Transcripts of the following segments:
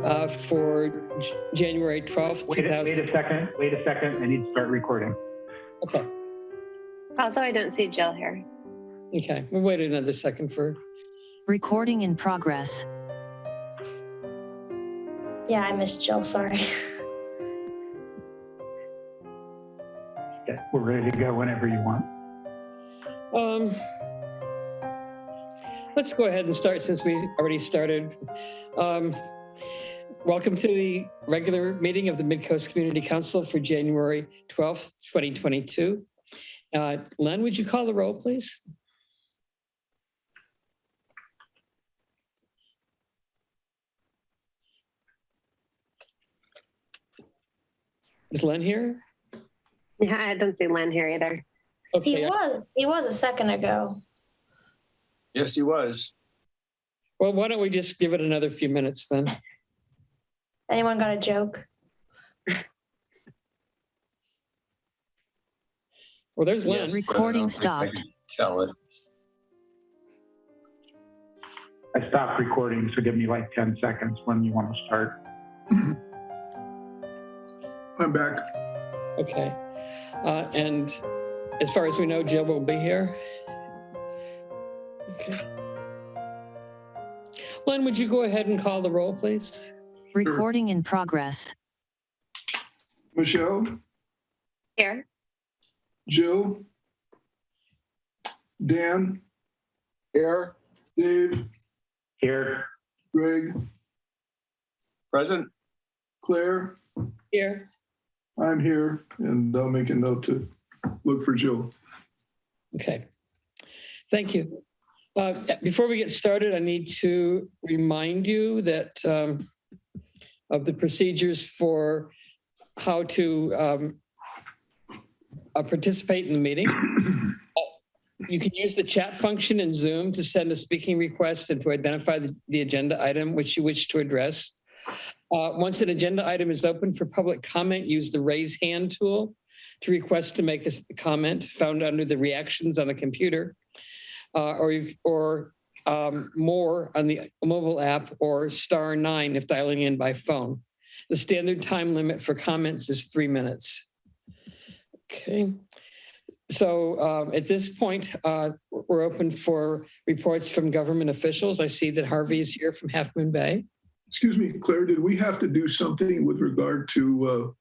for January 12th, Wait a second. I need to start recording. Okay. Also, I don't see Jill here. Okay, we'll wait another second for... Recording in progress. Yeah, I missed Jill, sorry. Yeah, we're ready to go whenever you want. Let's go ahead and start since we already started. Welcome to the regular meeting of the Midcoast Community Council for January 12th, 2022. Len, would you call the roll, please? Is Len here? Yeah, I don't see Len here either. Okay. He was a second ago. Yes, he was. Well, why don't we just give it another few minutes then? Anyone got a joke? Well, there's Len. Yes, recording stopped. I can tell it. I stopped recording, so give me like 10 seconds when you want to start. I'm back. Okay. And as far as we know, Jill will be here. Okay. Len, would you go ahead and call the roll, please? Recording in progress. Michelle, Here. Jill, Dan, Here. Dave, Here. Greg, Present. Claire, Here. I'm here, and I'll make a note to look for Jill. Okay. Thank you. Before we get started, I need to remind you that of the procedures for how to participate in the meeting. You can use the chat function in Zoom to send a speaking request and to identify the agenda item which you wish to address. Once an agenda item is open for public comment, use the raise hand tool to request to make a comment found under the reactions on the computer or more on the mobile app or *9 if dialing in by phone. The standard time limit for comments is 3 minutes. Okay. So at this point, we're open for reports from government officials. I see that Harvey is here from Half Moon Bay. Excuse me, Claire, did we have to do something with regard to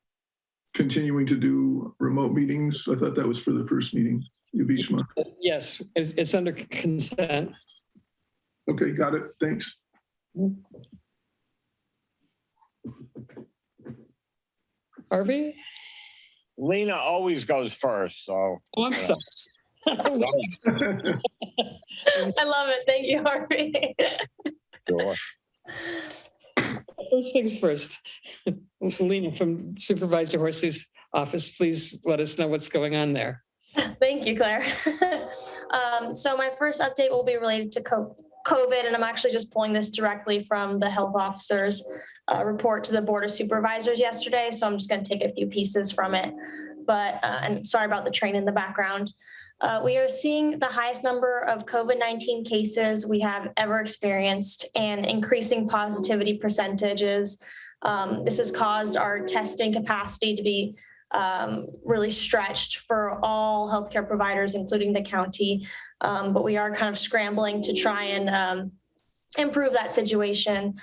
continuing to do remote meetings? I thought that was for the first meeting of each month. Yes, it's under consent. Okay, got it. Thanks. Harvey? Lena always goes first, so. Oh, I'm sorry. I love it. Thank you, Harvey. Sure. First things first. Lena from Supervisor Horsey's office, please let us know what's going on there. Thank you, Claire. So my first update will be related to COVID, and I'm actually just pulling this directly from the health officer's report to the Board of Supervisors yesterday. So I'm just going to take a few pieces from it. But, and sorry about the train in the background. We are seeing the highest number of COVID-19 cases we have ever experienced and increasing positivity percentages. This has caused our testing capacity to be really stretched for all healthcare providers, including the county. But we are kind of scrambling to try and improve that situation,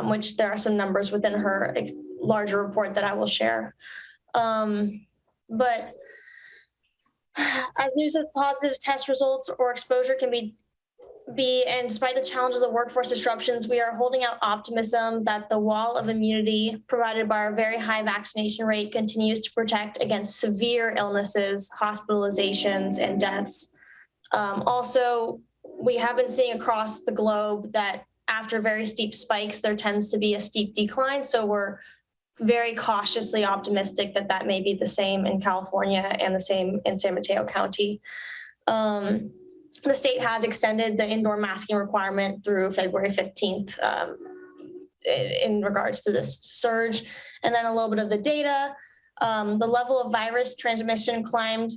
which there are some numbers within her larger report that I will share. But as news of positive test results or exposure can be, and despite the challenges of workforce disruptions, we are holding out optimism that the wall of immunity provided by our very high vaccination rate continues to protect against severe illnesses, hospitalizations, and deaths. Also, we have been seeing across the globe that after very steep spikes, there tends to be a steep decline. So we're very cautiously optimistic that that may be the same in California and the same in San Mateo County. The state has extended the indoor masking requirement through February 15th in regards to this surge. And then a little bit of the data. The level of virus transmission climbed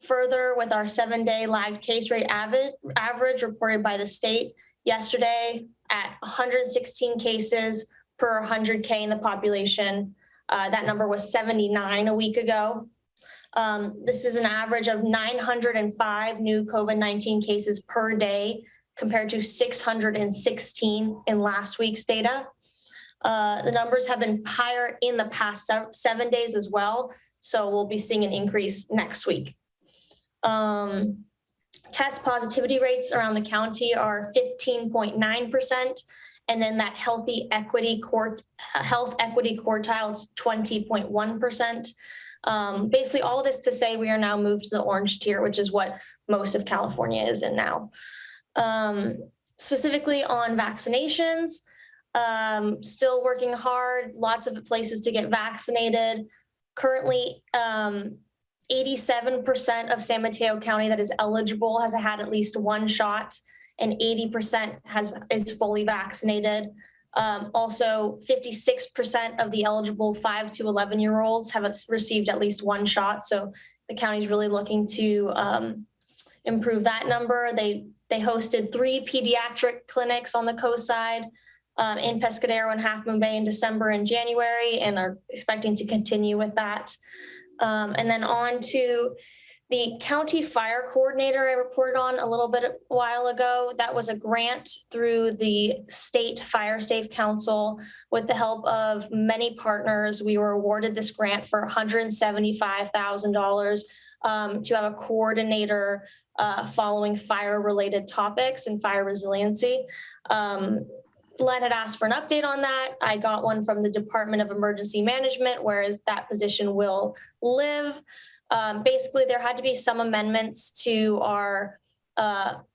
further with our 7-day lagged case rate average reported by the state yesterday at 116 cases per 100K in the population. That number was 79 a week ago. This is an average of 905 new COVID-19 cases per day compared to 616 in last week's data. The numbers have been higher in the past 7 days as well, so we'll be seeing an increase next week. Test positivity rates around the county are 15.9%, and then that health equity quartile is 20.1%. Basically, all this to say we are now moved to the orange tier, which is what most of California is in now. Specifically on vaccinations, still working hard, lots of places to get vaccinated. Currently, 87% of San Mateo County that is eligible has had at least one shot, and 80% is fully vaccinated. Also, 56% of the eligible 5 to 11-year-olds have received at least one shot. So the county is really looking to improve that number. They hosted 3 pediatric clinics on the coast side in Pescadero and Half Moon Bay in December and January, and are expecting to continue with that. And then on to the county fire coordinator I reported on a little bit a while ago. That was a grant through the State Fire Safe Council. With the help of many partners, we were awarded this grant for $175,000 to have a coordinator following fire-related topics and fire resiliency. Len had asked for an update on that. I got one from the Department of Emergency Management, whereas that position will live. Basically, there had to be some amendments to our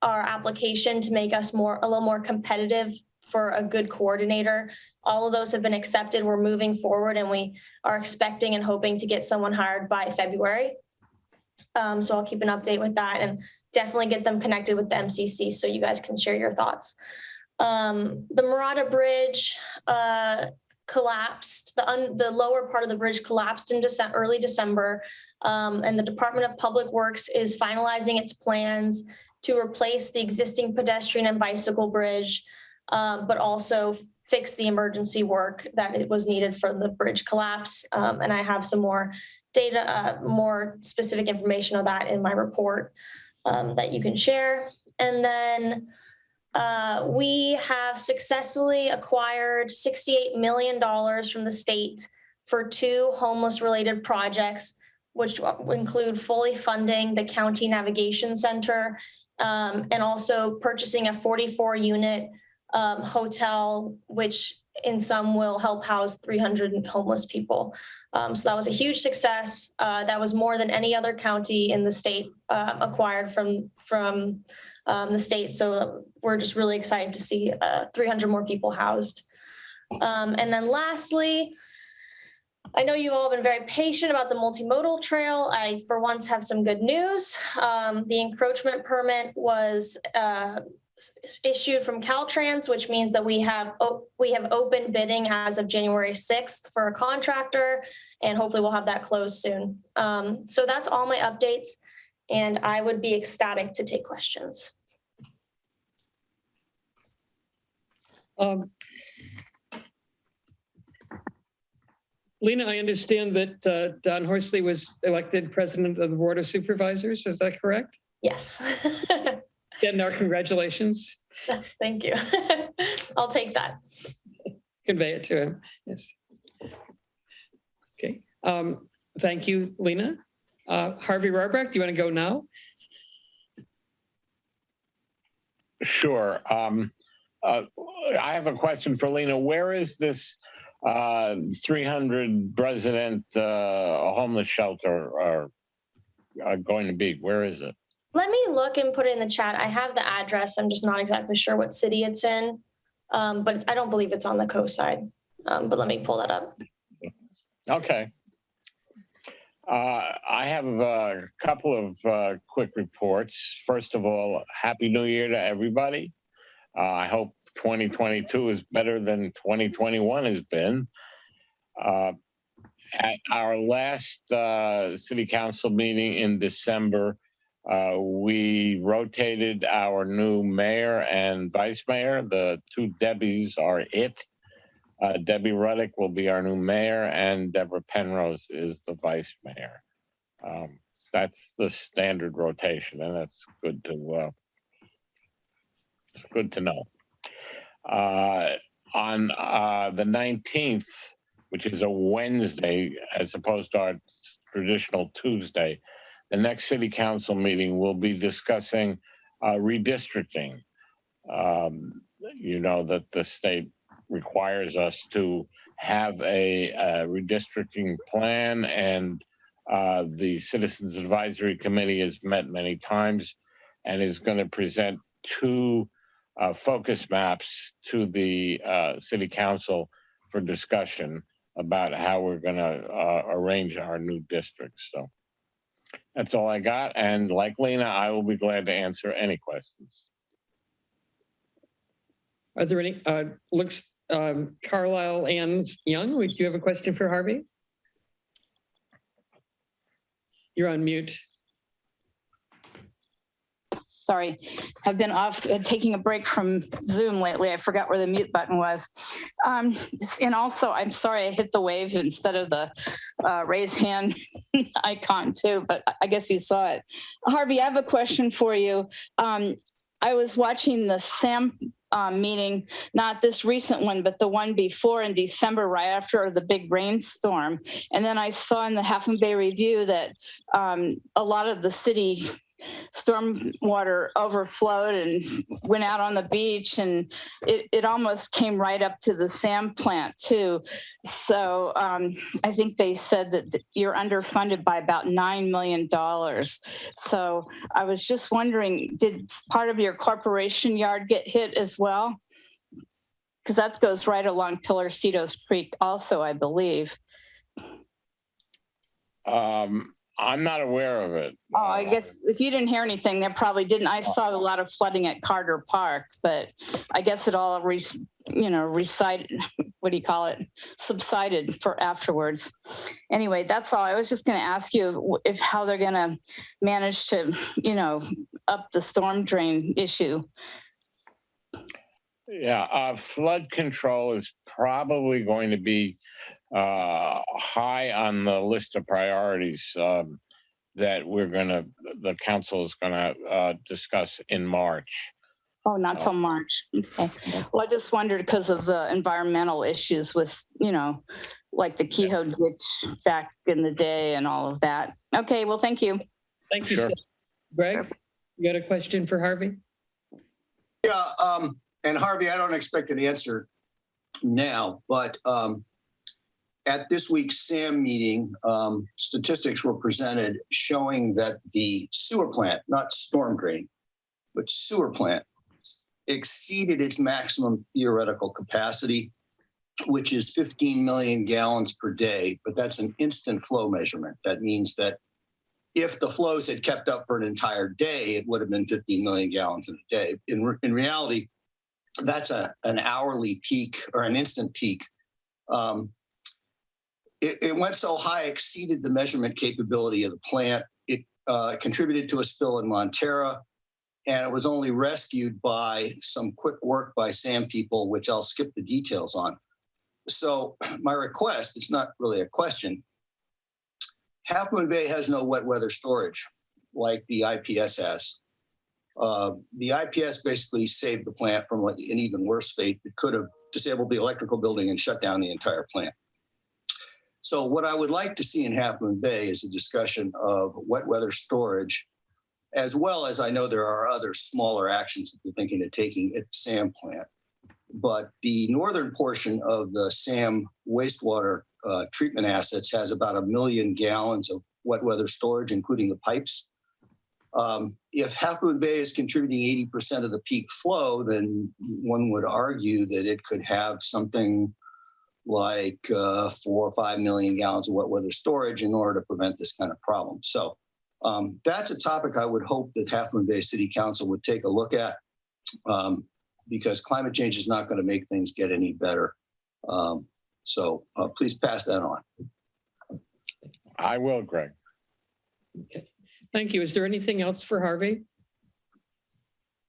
application to make us a little more competitive for a good coordinator. All of those have been accepted. We're moving forward, and we are expecting and hoping to get someone hired by February. So I'll keep an update with that and definitely get them connected with the MCC so you guys can share your thoughts. The Murata Bridge collapsed. The lower part of the bridge collapsed in early December, and the Department of Public Works is finalizing its plans to replace the existing pedestrian and bicycle bridge, but also fix the emergency work that it was needed for the bridge collapse. And I have some more data, more specific information on that in my report that you can share. And then we have successfully acquired $68 million from the state for 2 homeless-related projects, which include fully funding the county navigation center and also purchasing a 44-unit hotel, which in some will help house 300 homeless people. So that was a huge success. That was more than any other county in the state acquired from the state. So we're just really excited to see 300 more people housed. And then lastly, I know you've all been very patient about the multimodal trail. I, for once, have some good news. The encroachment permit was issued from Caltrans, which means that we have open bidding as of January 6th for a contractor, and hopefully we'll have that closed soon. So that's all my updates, and I would be ecstatic to take questions. Lena, I understand that Don Horsley was elected president of the Board of Supervisors. Is that correct? Yes. And our congratulations. Thank you. I'll take that. Convey it to him. Yes. Okay. Thank you, Lena. Harvey Rarbach, do you want to go now? Sure. I have a question for Lena. Where is this 300 resident homeless shelter going to be? Where is it? Let me look and put it in the chat. I have the address. I'm just not exactly sure what city it's in, but I don't believe it's on the coast side. But let me pull that up. Okay. I have a couple of quick reports. First of all, Happy New Year to everybody. I hope 2022 is better than 2021 has been. At our last city council meeting in December, we rotated our new mayor and vice mayor. The 2 Debbies are it. Debbie Ruddick will be our new mayor, and Deborah Penrose is the vice mayor. That's the standard rotation, and that's good to it's good to know. On the 19th, which is a Wednesday, as opposed to our traditional Tuesday, the next city council meeting will be discussing redistricting. You know that the state requires us to have a redistricting plan, and the Citizens Advisory Committee has met many times and is going to present two focus maps to the city council for discussion about how we're going to arrange our new districts. So that's all I got. And like Lena, I will be glad to answer any questions. Are there any, Carlisle Ann Young, do you have a question for Harvey? You're on mute. Sorry, I've been off taking a break from Zoom lately. I forgot where the mute button was. And also, I'm sorry I hit the wave instead of the raise hand icon too, but I guess you saw it. Harvey, I have a question for you. I was watching the SAM meeting, not this recent one, but the one before in December, right after the big rainstorm. And then I saw in the Half Moon Bay Review that a lot of the city stormwater overflowed and went out on the beach, and it almost came right up to the SAM plant too. So I think they said that you're underfunded by about $9 million. So I was just wondering, did part of your corporation yard get hit as well? Because that goes right along Pillarcitos Creek also, I believe. I'm not aware of it. Oh, I guess if you didn't hear anything, there probably didn't. I saw a lot of flooding at Carter Park, but I guess it all, subsided for afterwards. Anyway, that's all. I was just going to ask you if how they're going to manage to, up the storm drain issue. Yeah, flood control is probably going to be high on the list of priorities that the council is gonna discuss in March. Oh, not till March. Okay. Well, I just wondered because of the environmental issues with, like the Kehoe ditch back in the day and all of that. Okay, well, thank you. Thank you. Sure. Greg, you got a question for Harvey? Yeah, and Harvey, I don't expect an answer now, but at this week's SAM meeting, statistics were presented showing that the sewer plant, not storm drain, but sewer plant, exceeded its maximum theoretical capacity, which is 15 million gallons per day, but that's an instant flow measurement. That means that if the flows had kept up for an entire day, it would have been 15 million gallons in a day. In reality, that's an hourly peak or an instant peak. It went so high, exceeded the measurement capability of the plant. It contributed to a spill in Montera, and it was only rescued by some quick work by SAM people, which I'll skip the details on. So my request, it's not really a question. Half Moon Bay has no wet weather storage like the IPS has. The IPS basically saved the plant from an even worse fate. It could have disabled the electrical building and shut down the entire plant. So what I would like to see in Half Moon Bay is a discussion of wet weather storage, as well as I know there are other smaller actions that they're thinking of taking at the SAM plant. But the northern portion of the SAM wastewater treatment assets has about 1 million gallons of wet weather storage, including the pipes. If Half Moon Bay is contributing 80% of the peak flow, then one would argue that it could have something like 4 or 5 million gallons of wet weather storage in order to prevent this kind of problem. So that's a topic I would hope that Half Moon Bay City Council would take a look at, because climate change is not going to make things get any better. So please pass that on. I will, Greg. Okay, thank you. Is there anything else for Harvey?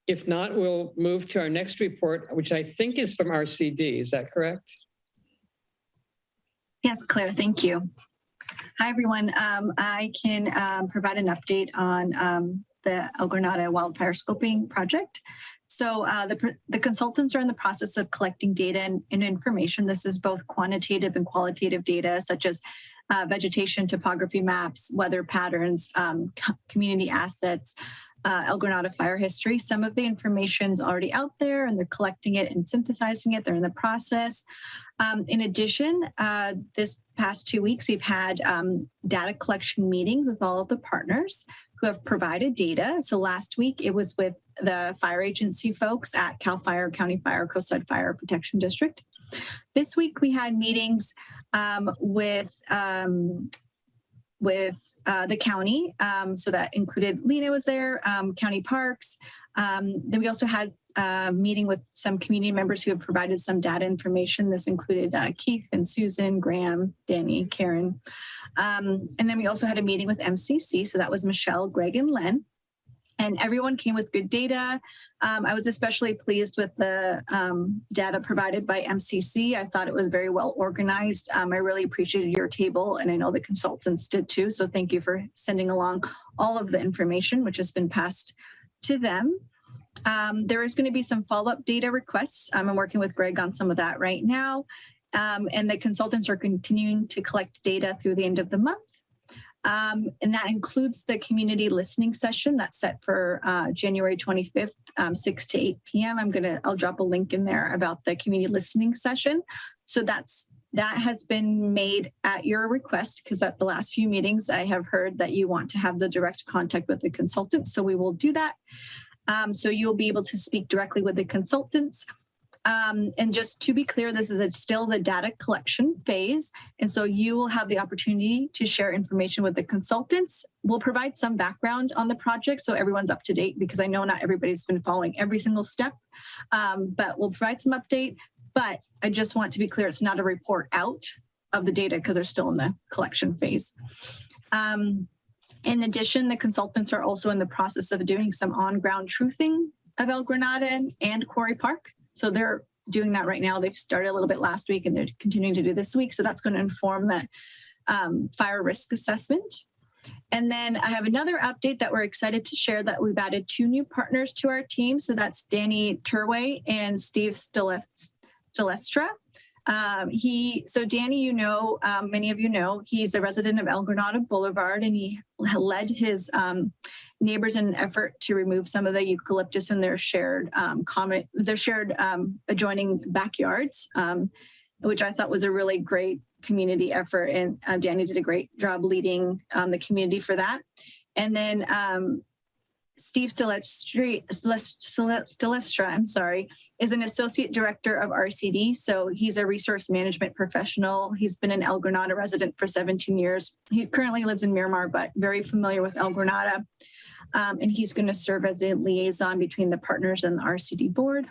If not, we'll move to our next report, which I think is from RCD. Is that correct? Yes, Claire, thank you. Hi, everyone. I can provide an update on the El Granada wildfire scoping project. So the consultants are in the process of collecting data and information. This is both quantitative and qualitative data, such as vegetation, topography maps, weather patterns, community assets, El Granada fire history. Some of the information is already out there and they're collecting it and synthesizing it. They're in the process. In addition, this past 2 weeks, we've had data collection meetings with all of the partners who have provided data. So last week, it was with the fire agency folks at CAL FIRE, County Fire, Coastside Fire Protection District. This week, we had meetings with the county. So that included Lena was there, county parks. Then we also had a meeting with some community members who have provided some data information. This included Keith and Susan, Graham, Danny, Karen. And then we also had a meeting with MCC. So that was Michelle, Greg, and Len. And everyone came with good data. I was especially pleased with the data provided by MCC. I thought it was very well organized. I really appreciated your table, and I know the consultants did too. So thank you for sending along all of the information, which has been passed to them. There is going to be some follow-up data requests. I'm working with Greg on some of that right now. And the consultants are continuing to collect data through the end of the month. And that includes the community listening session that's set for January 25th, 6 to 8 p.m. I'll drop a link in there about the community listening session. So that has been made at your request, because at the last few meetings, I have heard that you want to have the direct contact with the consultants. So we will do that. So you'll be able to speak directly with the consultants. And just to be clear, this is still the data collection phase. And so you will have the opportunity to share information with the consultants. We'll provide some background on the project so everyone's up to date, because I know not everybody's been following every single step, but we'll provide some update. But I just want to be clear, it's not a report out of the data because they're still in the collection phase. In addition, the consultants are also in the process of doing some on-ground truthing of El Granada and Quarry Park. So they're doing that right now. They've started a little bit last week and they're continuing to do this week. So that's going to inform that fire risk assessment. And then I have another update that we're excited to share, that we've added 2 new partners to our team. So that's Danny Turway and Steve Stilestra. So Danny, many of you know, he's a resident of El Granada Boulevard, and he led his neighbors in an effort to remove some of the eucalyptus in their shared adjoining backyards, which I thought was a really great community effort. And Danny did a great job leading the community for that. And then Steve Stilestra, is an associate director of RCD. So he's a resource management professional. He's been an El Granada resident for 17 years. He currently lives in Miramar, but very familiar with El Granada. And he's going to serve as a liaison between the partners and the RCD board.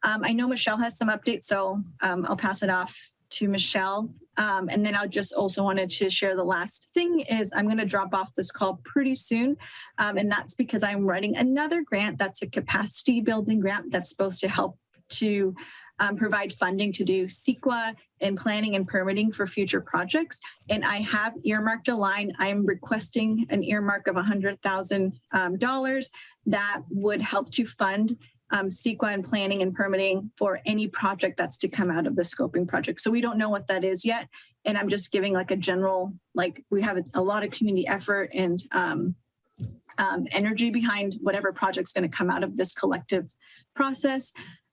I know Michelle has some updates, so I'll pass it off to Michelle. And then I'll just also wanted to share the last thing is I'm going to drop off this call pretty soon. And that's because I'm writing another grant that's a capacity building grant that's supposed to help to provide funding to do CEQA and planning and permitting for future projects. And I have earmarked a line. I'm requesting an earmark of $100,000 that would help to fund CEQA and planning and permitting for any project that's to come out of the scoping project. So we don't know what that is yet. And I'm just giving like a general, like we have a lot of community effort and energy behind whatever project's going to come out of this collective process.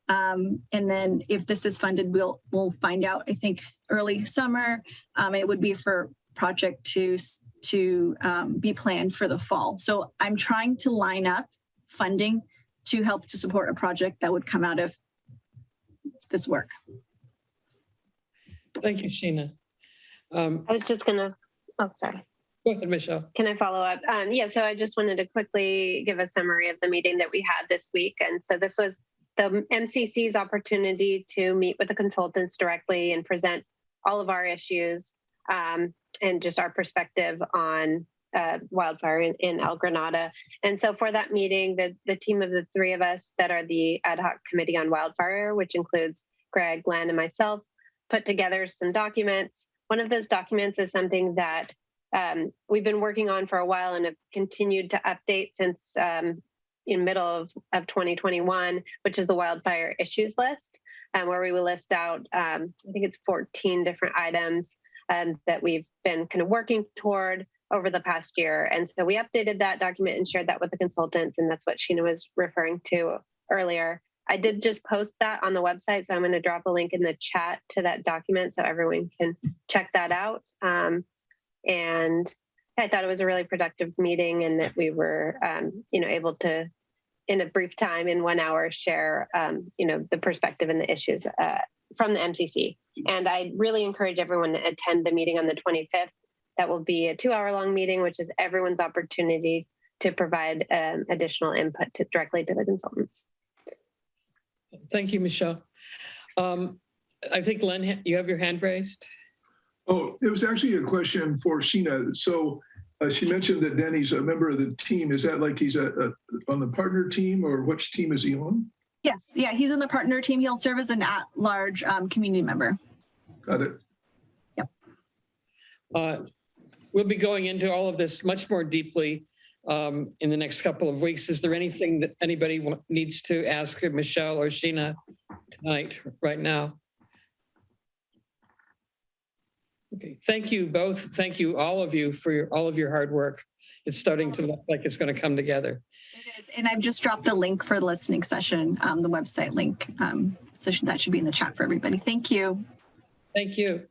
And then if this is funded, we'll find out, I think, early summer. It would be for project to be planned for the fall. So I'm trying to line up funding to help to support a project that would come out of this work. Thank you, Sheena. I was just gonna, sorry. Go ahead, Michelle. Can I follow up? Yeah, so I just wanted to quickly give a summary of the meeting that we had this week. And so this was the MCC's opportunity to meet with the consultants directly and present all of our issues and just our perspective on wildfire in El Granada. And so for that meeting, the team of the 3 of us that are the ad hoc committee on wildfire, which includes Greg, Glenn, and myself, put together some documents, One of those documents is something that we've been working on for a while and have continued to update since in middle of 2021, which is the wildfire issues list, where we will list out, I think it's 14 different items that we've been kind of working toward over the past year. And so we updated that document and shared that with the consultants, and that's what Sheena was referring to earlier. I did just post that on the website, so I'm going to drop a link in the chat to that document so everyone can check that out. And I thought it was a really productive meeting, and that we were, able to, in a brief time, in 1 hour, share, the perspective and the issues from the MCC. And I really encourage everyone to attend the meeting on the 25th. That will be a 2-hour-long meeting, which is everyone's opportunity to provide additional input directly to the consultants. Thank you, Michelle. I think, Len, you have your hand raised. Oh, it was actually a question for Sheena. So she mentioned that Denny's a member of the team. Is that like he's on the partner team, or which team is he on? Yes, yeah, he's on the partner team. He'll serve as an at-large community member. Got it. Yep. We'll be going into all of this much more deeply in the next couple of weeks. Is there anything that anybody needs to ask Michelle or Sheena tonight, right now? Okay, thank you both. Thank you, all of you, for all of your hard work. It's starting to look like it's going to come together. It is, and I've just dropped the link for the listening session, the website link. So that should be in the chat for everybody. Thank you. Thank you.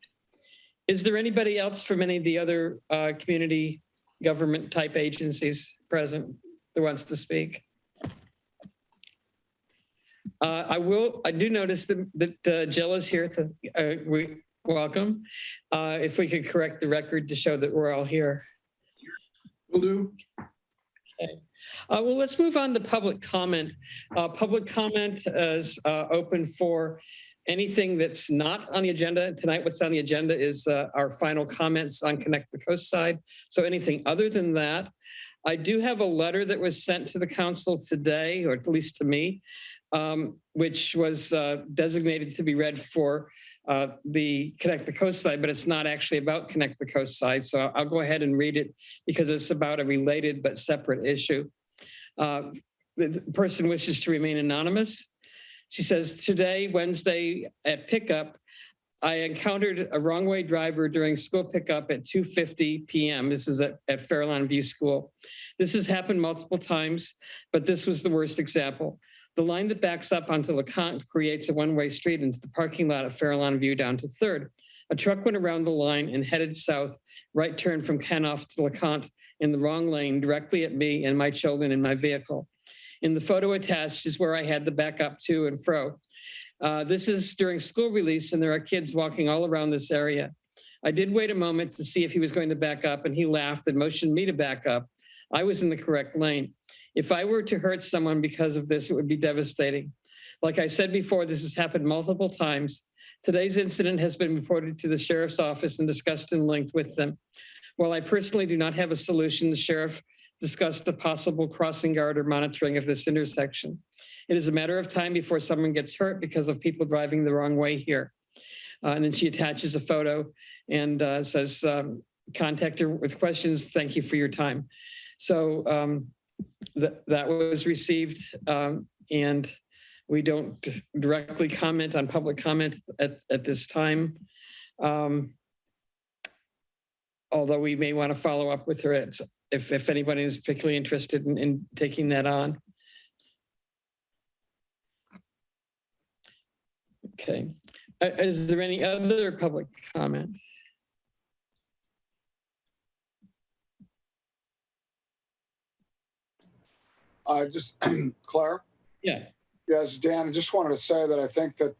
Is there anybody else from any of the other community government type agencies present that wants to speak? I do notice that Jill is here. Welcome. If we could correct the record to show that we're all here. Will do. Okay. Well, let's move on to public comment. Public comment is open for anything that's not on the agenda. Tonight, what's on the agenda is our final comments on Connect the Coast side. So anything other than that, I do have a letter that was sent to the council today, or at least to me, which was designated to be read for the Connect the Coast side, but it's not actually about Connect the Coast side. So I'll go ahead and read it because it's about a related but separate issue. The person wishes to remain anonymous. She says, today, Wednesday at pickup, I encountered a wrong way driver during school pickup at 2:50 p.m. This is at Fairlawn View School. This has happened multiple times, but this was the worst example. The line that backs up onto LeConte creates a one-way street into the parking lot at Fairlawn View down to 3rd. A truck went around the line and headed south, right turn from Kanoff to LeConte in the wrong lane directly at me and my children in my vehicle. In the photo attached is where I had to back up to and fro. This is during school release, and there are kids walking all around this area. I did wait a moment to see if he was going to back up, and he laughed and motioned me to back up. I was in the correct lane. If I were to hurt someone because of this, it would be devastating. Like I said before, this has happened multiple times. Today's incident has been reported to the sheriff's office and discussed and linked with them. While I personally do not have a solution, the sheriff discussed the possible crossing guard or monitoring of this intersection. It is a matter of time before someone gets hurt because of people driving the wrong way here. And then she attaches a photo and says, contact her with questions. Thank you for your time. So that was received, and we don't directly comment on public comment at this time. Although we may want to follow up with her if anybody is particularly interested in taking that on. Okay. Is there any other public comment? Just Claire? Yeah. Yes, Dan, I just wanted to say that I think that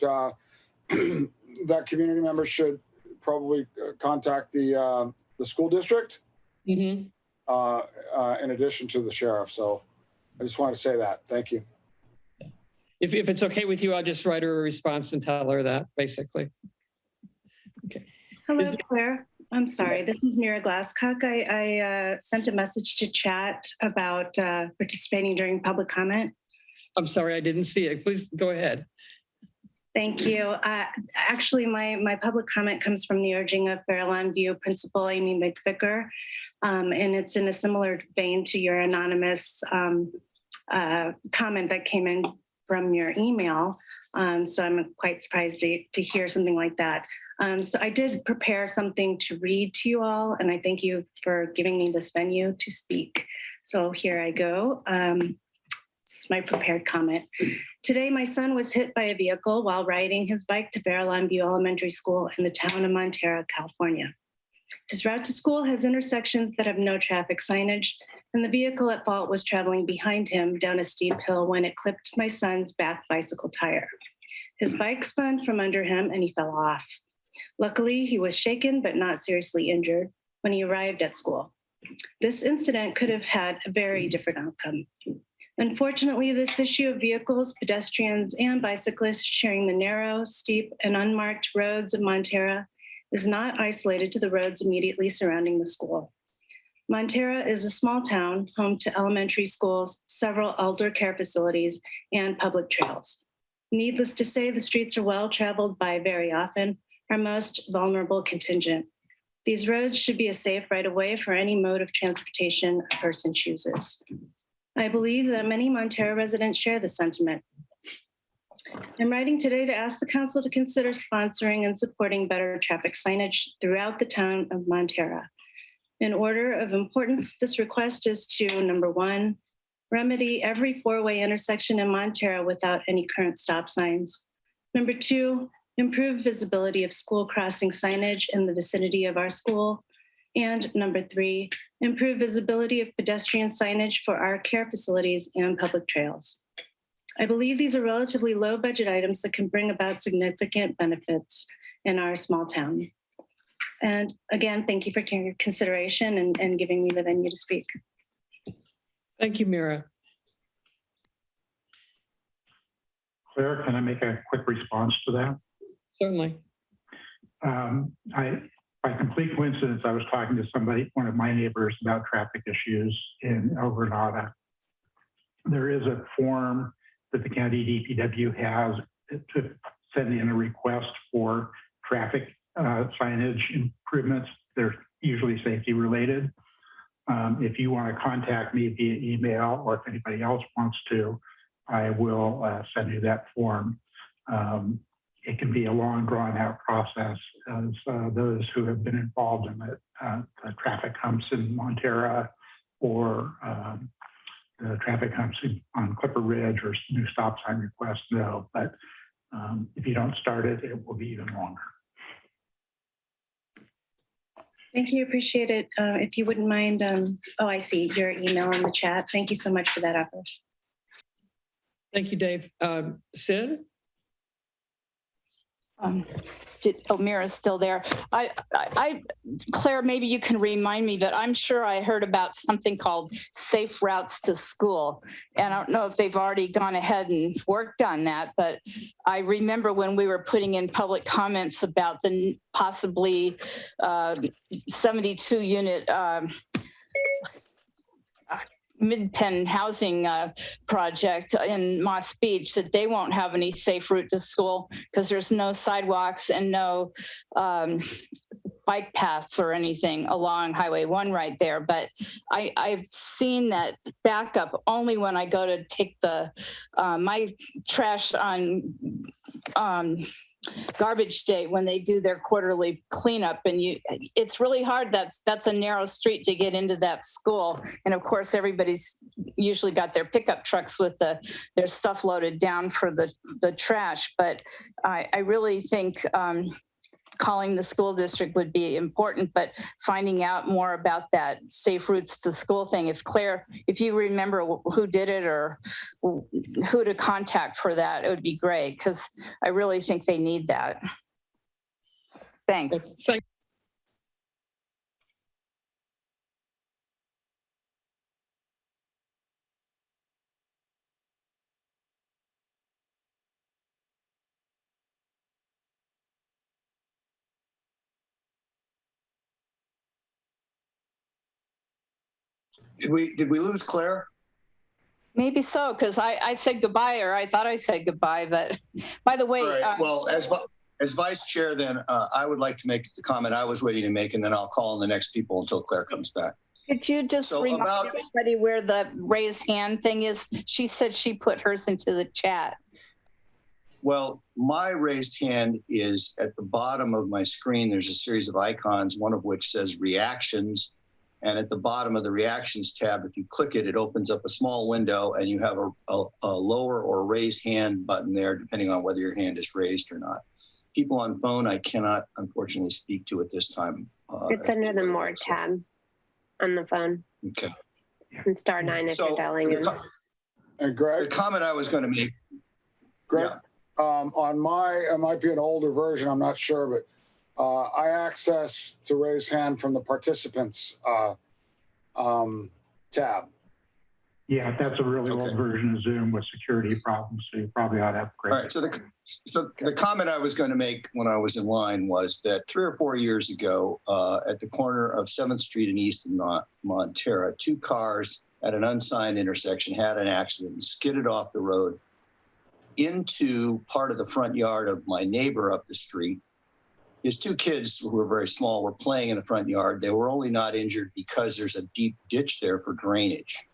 that community member should probably contact the school district in addition to the sheriff. So I just wanted to say that. Thank you. If it's okay with you, I'll just write her a response and tell her that, basically. Okay. Hello, Claire. I'm sorry. This is Mira Glasscock. I sent a message to chat about participating during public comment. I'm sorry, I didn't see it. Please go ahead. Thank you. Actually, my public comment comes from the urging of Fairlawn View Principal Amy McVicker, and it's in a similar vein to your anonymous comment that came in from your email. So I'm quite surprised to hear something like that. So I did prepare something to read to you all, and I thank you for giving me this venue to speak. So here I go. This is my prepared comment. Today, my son was hit by a vehicle while riding his bike to Fairlawn View Elementary School in the town of Montera, California. His route to school has intersections that have no traffic signage, and the vehicle at fault was traveling behind him down a steep hill when it clipped my son's back bicycle tire. His bike spun from under him and he fell off. Luckily, he was shaken but not seriously injured when he arrived at school. This incident could have had a very different outcome. Unfortunately, this issue of vehicles, pedestrians, and bicyclists sharing the narrow, steep, and unmarked roads of Montera is not isolated to the roads immediately surrounding the school. Montera is a small town home to elementary schools, several elder care facilities, and public trails. Needless to say, the streets are well traveled by very often, our most vulnerable contingent. These roads should be a safe right of way for any mode of transportation a person chooses. I believe that many Montera residents share this sentiment. I'm writing today to ask the council to consider sponsoring and supporting better traffic signage throughout the town of Montera. In order of importance, this request is to, number one, remedy every four-way intersection in Montera without any current stop signs. Number two, improve visibility of school crossing signage in the vicinity of our school. And number three, improve visibility of pedestrian signage for our care facilities and public trails. I believe these are relatively low budget items that can bring about significant benefits in our small town. And again, thank you for your consideration and giving me the venue to speak. Thank you, Mira. Claire, can I make a quick response to that? Certainly. By complete coincidence, I was talking to one of my neighbors about traffic issues in El Granada. There is a form that the county DPW has to send in a request for traffic signage improvements. They're usually safety related. If you want to contact me via email, or if anybody else wants to, I will send you that form. It can be a long, drawn-out process, as those who have been involved in the traffic humps in Montera, or the traffic humps on Clipper Ridge, or new stop sign requests know. But if you don't start it, it will be even longer. Thank you, appreciate it. If you wouldn't mind, oh, I see your email in the chat. Thank you so much for that effort. Thank you, Dave. Sid? Mira's still there. Claire, maybe you can remind me, but I'm sure I heard about something called Safe Routes to School. And I don't know if they've already gone ahead and worked on that, but I remember when we were putting in public comments about the possibly 72 unit mid-pen housing project in Moss Beach, that they won't have any safe route to school because there's no sidewalks and no bike paths or anything along Highway 1 right there. But I've seen that backup only when I go to take the my trash on garbage day when they do their quarterly cleanup, and it's really hard. That's a narrow street to get into that school, and of course everybody's usually got their pickup trucks with their stuff loaded down for the trash. But I really think calling the school district would be important, but finding out more about that safe routes to school thing. If Claire, if you remember who did it or who to contact for that, it would be great, because I really think they need that. Thanks. Did we lose Claire? Maybe so, because I said goodbye, or I thought I said goodbye, but by the way. All right. Well, as vice chair, then I would like to make the comment I was waiting to make, and then I'll call on the next people until Claire comes back. Could you just So remind about- everybody where the raised hand thing is? She said she put hers into the chat. Well, my raised hand is at the bottom of my screen. There's a series of icons, one of which says reactions. And at the bottom of the reactions tab, if you click it, it opens up a small window and you have a lower or raise hand button there, depending on whether your hand is raised or not. People on phone, I cannot unfortunately speak to at this time. It's under the More tab on the phone. Okay. And *9 if you're dialing in. And Greg? The comment I was going to make. Greg, Yeah. on it might be an older version, I'm not sure, but I access to raise hand from the participants tab. Yeah, that's a really Okay. old version of Zoom with security problems, so you probably ought to upgrade. All right. So the comment I was going to make when I was in line was that 3 or 4 years ago, at the corner of 7th Street and East in Montera, 2 cars at an unsigned intersection had an accident and skidded off the road into part of the front yard of my neighbor up the street. His 2 kids, who were very small, were playing in the front yard. They were only not injured because there's a deep ditch there for drainage.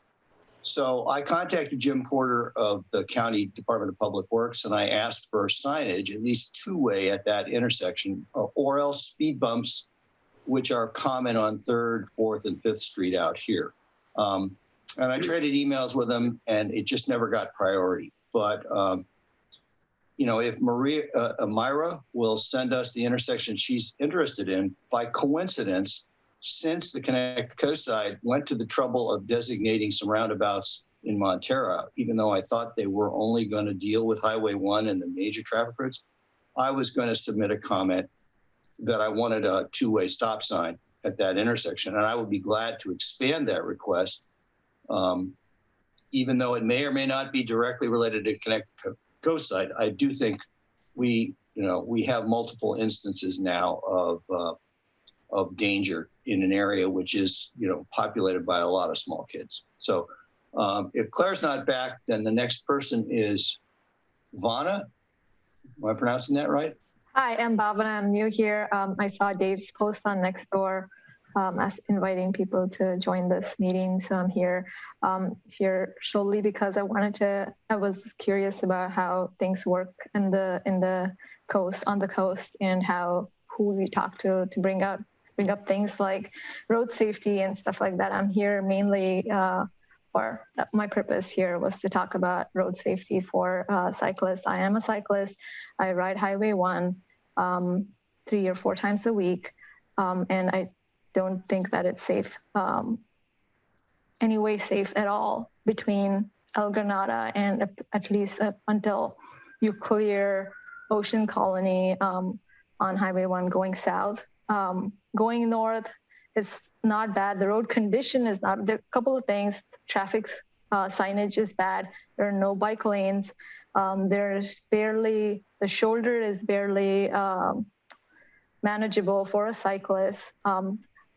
So I contacted Jim Porter of the County Department of Public Works, and I asked for signage, at least 2-way at that intersection, or else speed bumps, which are common on 3rd, 4th, and 5th Street out here. And I traded emails with him, and it just never got priority. But if Myra will send us the intersection she's interested in, by coincidence, since the Connect Coast side went to the trouble of designating some roundabouts in Montera, even though I thought they were only going to deal with Highway 1 and the major traffic routes, I was going to submit a comment that I wanted a 2-way stop sign at that intersection. And I would be glad to expand that request, even though it may or may not be directly related to Connect Coast side. I do think we have multiple instances now of danger in an area which is, populated by a lot of small kids. So if Claire's not back, then the next person is Vana. Am I pronouncing that right? Hi, I'm Bhavana. I'm new here. I saw Dave's post on Nextdoor inviting people to join this meeting. So I'm here solely because I was curious about how things work on the coast, and who we talk to bring up things like road safety and stuff like that. I'm here mainly, my purpose here was to talk about road safety for cyclists. I am a cyclist. I ride Highway 1 3 or 4 times a week, and I don't think that it's safe, safe at all between El Granada and at least until you clear Ocean Colony on Highway 1 going south. Going north is not bad. The road condition is not. There are a couple of things. Traffic signage is bad. There are no bike lanes. The shoulder is barely manageable for a cyclist.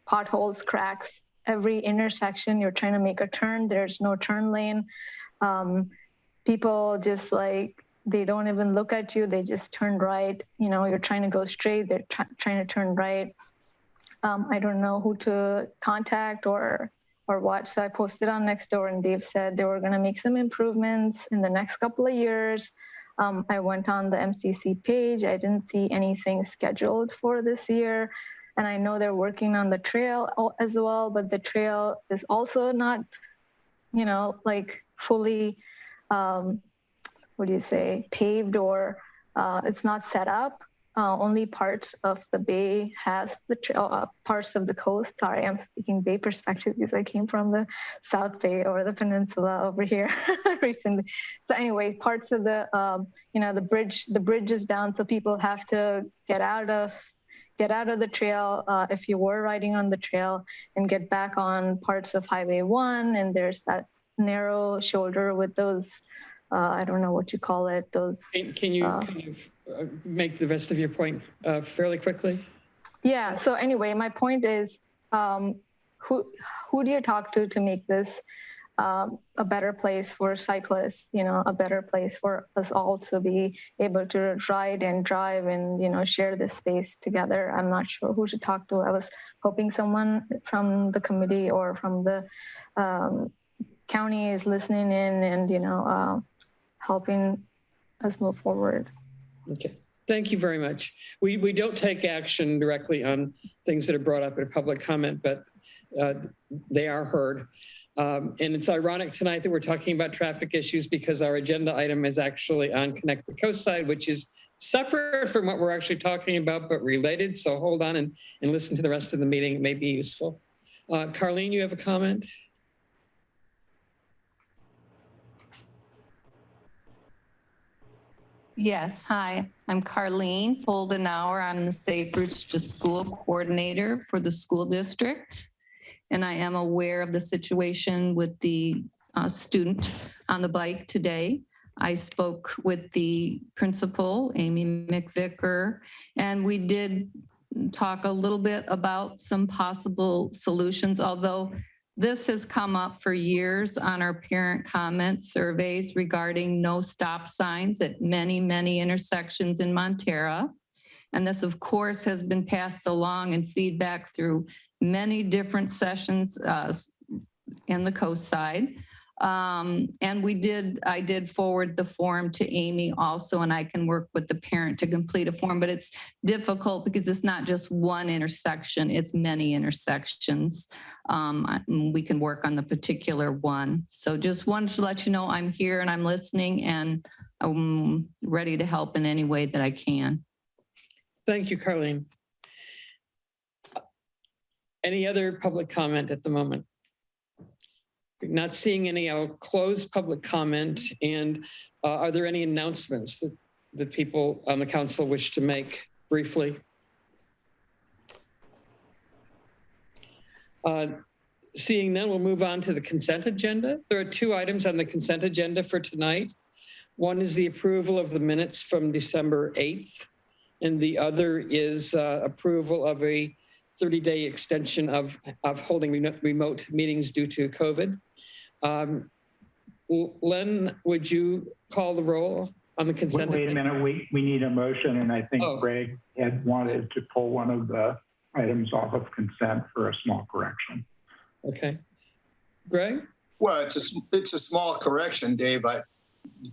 Potholes, cracks. Every intersection, you're trying to make a turn. There's no turn lane. People just they don't even look at you. They just turn right. You're trying to go straight. They're trying to turn right. I don't know who to contact or what. So I posted on Nextdoor, and Dave said they were going to make some improvements in the next couple of years. I went on the MCC page. I didn't see anything scheduled for this year. And I know they're working on the trail as well, but the trail is also not, fully, paved, or it's not set up. Only parts of the bay has parts of the coast. Sorry, I'm speaking bay perspective because I came from the South Bay or the peninsula over here recently. So anyway, parts of the the bridge is down, so people have to get out of the trail if you were riding on the trail, and get back on parts of Highway 1. And there's that narrow shoulder with those. I don't know what you call it. Those. Can you make the rest of your point fairly quickly? Yeah. So anyway, my point is, who do you talk to make this a better place for cyclists, a better place for us all to be able to ride and drive and, share this space together. I'm not sure who to talk to. I was hoping someone from the committee or from the county is listening in and, helping us move forward. Okay. Thank you very much. We don't take action directly on things that are brought up in public comment, but they are heard. And it's ironic tonight that we're talking about traffic issues because our agenda item is actually on Connect the Coast side, which is separate from what we're actually talking about, but related. So hold on and listen to the rest of the meeting. It may be useful. Carlene, you have a comment? Yes, hi, I'm Carlene Foldenauer. I'm the Safe Routes to School Coordinator for the school district. And I am aware of the situation with the student on the bike today. I spoke with the principal, Amy McVicker, and we did talk a little bit about some possible solutions, although this has come up for years on our parent comment surveys regarding no stop signs at many, many intersections in Montara. And this, of course, has been passed along in feedback through many different sessions in the coast side. And I did forward the form to Amy also, and I can work with the parent to complete a form, but it's difficult because it's not just one intersection, it's many intersections. We can work on the particular one. So just wanted to let you know I'm here and I'm listening and I'm ready to help in any way that I can. Thank you, Carlene. Any other public comment at the moment? Not seeing any, I'll close public comment. And are there any announcements that people on the council wish to make briefly? Seeing none, we'll move on to the consent agenda. There are two items on the consent agenda for tonight. One is the approval of the minutes from December 8th, and the other is approval of a 30-day extension of holding remote meetings due to COVID. Len, would you call the roll on the consent? Wait a minute, we need a motion, and I think Greg had wanted to pull one of the items off of consent for a small correction. Okay. Greg? Well, it's a small correction, Dave.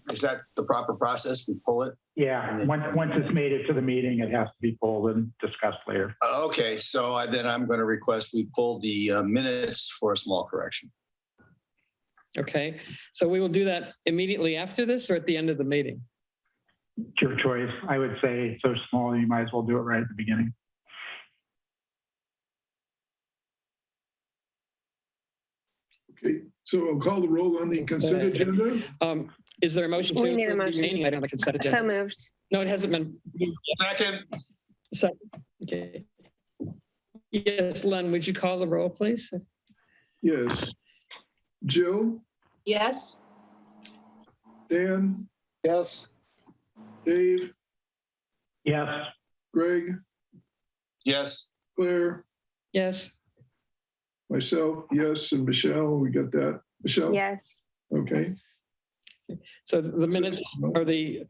Is that the proper process? We pull it? Yeah, once it's made it to the meeting, it has to be pulled and discussed later. Okay, so then I'm going to request we pull the minutes for a small correction. Okay, so we will do that immediately after this or at the end of the meeting? It's your choice. I would say it's so small, you might as well do it right at the beginning. Okay, so I'll call the roll on the consent agenda. Is there a motion to We need a approve the motion. remaining item on the consent agenda? So moved. No, it hasn't been. Second. Second. Okay. Yes, Len, would you call the roll, please? Yes. Jill? Yes. Dan? Yes. Dave? Yes. Greg? Yes. Claire? Yes. Myself, yes, and Michelle, we got that. Michelle? Yes. Okay. So the minutes or the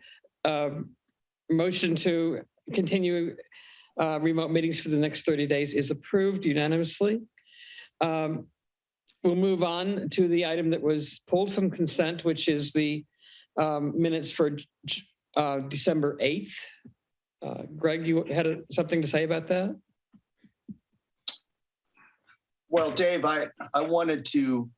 motion to continue remote meetings for the next 30 days is approved unanimously. We'll move on to the item that was pulled from consent, which is the minutes for December 8th. Greg, you had something to say about that? Well, Dave, I wanted to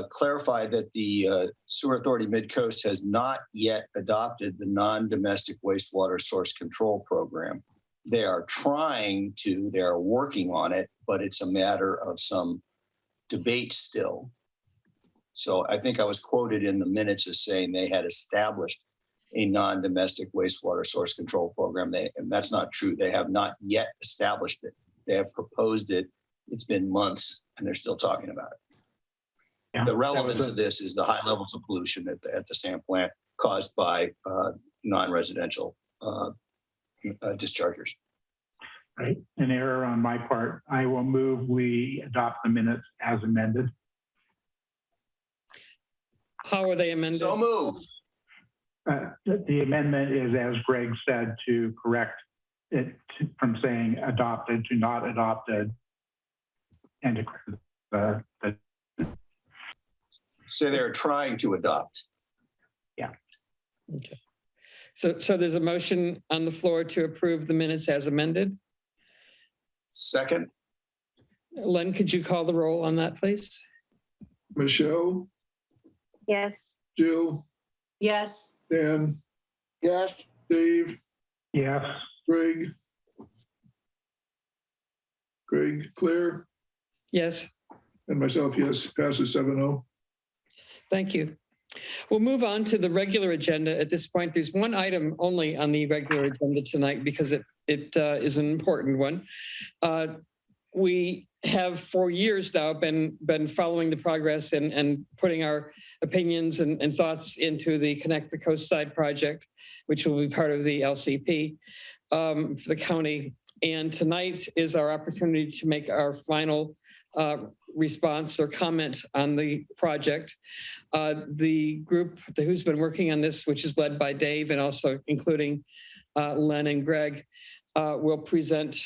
clarify that the Sewer Authority Midcoast has not yet adopted the non-domestic wastewater source control program. They are trying to, they're working on it, but it's a matter of some debate still. So I think I was quoted in the minutes as saying they had established a non-domestic wastewater source control program. And that's not true. They have not yet established it. They have proposed it. It's been months and they're still talking about it. Yeah, the relevance of this is the high levels of pollution at the sand plant caused by non-residential dischargers. Right, an error on my part. I will move we adopt the minutes as amended. How are they amended? So moved. The amendment is, as Greg said, to correct it from saying adopted to not adopted, and to correct the So they're trying to adopt. yeah. Okay. So there's a motion on the floor to approve the minutes as amended. Second, Len, could you call the roll on that, please? Michelle, Yes. Jill, Yes. Dan, Yes. Dave, Yes. Greg, Claire, Yes. and myself, yes, passes 7-0. Thank you. We'll move on to the regular agenda. At this point, there's one item only on the regular agenda tonight because it is an important one. We have for years now been following the progress and putting our opinions and thoughts into the Connect the Coast Side project, which will be part of the LCP for the county. And tonight is our opportunity to make our final response or comment on the project. The group who's been working on this, which is led by Dave and also including Len and Greg, will present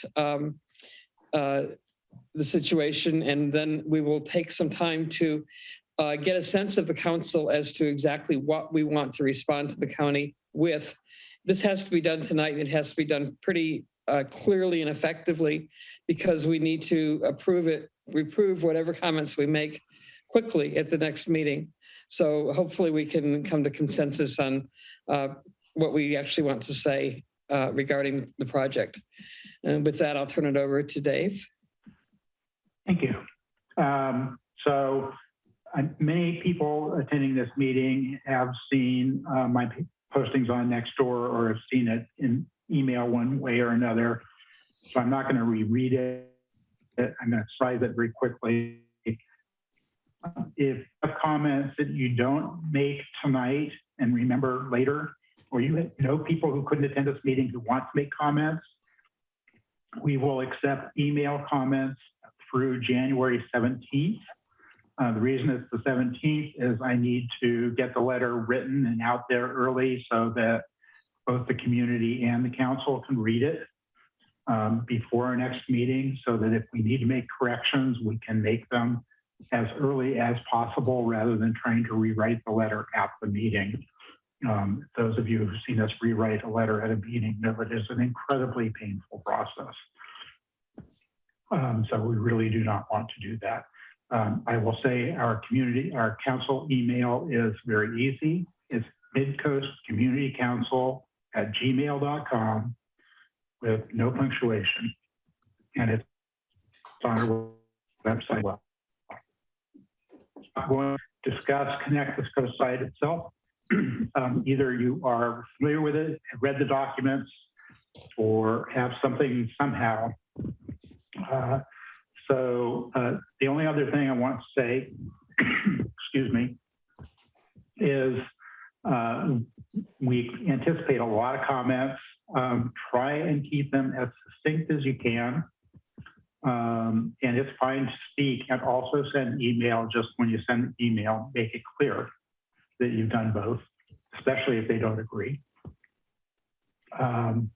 the situation, and then we will take some time to get a sense of the council as to exactly what we want to respond to the county with. This has to be done tonight. It has to be done pretty clearly and effectively because we need to reprove whatever comments we make quickly at the next meeting. So hopefully we can come to consensus on what we actually want to say regarding the project. And with that, I'll turn it over to Dave. Thank you. Many people attending this meeting have seen my postings on Nextdoor or have seen it in email one way or another. So I'm not going to reread it. I'm going to cite it very quickly. If you have comments that you don't make tonight and remember later, or you know people who couldn't attend this meeting who want to make comments, we will accept email comments through January 17th. The reason it's the 17th is I need to get the letter written and out there early so that both the community and the council can read it before our next meeting, so that if we need to make corrections, we can make them as early as possible rather than trying to rewrite the letter at the meeting. Those of you who've seen us rewrite a letter at a meeting know it is an incredibly painful process. So we really do not want to do that. I will say our council email is very easy. It's midcoastcommunitycouncil@gmail.com with no punctuation. And it's on our website. Well, I'm going to discuss Connect the Coast site itself. Either you are familiar with it, have read the documents, or have something somehow. The only other thing I want to say, excuse me, is we anticipate a lot of comments. Try and keep them as succinct as you can. And it's fine to speak and also send email. Just when you send an email, make it clear that you've done both, especially if they don't agree. And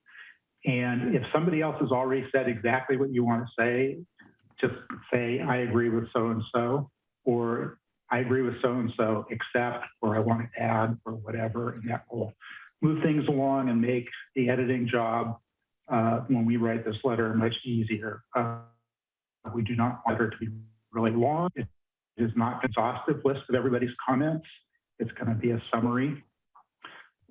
if somebody else has already said exactly what you want to say, just say, I agree with so-and-so, or I agree with so-and-so, except, or I want to add, or whatever, and that will move things along and make the editing job when we write this letter much easier. We do not want it to be really long. It is not an exhaustive list of everybody's comments. It's going to be a summary.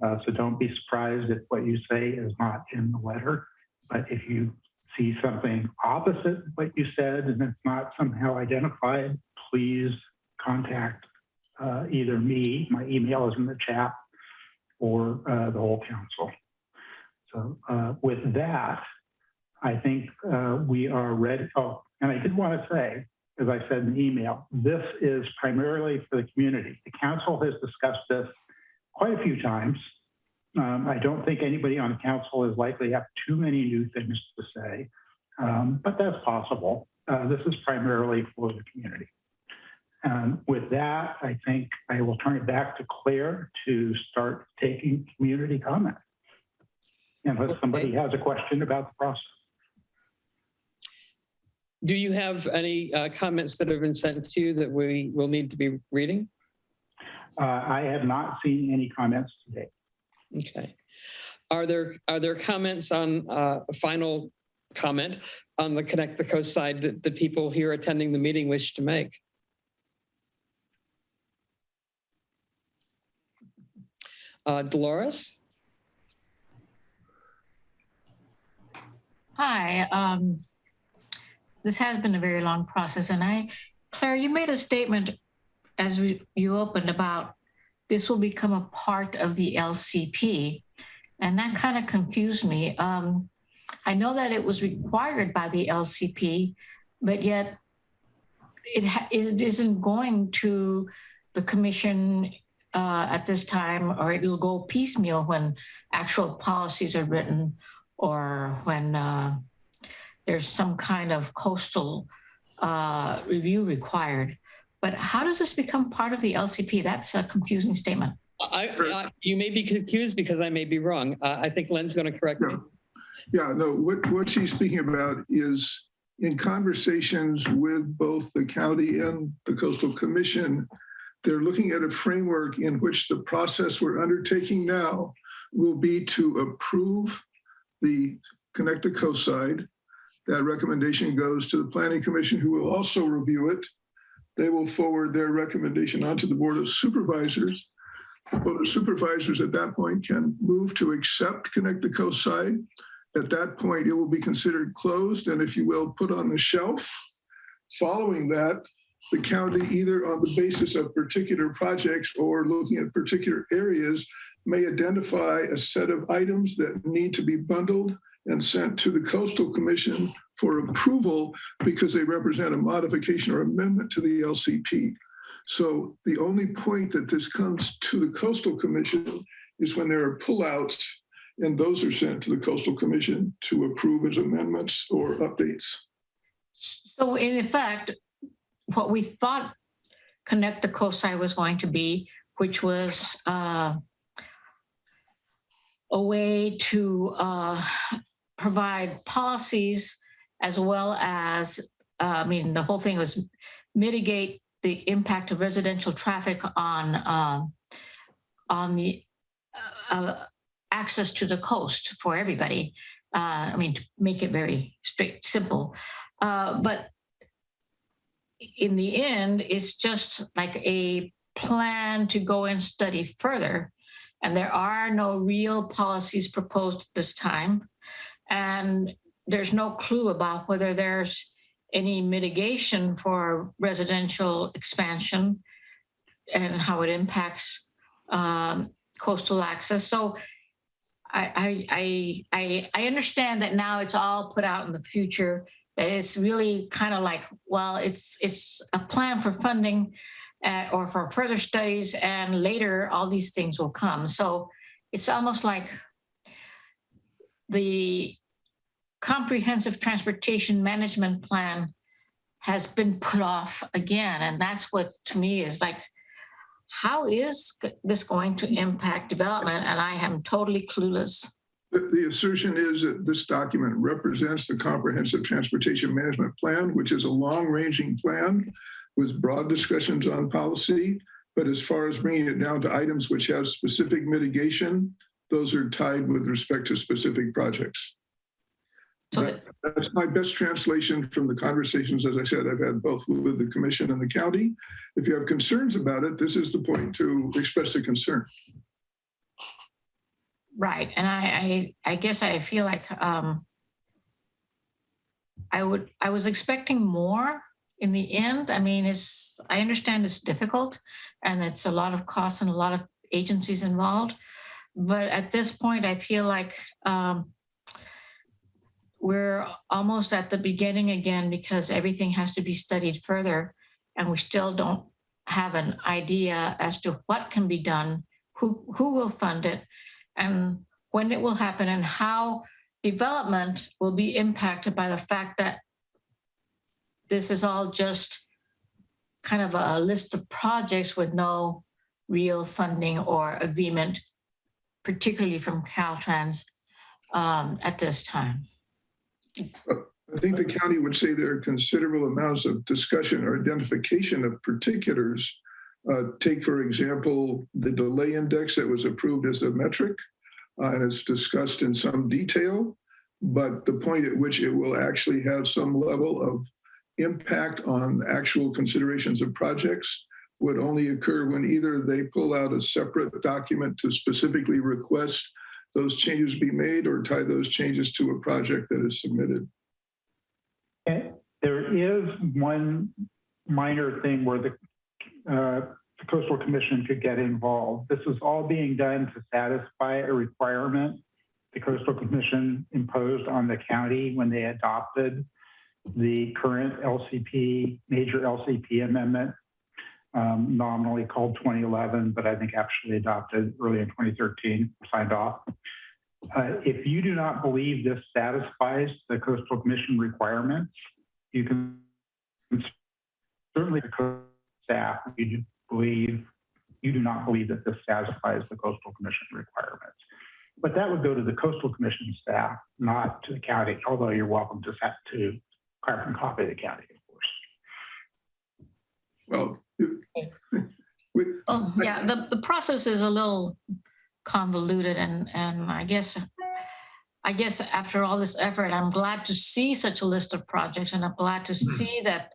So don't be surprised if what you say is not in the letter. But if you see something opposite what you said and it's not somehow identified, please contact either me, my email is in the chat, or the whole council. So with that, I think we are ready. Oh, and I did want to say, as I said in the email, this is primarily for the community. The council has discussed this quite a few times. I don't think anybody on the council is likely to have too many new things to say, but that's possible. This is primarily for the community. And with that, I think I will turn it back to Claire to start taking community comment. Unless somebody has a question about the process. Do you have any comments that have been sent to you that we will need to be reading? I have not seen any comments today. Okay. Are there comments on a final comment on the Connect the Coast side that the people here attending the meeting wish to make? Dolores? Hi. This has been a very long process, and Claire, you made a statement as you opened about this will become a part of the LCP, and that kind of confused me. I know that it was required by the LCP, but yet it isn't going to the commission at this time, or it'll go piecemeal when actual policies are written or when there's some kind of coastal review required. But how does this become part of the LCP? That's a confusing statement. You may be confused because I may be wrong. I think Len's going to correct me. Yeah, no, what she's speaking about is in conversations with both the county and the Coastal Commission, they're looking at a framework in which the process we're undertaking now will be to approve the Connect the Coast side. That recommendation goes to the Planning Commission, who will also review it. They will forward their recommendation onto the Board of Supervisors. The Board of Supervisors at that point can move to accept Connect the Coast side. At that point, it will be considered closed and, if you will, put on the shelf. Following that, the county, either on the basis of particular projects or looking at particular areas, may identify a set of items that need to be bundled and sent to the Coastal Commission for approval because they represent a modification or amendment to the LCP. So the only point that this comes to the Coastal Commission is when there are pullouts, and those are sent to the Coastal Commission to approve as amendments or updates. So in effect, what we thought Connect the Coast side was going to be, which was a way to provide policies as well as, the whole thing was mitigate the impact of residential traffic on the access to the coast for everybody. To make it very simple. But in the end, it's just like a plan to go and study further. And there are no real policies proposed this time. And there's no clue about whether there's any mitigation for residential expansion and how it impacts coastal access. So I understand that now it's all put out in the future, that it's really kind of like, well, it's a plan for funding or for further studies, and later all these things will come. So it's almost like the comprehensive transportation management plan has been put off again. And that's what to me is like, how is this going to impact development? And I am totally clueless. The assertion is that this document represents the Comprehensive Transportation Management Plan, which is a long-ranging plan with broad discussions on policy. But as far as bringing it down to items which have specific mitigation, those are tied with respect to specific projects. So that's my best translation from the conversations, as I said, I've had both with the commission and the county. If you have concerns about it, this is the point to express a concern. Right. And I guess I feel like I was expecting more in the end. I understand it's difficult and it's a lot of costs and a lot of agencies involved. But at this point, I feel like we're almost at the beginning again, because everything has to be studied further and we still don't have an idea as to what can be done, who will fund it, and when it will happen, and how development will be impacted by the fact that this is all just kind of a list of projects with no real funding or agreement, particularly from Caltrans at this time. I think the county would say there are considerable amounts of discussion or identification of particulars. Take, for example, the delay index that was approved as a metric, and it's discussed in some detail, but the point at which it will actually have some level of impact on actual considerations of projects would only occur when either they pull out a separate document to specifically request those changes be made or tie those changes to a project that is submitted. There is one minor thing where the Coastal Commission could get involved. This is all being done to satisfy a requirement the Coastal Commission imposed on the county when they adopted the current LCP, major LCP amendment, nominally called 2011, but I think actually adopted early in 2013, signed off. If you do not believe this satisfies the Coastal Commission requirements, you can certainly staff you do not believe that this satisfies the Coastal Commission requirements. But that would go to the Coastal Commission staff, not to the county, although you're welcome to carbon copy the county, of course. Well, yeah, the process is a little convoluted, and I guess after all this effort, I'm glad to see such a list of projects, and I'm glad to see that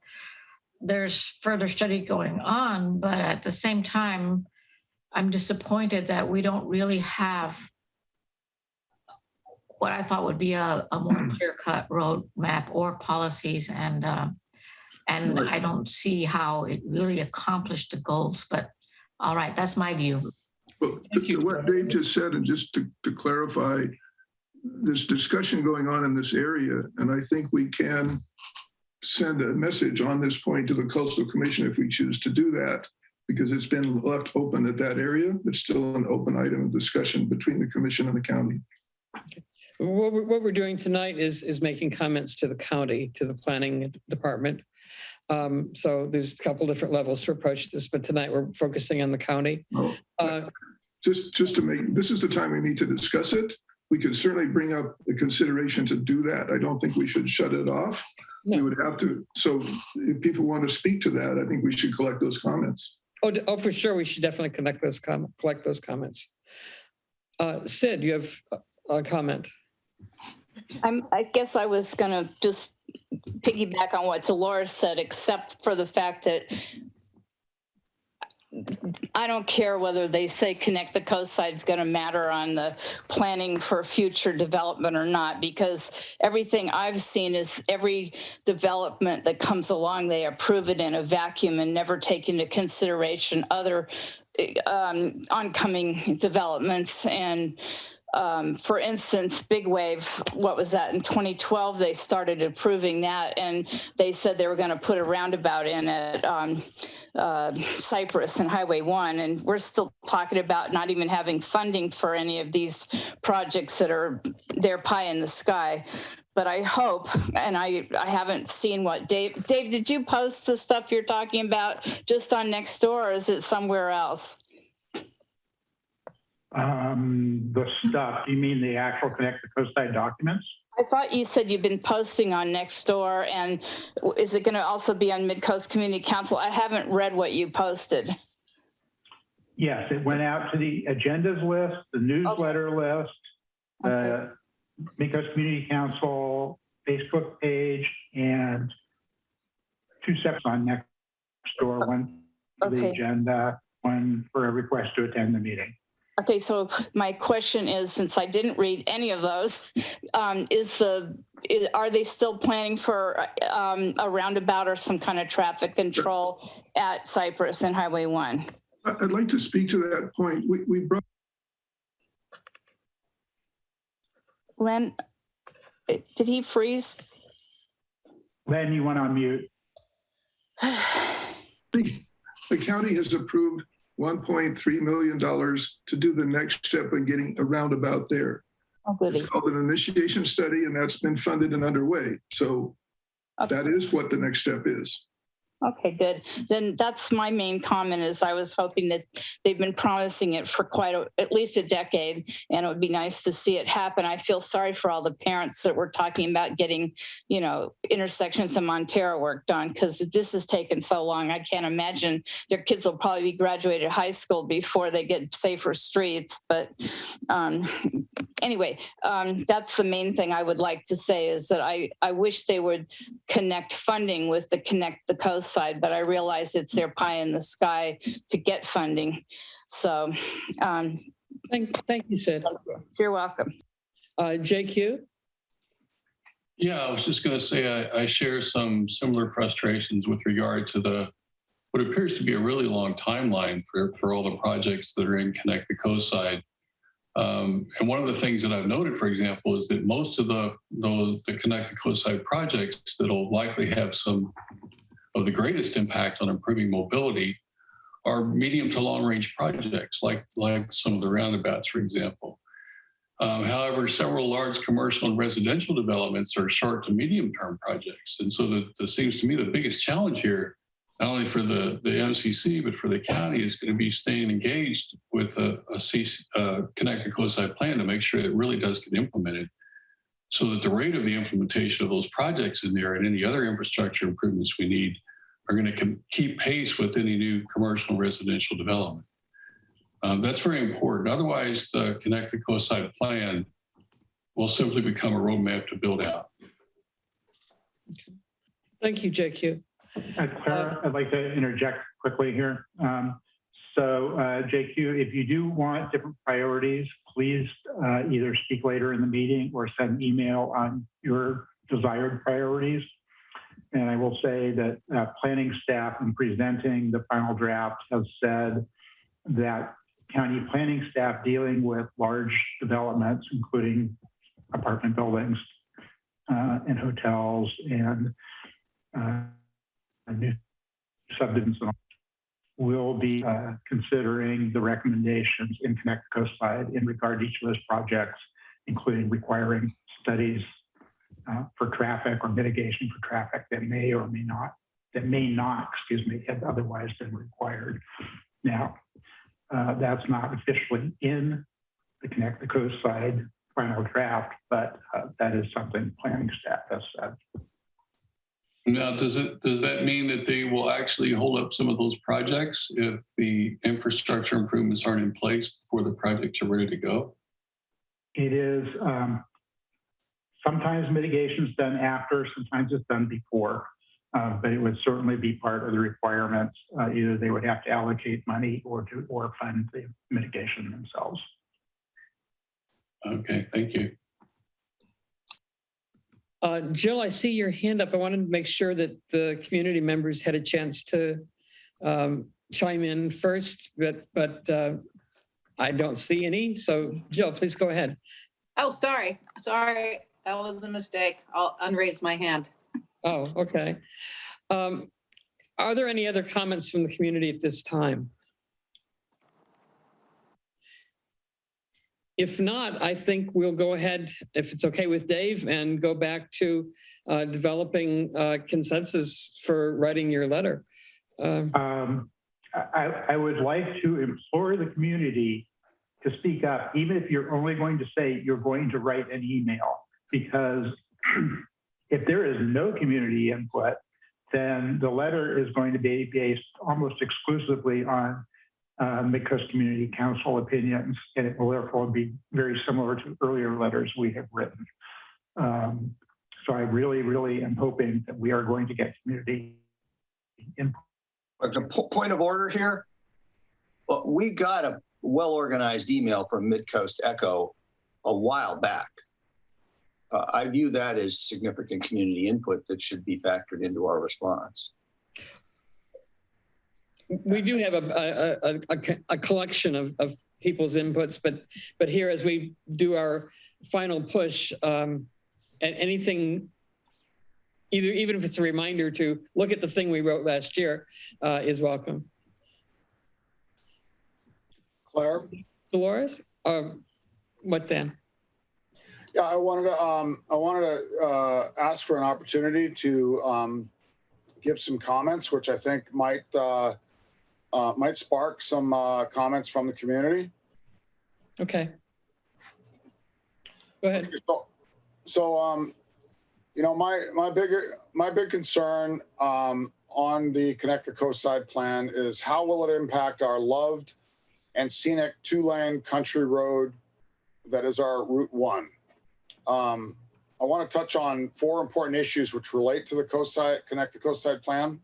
there's further study going on. But at the same time, I'm disappointed that we don't really have what I thought would be a more clear-cut roadmap or policies, and I don't see how it really accomplished the goals. But all right, that's my view. Well, to what Dave just said, and just to clarify, this discussion going on in this area, and I think we can send a message on this point to the Coastal Commission if we choose to do that, because it's been left open at that area. It's still an open item of discussion between the commission and the county. Okay. What we're doing tonight is making comments to the county, to the planning department. So there's a couple different levels to approach this, but tonight we're focusing on the county. Just to make, this is the time we need to discuss it. We could certainly bring up the consideration to do that. I don't think we should shut it off. No. We would have to, so if people want to speak to that, I think we should collect those comments. Oh, for sure. We should definitely collect those comments. Sid, you have a comment. I guess I was going to just piggyback on what Dolores said, except for the fact that I don't care whether they say connect the coast side is going to matter on the planning for future development or not, because everything I've seen is every development that comes along, they approve it in a vacuum and never take into consideration other oncoming developments. And for instance, Big Wave, what was that? In 2012, they started approving that, and they said they were going to put a roundabout in at Cypress and Highway 1, and we're still talking about not even having funding for any of these projects that are they're pie in the sky. But I hope, and I haven't seen what Dave, did you post the stuff you're talking about just on Nextdoor, or is it somewhere else? The stuff, you mean the actual Connect the Coast Side documents? I thought you said you've been posting on Nextdoor, and is it going to also be on Midcoast Community Council? I haven't read what you posted. Yes, it went out to the agendas list, the newsletter list, the Midcoast Community Council Facebook page, and 2 steps on Nextdoor, one for the agenda, one for a request to attend the meeting. Okay, so my question is, since I didn't read any of those, are they still planning for a roundabout or some kind of traffic control at Cypress and Highway 1? I'd like to speak to that point. We brought. Len, did he freeze? Len, you went on mute. The county has approved $1.3 million to do the next step in getting a roundabout there. It's called an initiation study, and that's been funded and underway. So that is what the next step is. Okay, good. Then that's my main comment is I was hoping that they've been promising it for at least a decade, and it would be nice to see it happen. I feel sorry for all the parents that were talking about getting, intersections in Montero work done, because this has taken so long. I can't imagine their kids will probably be graduated high school before they get safer streets. But anyway, that's the main thing I would like to say is that I wish they would connect funding with the Connect the Coast side, but I realize it's their pie in the sky to get funding. So thank you, Sid. You're welcome. JQ? Yeah, I was just going to say I share some similar frustrations with regard to what appears to be a really long timeline for all the projects that are in Connect the Coast side. And one of the things that I've noted, for example, is that most of the Connect the Coast side projects that'll likely have some of the greatest impact on improving mobility are medium to long range projects, like some of the roundabouts, for example. However, several large commercial and residential developments are short to medium term projects. And so that seems to me the biggest challenge here, not only for the MCC, but for the county, is going to be staying engaged with a Connect the Coast side plan to make sure it really does get implemented, so that the rate of the implementation of those projects in there and any other infrastructure improvements we need are going to keep pace with any new commercial and residential development. That's very important. Otherwise, the Connect the Coast side plan will simply become a roadmap to build out. Thank you, JQ. Clara, I'd like to interject quickly here. JQ, if you do want different priorities, please either speak later in the meeting or send an email on your desired priorities. And I will say that planning staff in presenting the final draft has said that county planning staff dealing with large developments, including apartment buildings and hotels and new subdivisions, will be considering the recommendations in Connect the Coast side in regard to each of those projects, including requiring studies for traffic or mitigation for traffic that may not have otherwise been required. Now, that's not officially in the Connect the Coast side final draft, but that is something planning staff has said. Now, does that mean that they will actually hold up some of those projects if the infrastructure improvements aren't in place before the projects are ready to go? It is sometimes mitigation is done after, sometimes it's done before, but it would certainly be part of the requirements. Either they would have to allocate money or fund the mitigation themselves. Okay, thank you. Jill, I see your hand up. I wanted to make sure that the community members had a chance to chime in first, but I don't see any. So Jill, please go ahead. Oh, sorry. That was a mistake. I'll unraise my hand. Oh, okay. Are there any other comments from the community at this time? If not, I think we'll go ahead, if it's okay with Dave, and go back to developing consensus for writing your letter. I would like to implore the community to speak up, even if you're only going to say you're going to write an email, because if there is no community input, then the letter is going to be based almost exclusively on Midcoast Community Council opinions, and it will therefore be very similar to earlier letters we have written. So I really, really am hoping that we are going to get community input. The point of order here, we got a well-organized email from Midcoast Echo a while back. I view that as significant community input that should be factored into our response. We do have a collection of people's inputs, but here, as we do our final push, and anything, even if it's a reminder to look at the thing we wrote last year, is welcome. Claire? Dolores? What then? Yeah, I wanted to ask for an opportunity to give some comments, which I think might spark some comments from the community. Okay. Go ahead. So, you know, my big concern on the Connect the Coast Side plan is how will it impact our loved and scenic 2-lane country road that is our Route 1. I want to touch on 4 important issues which relate to the Coast Side, Connect the Coast Side plan.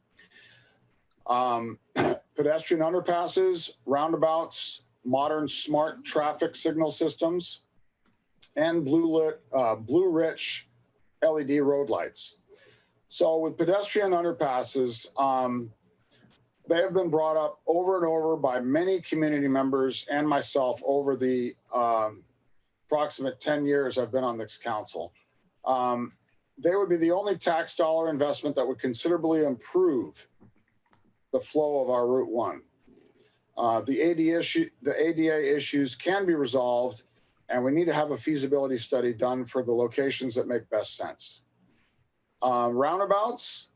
Pedestrian underpasses, roundabouts, modern smart traffic signal systems, and blue rich LED road lights. So with pedestrian underpasses, they have been brought up over and over by many community members and myself over the approximate 10 years I've been on this council. They would be the only tax dollar investment that would considerably improve the flow of our Route 1. The ADA issues can be resolved, and we need to have a feasibility study done for the locations that make best sense. Roundabouts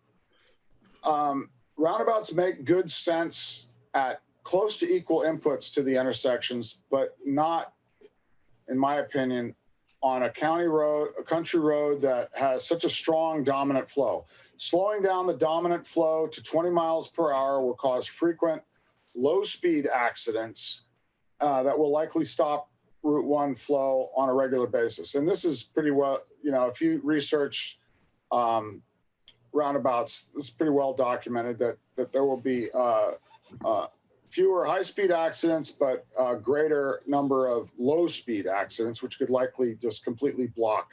make good sense at close to equal inputs to the intersections, but not, in my opinion, on a country road that has such a strong dominant flow. Slowing down the dominant flow to 20 miles per hour will cause frequent low-speed accidents that will likely stop Route 1 flow on a regular basis. And this is pretty well, you know, if you research roundabouts, this is pretty well documented that there will be fewer high-speed accidents, but a greater number of low-speed accidents, which could likely just completely block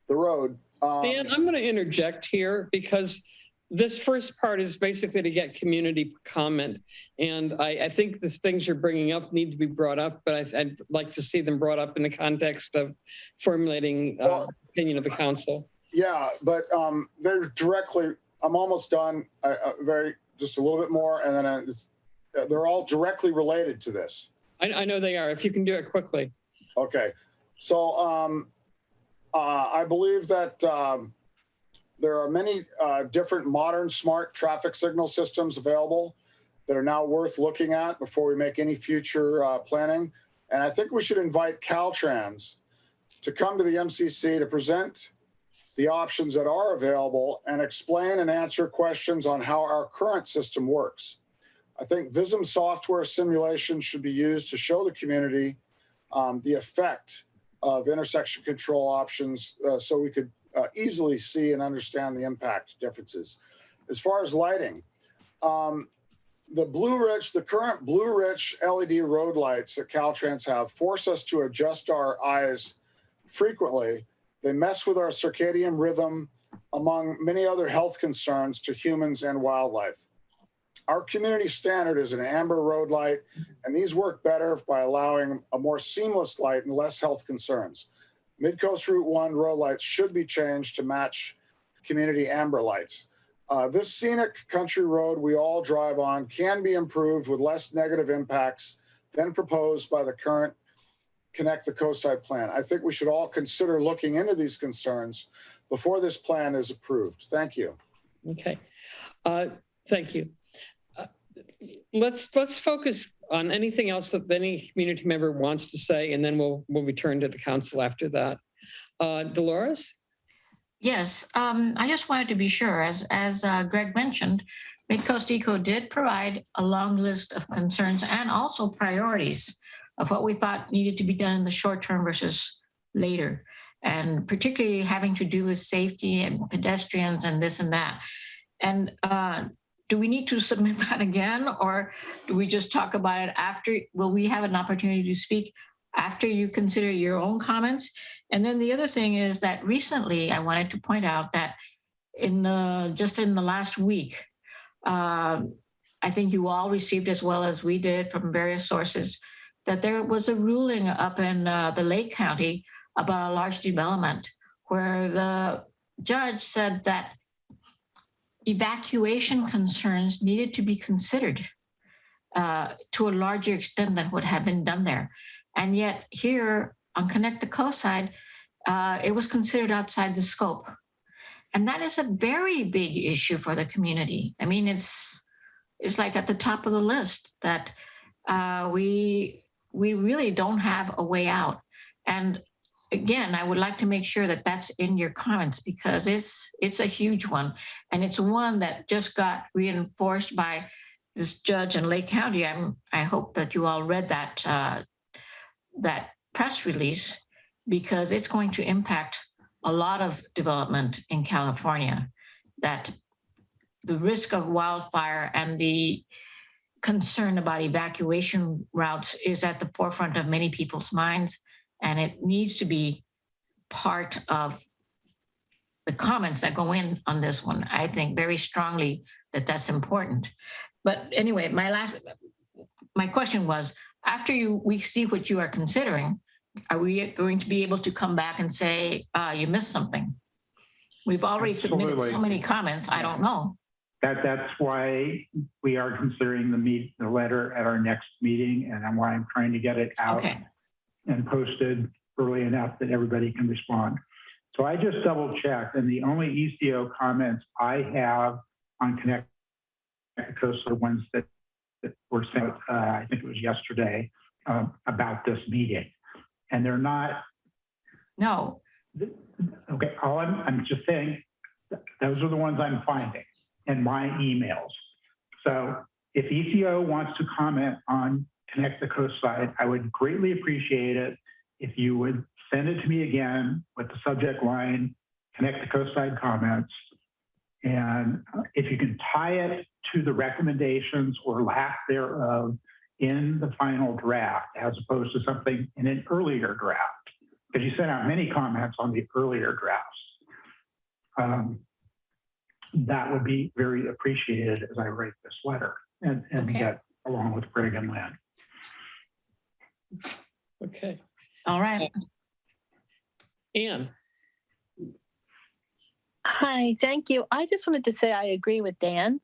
the road. Dan, I'm going to interject here because this first part is basically to get community comment. And I think these things you're bringing up need to be brought up, but I'd like to see them brought up in the context of formulating opinion of the council. Yeah, but they're directly, I'm almost done, just a little bit more, and then they're all directly related to this. I know they are, if you can do it quickly. Okay, so I believe that there are many different modern smart traffic signal systems available that are now worth looking at before we make any future planning. And I think we should invite Caltrans to come to the MCC to present the options that are available and explain and answer questions on how our current system works. I think VISM software simulation should be used to show the community the effect of intersection control options so we could easily see and understand the impact differences. As far as lighting, the current blue rich LED road lights that Caltrans have force us to adjust our eyes frequently. They mess with our circadian rhythm, among many other health concerns to humans and wildlife. Our community standard is an amber road light, and these work better by allowing a more seamless light and less health concerns. Midcoast Route 1 road lights should be changed to match community amber lights. This scenic country road we all drive on can be improved with less negative impacts than proposed by the current Connect the Coast Side plan. I think we should all consider looking into these concerns before this plan is approved. Thank you. Okay, thank you. Let's focus on anything else that any community member wants to say, and then we'll return to the council after that. Dolores? Yes, I just wanted to be sure, as Greg mentioned, Midcoast Eco did provide a long list of concerns and also priorities of what we thought needed to be done in the short term versus later, and particularly having to do with safety and pedestrians and this and that. And do we need to submit that again, or do we just talk about it after? Will we have an opportunity to speak after you consider your own comments? And then the other thing is that recently I wanted to point out that just in the last week, I think you all received, as well as we did from various sources, that there was a ruling up in the Lake County about a large development where the judge said that evacuation concerns needed to be considered to a larger extent than what had been done there. And yet here on Connect the Coast Side, it was considered outside the scope. And that is a very big issue for the community. I mean, it's like at the top of the list that we really don't have a way out. And again, I would like to make sure that that's in your comments because it's a huge one. And it's one that just got reinforced by this judge in Lake County. I hope that you all read that press release because it's going to impact a lot of development in California, that the risk of wildfire and the concern about evacuation routes is at the forefront of many people's minds. And it needs to be part of the comments that go in on this one. I think very strongly that that's important. But anyway, my question was, after we see what you are considering, are we going to be able to come back and say, you missed something? We've already submitted so many comments, I don't know. That's why we are considering the letter at our next meeting, and why I'm trying to get it out and posted early enough that everybody can respond. So I just double checked, and the only ECO comments I have on Connect the Coast are ones that were sent, I think it was yesterday, about this meeting. And they're not. No. Okay, I'm just saying, those are the ones I'm finding in my emails. So if ECO wants to comment on Connect the Coast side, I would greatly appreciate it if you would send it to me again with the subject line, Connect the Coast side comments. And if you can tie it to the recommendations or lack thereof in the final draft, as opposed to something in an earlier draft, because you sent out many comments on the earlier drafts. That would be very appreciated as I write this letter and get along with Greg and Lynn. Okay. All right. Ann. Hi, thank you. I just wanted to say I agree with Dan,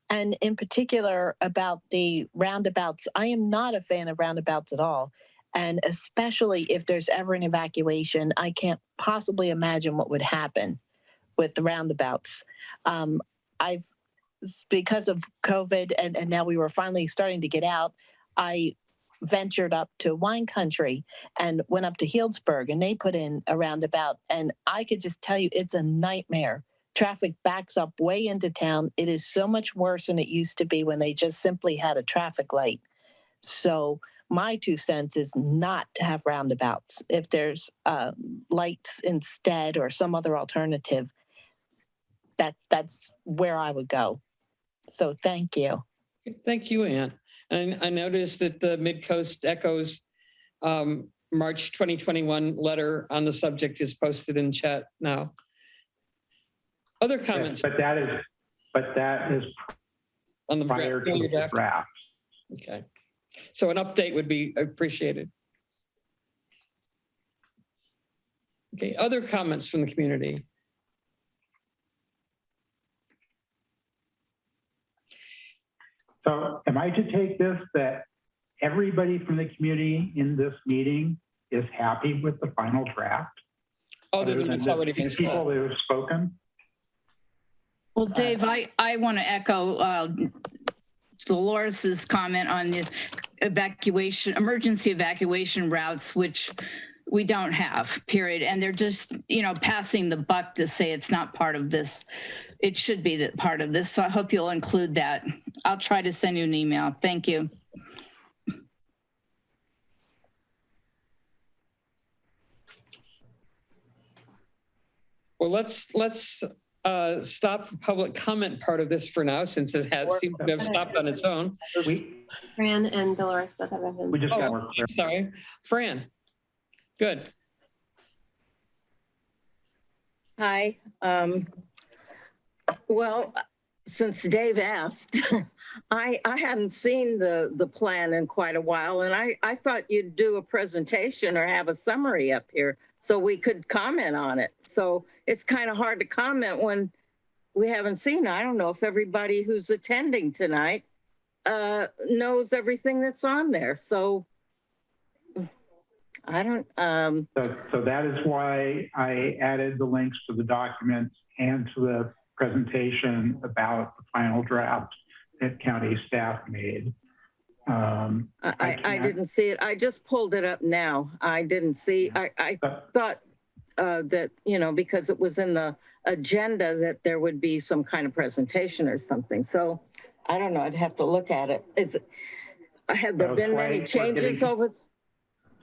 and in particular about the roundabouts. I am not a fan of roundabouts at all. And especially if there's ever an evacuation, I can't possibly imagine what would happen with the roundabouts. Because of COVID and now we were finally starting to get out, I ventured up to wine country and went up to Healdsburg, and they put in a roundabout. And I could just tell you, it's a nightmare. Traffic backs up way into town. It is so much worse than it used to be when they just simply had a traffic light. So my 2 cents is not to have roundabouts. If there's lights instead or some other alternative, that's where I would go. So thank you. Thank you, Ann. And I noticed that the Midcoast Echoes March 2021 letter on the subject is posted in chat now. Other comments? Yes, but that is on the prior to the draft. Okay. So an update would be appreciated. Okay, other comments from the community? So am I to take this that everybody from the community in this meeting is happy with the final draft? Other than it's already been said. People that have spoken? Well, Dave, I want to echo Dolores's comment on the emergency evacuation routes, which we don't have, period. And they're just, passing the buck to say it's not part of this. It should be part of this. So I hope you'll include that. I'll try to send you an email. Thank you. Well, let's stop the public comment part of this for now, since it has seemed to have stopped on its own. Fran and Dolores both have their hands. We just got more. Sorry, Fran. Good. Hi. Well, since Dave asked, I hadn't seen the plan in quite a while, and I thought you'd do a presentation or have a summary up here so we could comment on it. So it's kind of hard to comment when we haven't seen it. I don't know if everybody who's attending tonight knows everything that's on there. So I don't. So that is why I added the links to the documents and to the presentation about the final draft that county staff made. I didn't see it. I just pulled it up now. I didn't see, I thought that, you know, because it was in the agenda that there would be some kind of presentation or something. So I don't know, I'd have to look at it. Have there been many changes over?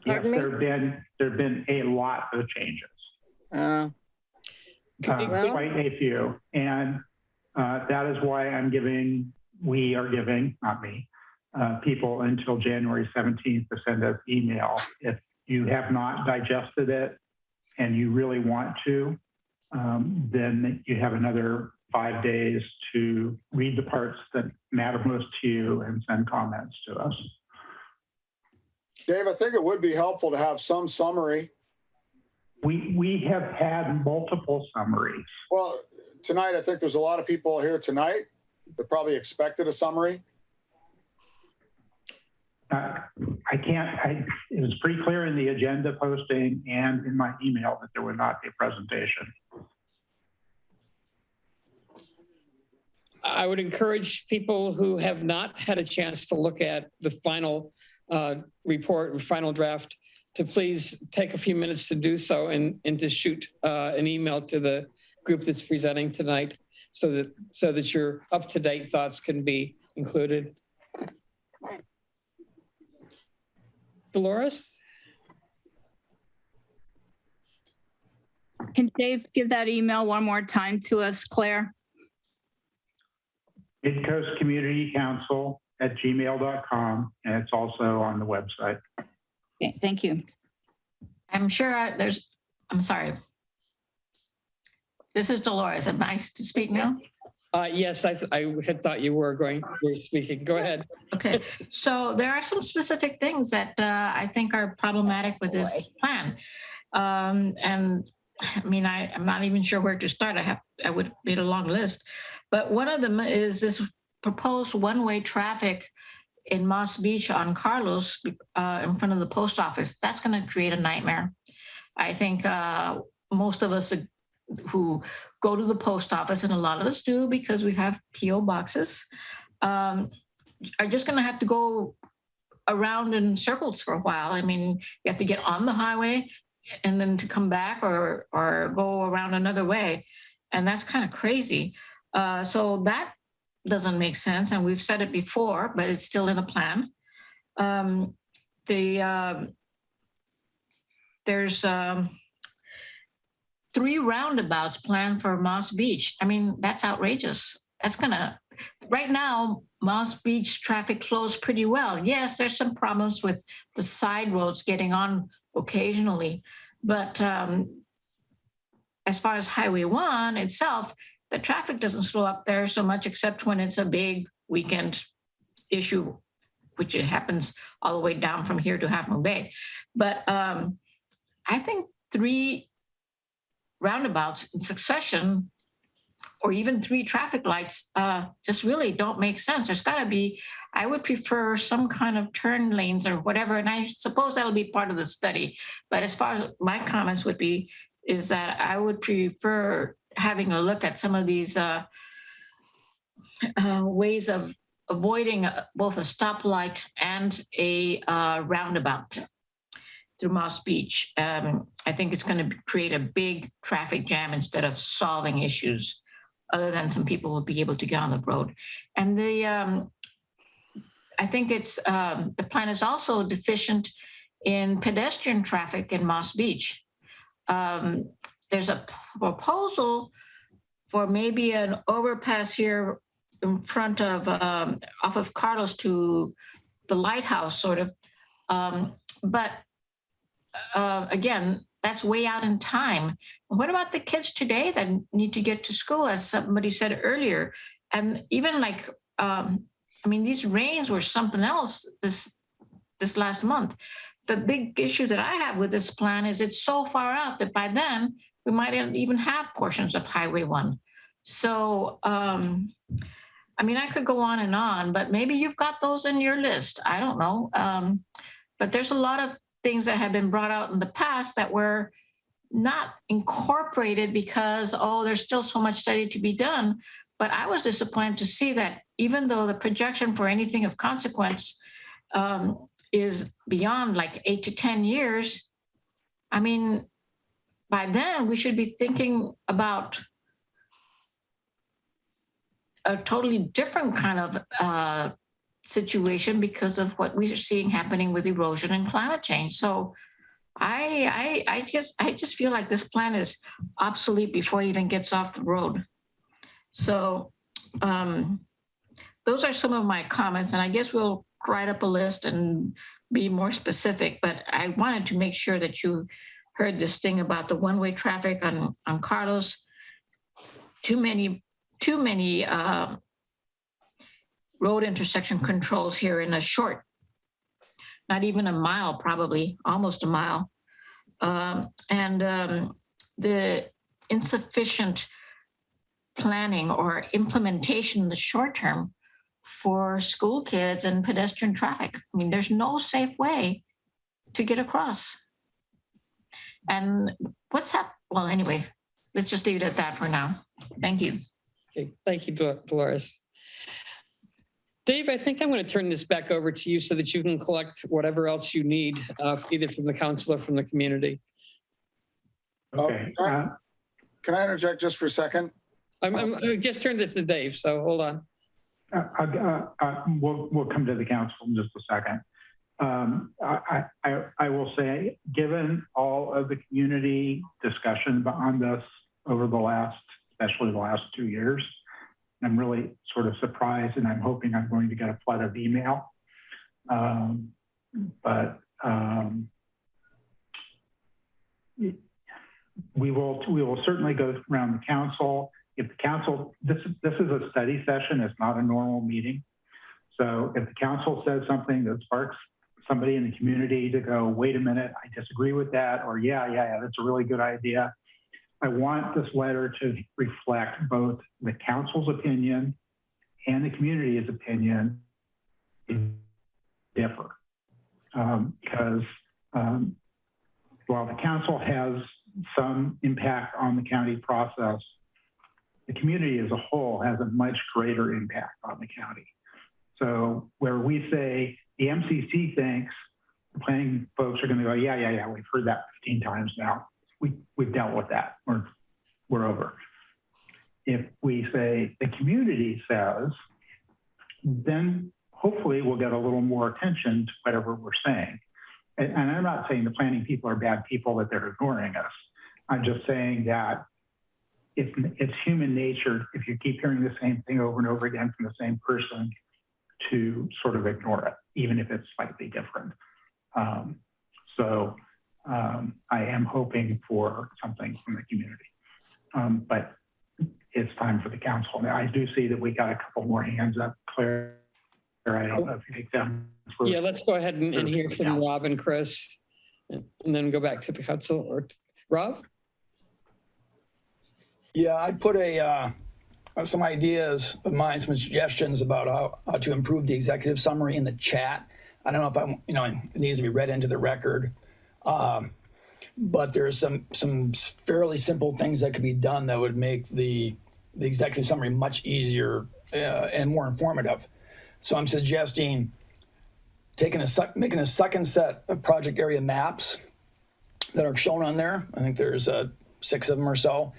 Pardon me? There've been a lot of changes. Quite a few. And that is why we are giving, not me, people until January 17th to send us email. If you have not digested it and you really want to, then you have another 5 days to read the parts that matter most to you and send comments to us. Dave, I think it would be helpful to have some summary. We have had multiple summaries. Well, tonight, I think there's a lot of people here tonight that probably expected a summary. It was pretty clear in the agenda posting and in my email that there would not be a presentation. I would encourage people who have not had a chance to look at the final report or final draft to please take a few minutes to do so and to shoot an email to the group that's presenting tonight so that your up-to-date thoughts can be included. Dolores? Can Dave give that email one more time to us, Claire? Midcoast Community Council at gmail.com, and it's also on the website. Okay, thank you. I'm sure I'm sorry. This is Dolores. Am I to speak now? Yes, I had thought you were speaking. Go ahead. Okay, so there are some specific things that I think are problematic with this plan. And I mean, I'm not even sure where to start. I would need a long list, but one of them is this proposed one-way traffic in Moss Beach on Carlos in front of the post office. That's going to create a nightmare. I think most of us who go to the post office, and a lot of us do because we have PO boxes, are just going to have to go around in circles for a while. I mean, you have to get on the highway and then to come back or go around another way. And that's kind of crazy. So that doesn't make sense. And we've said it before, but it's still in the plan. There's 3 roundabouts planned for Moss Beach. I mean, that's outrageous. Right now, Moss Beach traffic flows pretty well. Yes, there's some problems with the side roads getting on occasionally, but as far as Highway 1 itself, the traffic doesn't slow up there so much except when it's a big weekend issue, which it happens all the way down from here to Half Moon Bay. But I think 3 roundabouts in succession, or even 3 traffic lights, just really don't make sense. There's got to be, I would prefer some kind of turn lanes or whatever, and I suppose that'll be part of the study. But as far as my comments would be, is that I would prefer having a look at some of these ways of avoiding both a stoplight and a roundabout through Moss Beach. I think it's going to create a big traffic jam instead of solving issues, other than some people will be able to get on the road. And I think the plan is also deficient in pedestrian traffic in Moss Beach. There's a proposal for maybe an overpass here in front of, off of Carlos to the lighthouse, sort of. But again, that's way out in time. What about the kids today that need to get to school, as somebody said earlier? And even like, I mean, these rains were something else this last month. The big issue that I have with this plan is it's so far out that by then we might even have portions of Highway 1. So, I mean, I could go on, but maybe you've got those in your list. I don't know. But there's a lot of things that have been brought out in the past that were not incorporated because, oh, there's still so much study to be done. But I was disappointed to see that even though the projection for anything of consequence is beyond like 8 to 10 years, I mean, by then we should be thinking about a totally different kind of situation because of what we're seeing happening with erosion and climate change. So I just feel like this plan is obsolete before it even gets off the road. So those are some of my comments, and I guess we'll write up a list and be more specific, but I wanted to make sure that you heard this thing about the one-way traffic on Carlos. Too many road intersection controls here in a short, not even a mile, probably almost a mile. The insufficient planning or implementation in the short term for school kids and pedestrian traffic. I mean, there's no safe way to get across. And what's happened? Well, anyway, let's just leave it at that for now. Thank you. Okay, thank you, Dolores. Dave, I think I'm going to turn this back over to you so that you can collect whatever else you need, either from the council or from the community. Okay. Can I interject just for a second? I just turned it to Dave, so hold on. We'll come to the council in just a second. I will say, given all of the community discussion on this over the last, especially the last 2 years, I'm really sort of surprised, and I'm hoping I'm going to get a flood of email. We will certainly go around the council. If the council, this is a study session, it's not a normal meeting. So if the council says something that sparks somebody in the community to go, wait a minute, I disagree with that, or yeah, that's a really good idea. I want this letter to reflect both the council's opinion and the community's opinion differ. Because while the council has some impact on the county process, the community as a whole has a much greater impact on the county. So where we say the MCC thinks, the planning folks are going to go, yeah, we've heard that 15 times now. We've dealt with that. We're over. If we say the community says, then hopefully we'll get a little more attention to whatever we're saying. And I'm not saying the planning people are bad people, that they're ignoring us. I'm just saying that it's human nature, if you keep hearing the same thing over and over again from the same person, to sort of ignore it, even if it's slightly different. I am hoping for something from the community, but it's time for the council. Now, I do see that we got a couple more hands up. Claire, I don't know if you take them. Yeah, let's go ahead and hear from Rob and Chris, and then go back to the council. Or Rob? Yeah, I'd put some ideas of mine, some suggestions about how to improve the executive summary in the chat. I don't know if it needs to be read into the record, but there's some fairly simple things that could be done that would make the executive summary much easier and more informative. So I'm suggesting making a second set of project area maps that are shown on there. I think there's 6 of them or so.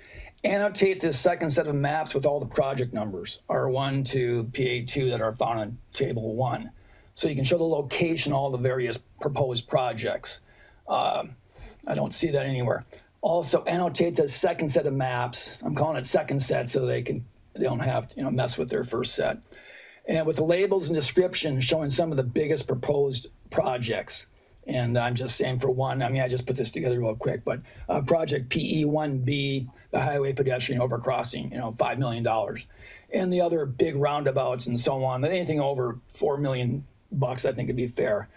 Annotate this second set of maps with all the project numbers, R1 to PA2, that are found on table 1. So you can show the location, all the various proposed projects. I don't see that anywhere. Also annotate the second set of maps. I'm calling it second set so they don't have to mess with their first set. And with the labels and descriptions showing some of the biggest proposed projects. And I'm just saying for one, I just put this together real quick, but project PE1B, the highway pedestrian overcrossing, $5 million. And the other big roundabouts and so on, anything over $4 million, I think would be fair.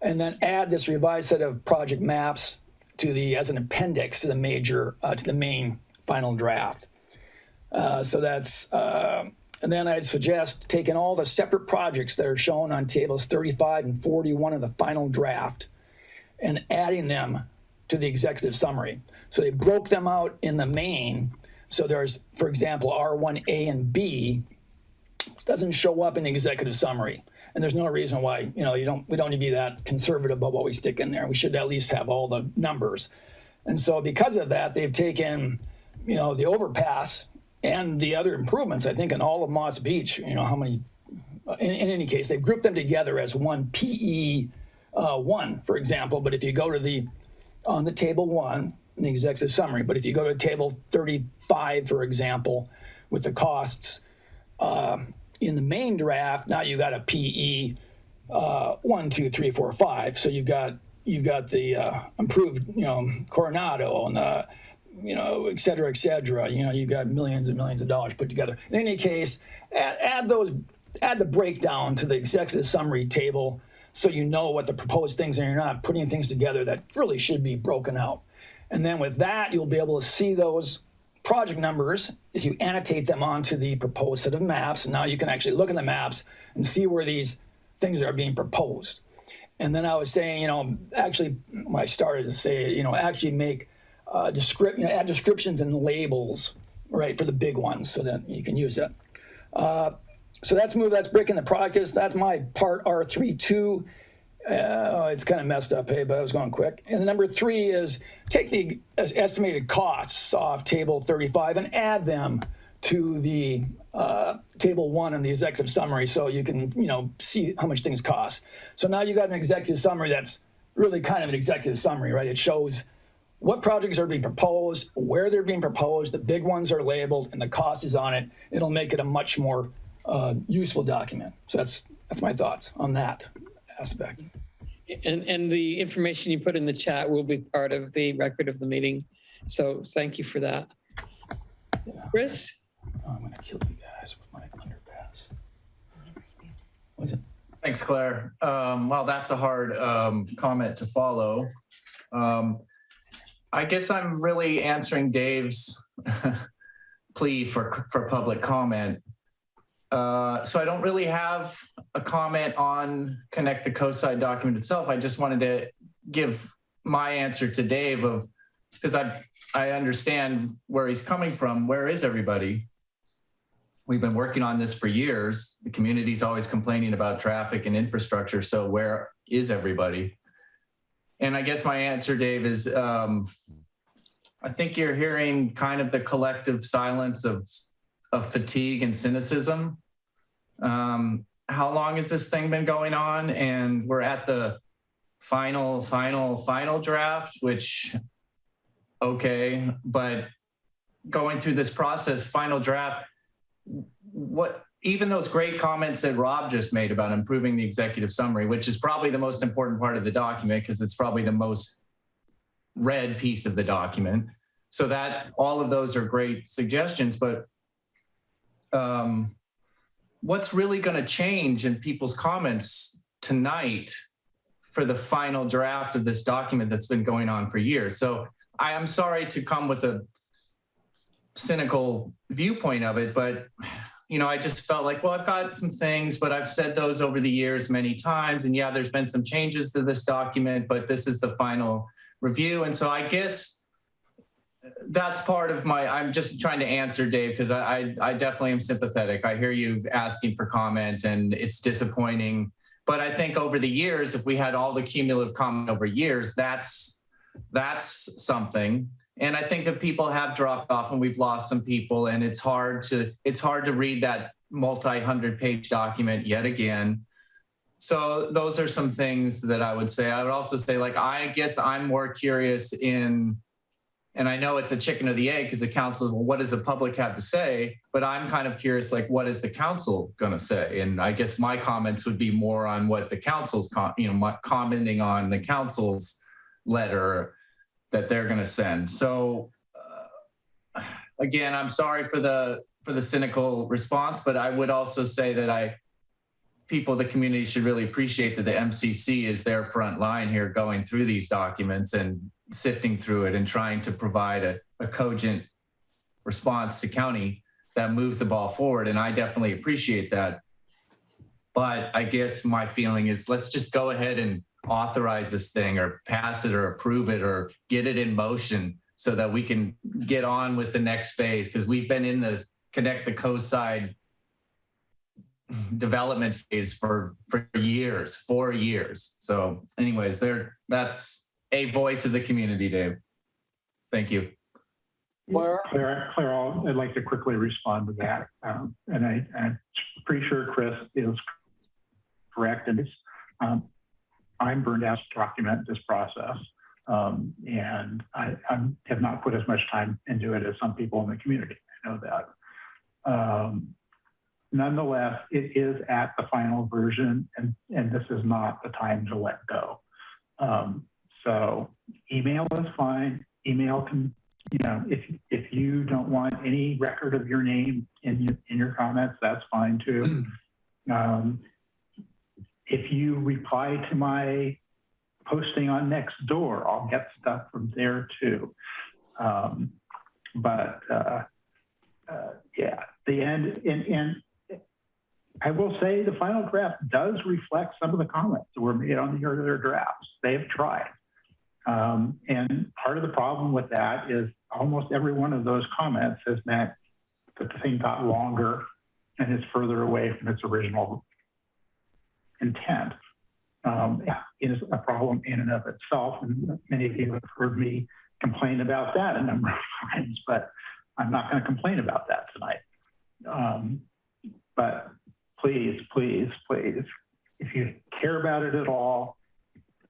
And then add this revised set of project maps as an appendix to the main final draft. And then I'd suggest taking all the separate projects that are shown on tables 35 and 41 of the final draft and adding them to the executive summary. So they broke them out in the main. So there's, for example, R1A and B doesn't show up in the executive summary. And there's no reason why, we don't need to be that conservative about what we stick in there. We should at least have all the numbers. And so because of that, they've taken, the overpass and the other improvements, I think in all of Moss Beach, how many, in any case, they've grouped them together as one PE one, for example. But if you go to on the table 1 in the executive summary, but if you go to table 35, for example, with the costs, in the main draft, now you got a PE 1, 2, 3, 4, 5. So you've got the improved, Coronado and the, et cetera, et cetera. You've got millions and millions of dollars put together. In any case, add the breakdown to the executive summary table so you know what the proposed things are. You're not putting things together that really should be broken out. And then with that, you'll be able to see those project numbers if you annotate them onto the proposed set of maps. And now you can actually look at the maps and see where these things are being proposed. And then I was saying, actually, when I started to say, actually make add descriptions and labels, right, for the big ones so that you can use it. So that's breaking the projects. That's my part R3-2. It's kind of messed up, hey, but I was going quick. And the number 3 is take the estimated costs off table 35 and add them to the table 1 in the executive summary so you can, see how much things cost. So now you got an executive summary that's really kind of an executive summary, right? It shows what projects are being proposed, where they're being proposed, the big ones are labeled, and the cost is on it. It'll make it a much more useful document. So that's my thoughts on that aspect. And the information you put in the chat will be part of the record of the meeting. So thank you for that. Yeah. Chris? I'm going to kill you guys with my underpass. What is it? Thanks, Claire. Well, that's a hard comment to follow. I guess I'm really answering Dave's plea for public comment. So I don't really have a comment on Connect the Coastside document itself. I just wanted to give my answer to Dave because I understand where he's coming from. Where is everybody? We've been working on this for years. The community's always complaining about traffic and infrastructure. So where is everybody? And I guess my answer, Dave, is I think you're hearing kind of the collective silence of fatigue and cynicism. How long has this thing been going on? And we're at the final draft, which, okay, but going through this process, final draft, even those great comments that Rob just made about improving the executive summary, which is probably the most important part of the document because it's probably the most read piece of the document. So that all of those are great suggestions, but what's really going to change in people's comments tonight for the final draft of this document that's been going on for years? So I am sorry to come with a cynical viewpoint of it, but I just felt like, well, I've got some things, but I've said those over the years many times. And yeah, there's been some changes to this document, but this is the final review. And so I guess that's part of I'm just trying to answer, Dave, because I definitely am sympathetic. I hear you asking for comment and it's disappointing. But I think over the years, if we had all the cumulative comment over years, that's something. And I think that people have dropped off and we've lost some people, and it's hard to read that multi-100-page document yet again. So those are some things that I would say. I would also say, I guess I'm more curious and I know it's a chicken or the egg because the council, well, what does the public have to say? But I'm kind of curious, what is the council going to say? And I guess my comments would be more on what the council's, commenting on the council's letter that they're going to send. So again, I'm sorry for the cynical response, but I would also say that the community should really appreciate that the MCC is their front line here going through these documents and sifting through it and trying to provide a cogent response to county that moves the ball forward. And I definitely appreciate that. But I guess my feeling is let's just go ahead and authorize this thing or pass it or approve it or get it in motion so that we can get on with the next phase. Because we've been in the Connect the Coast Side development phase for years, 4 years. So anyways, that's a voice of the community, Dave. Thank you. Claire, I'd like to quickly respond to that. And I'm pretty sure Chris is correct in this. I'm burned out to document this process. And I have not put as much time into it as some people in the community. I know that. Nonetheless, it is at the final version, and this is not the time to let go. So email is fine. Email can, if you don't want any record of your name in your comments, that's fine too. If you reply to my posting on Nextdoor, I'll get stuff from there too. Yeah, the end, and I will say the final draft does reflect some of the comments that were made on the earlier drafts. They have tried. And part of the problem with that is almost every one of those comments has meant that the thing got longer and is further away from its original intent. It is a problem in and of itself. And many of you have heard me complain about that a number of times, but I'm not going to complain about that tonight. But please, please, please, if you care about it at all,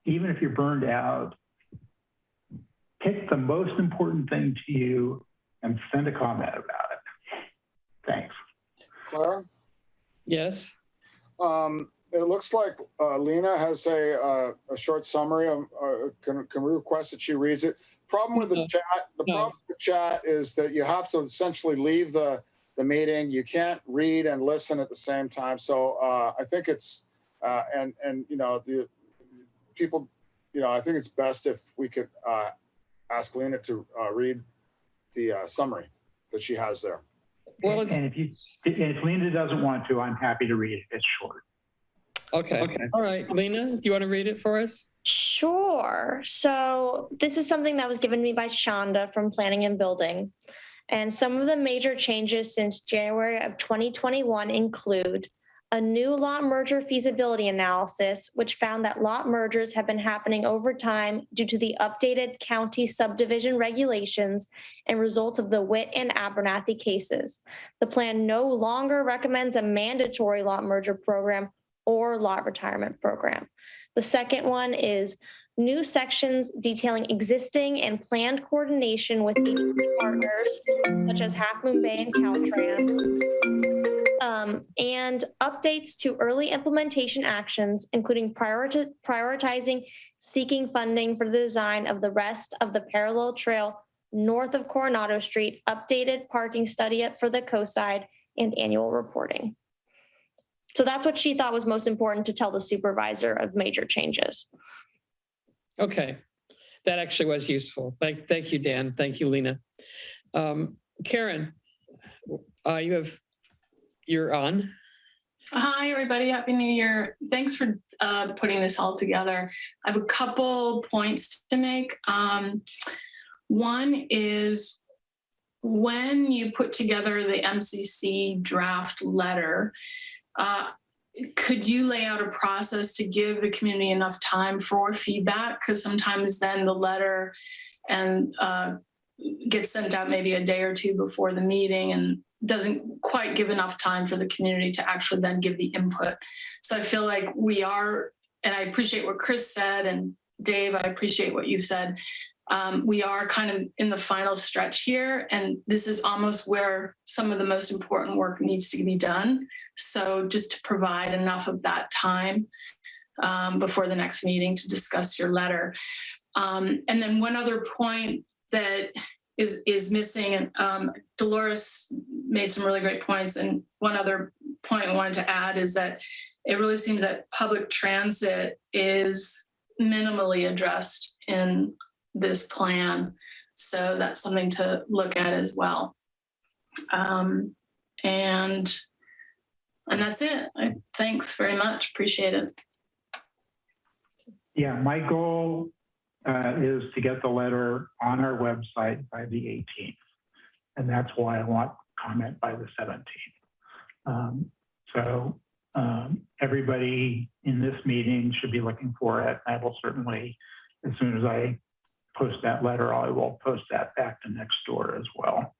even if you're burned out, pick the most important thing to you and send a comment about it. Thanks. Clara? Yes. It looks like Lena has a short summary. Can we request that she reads it? Problem with the chat. Problem with the chat is that you have to essentially leave the meeting. You can't read and listen at the same time. So I think it's the people. I think it's best if we could ask Lena to read the summary that she has there. Well, and if Lena doesn't want to, I'm happy to read it. It's short. Okay. All right, Lena, do you want to read it for us? Sure. So this is something that was given me by Shonda from Planning and Building. And some of the major changes since January of 2021 include a new lot merger feasibility analysis, which found that lot mergers have been happening over time due to the updated county subdivision regulations and results of the Witt and Abernathy cases. The plan no longer recommends a mandatory lot merger program or lot retirement program. The second one is new sections detailing existing and planned coordination with partners such as Half Moon Bay and Caltrans, and updates to early implementation actions, including prioritizing seeking funding for the design of the rest of the parallel trail north of Coronado Street, updated parking study for the coast side, and annual reporting. So that's what she thought was most important to tell the supervisor of major changes. Okay, that actually was useful. Thank you, Dan. Thank you, Lena. Karen, you're on. Hi, everybody. Happy New Year. Thanks for putting this all together. I have a couple points to make. One is when you put together the MCC draft letter, could you lay out a process to give the community enough time for feedback? Because sometimes then the letter gets sent out maybe a day or two before the meeting and doesn't quite give enough time for the community to actually then give the input. So I feel like we are, and I appreciate what Chris said, and Dave, I appreciate what you've said. We are kind of in the final stretch here, and this is almost where some of the most important work needs to be done. So just to provide enough of that time before the next meeting to discuss your letter. And then one other point that is missing, and Dolores made some really great points, and one other point I wanted to add is that it really seems that public transit is minimally addressed in this plan. So that's something to look at as well. And that's it. Thanks very much. Appreciate it. Yeah, my goal is to get the letter on our website by the 18th. And that's why I want comment by the 17th. Everybody in this meeting should be looking for it. I will certainly, as soon as I post that letter, I will post that back to Nextdoor as well.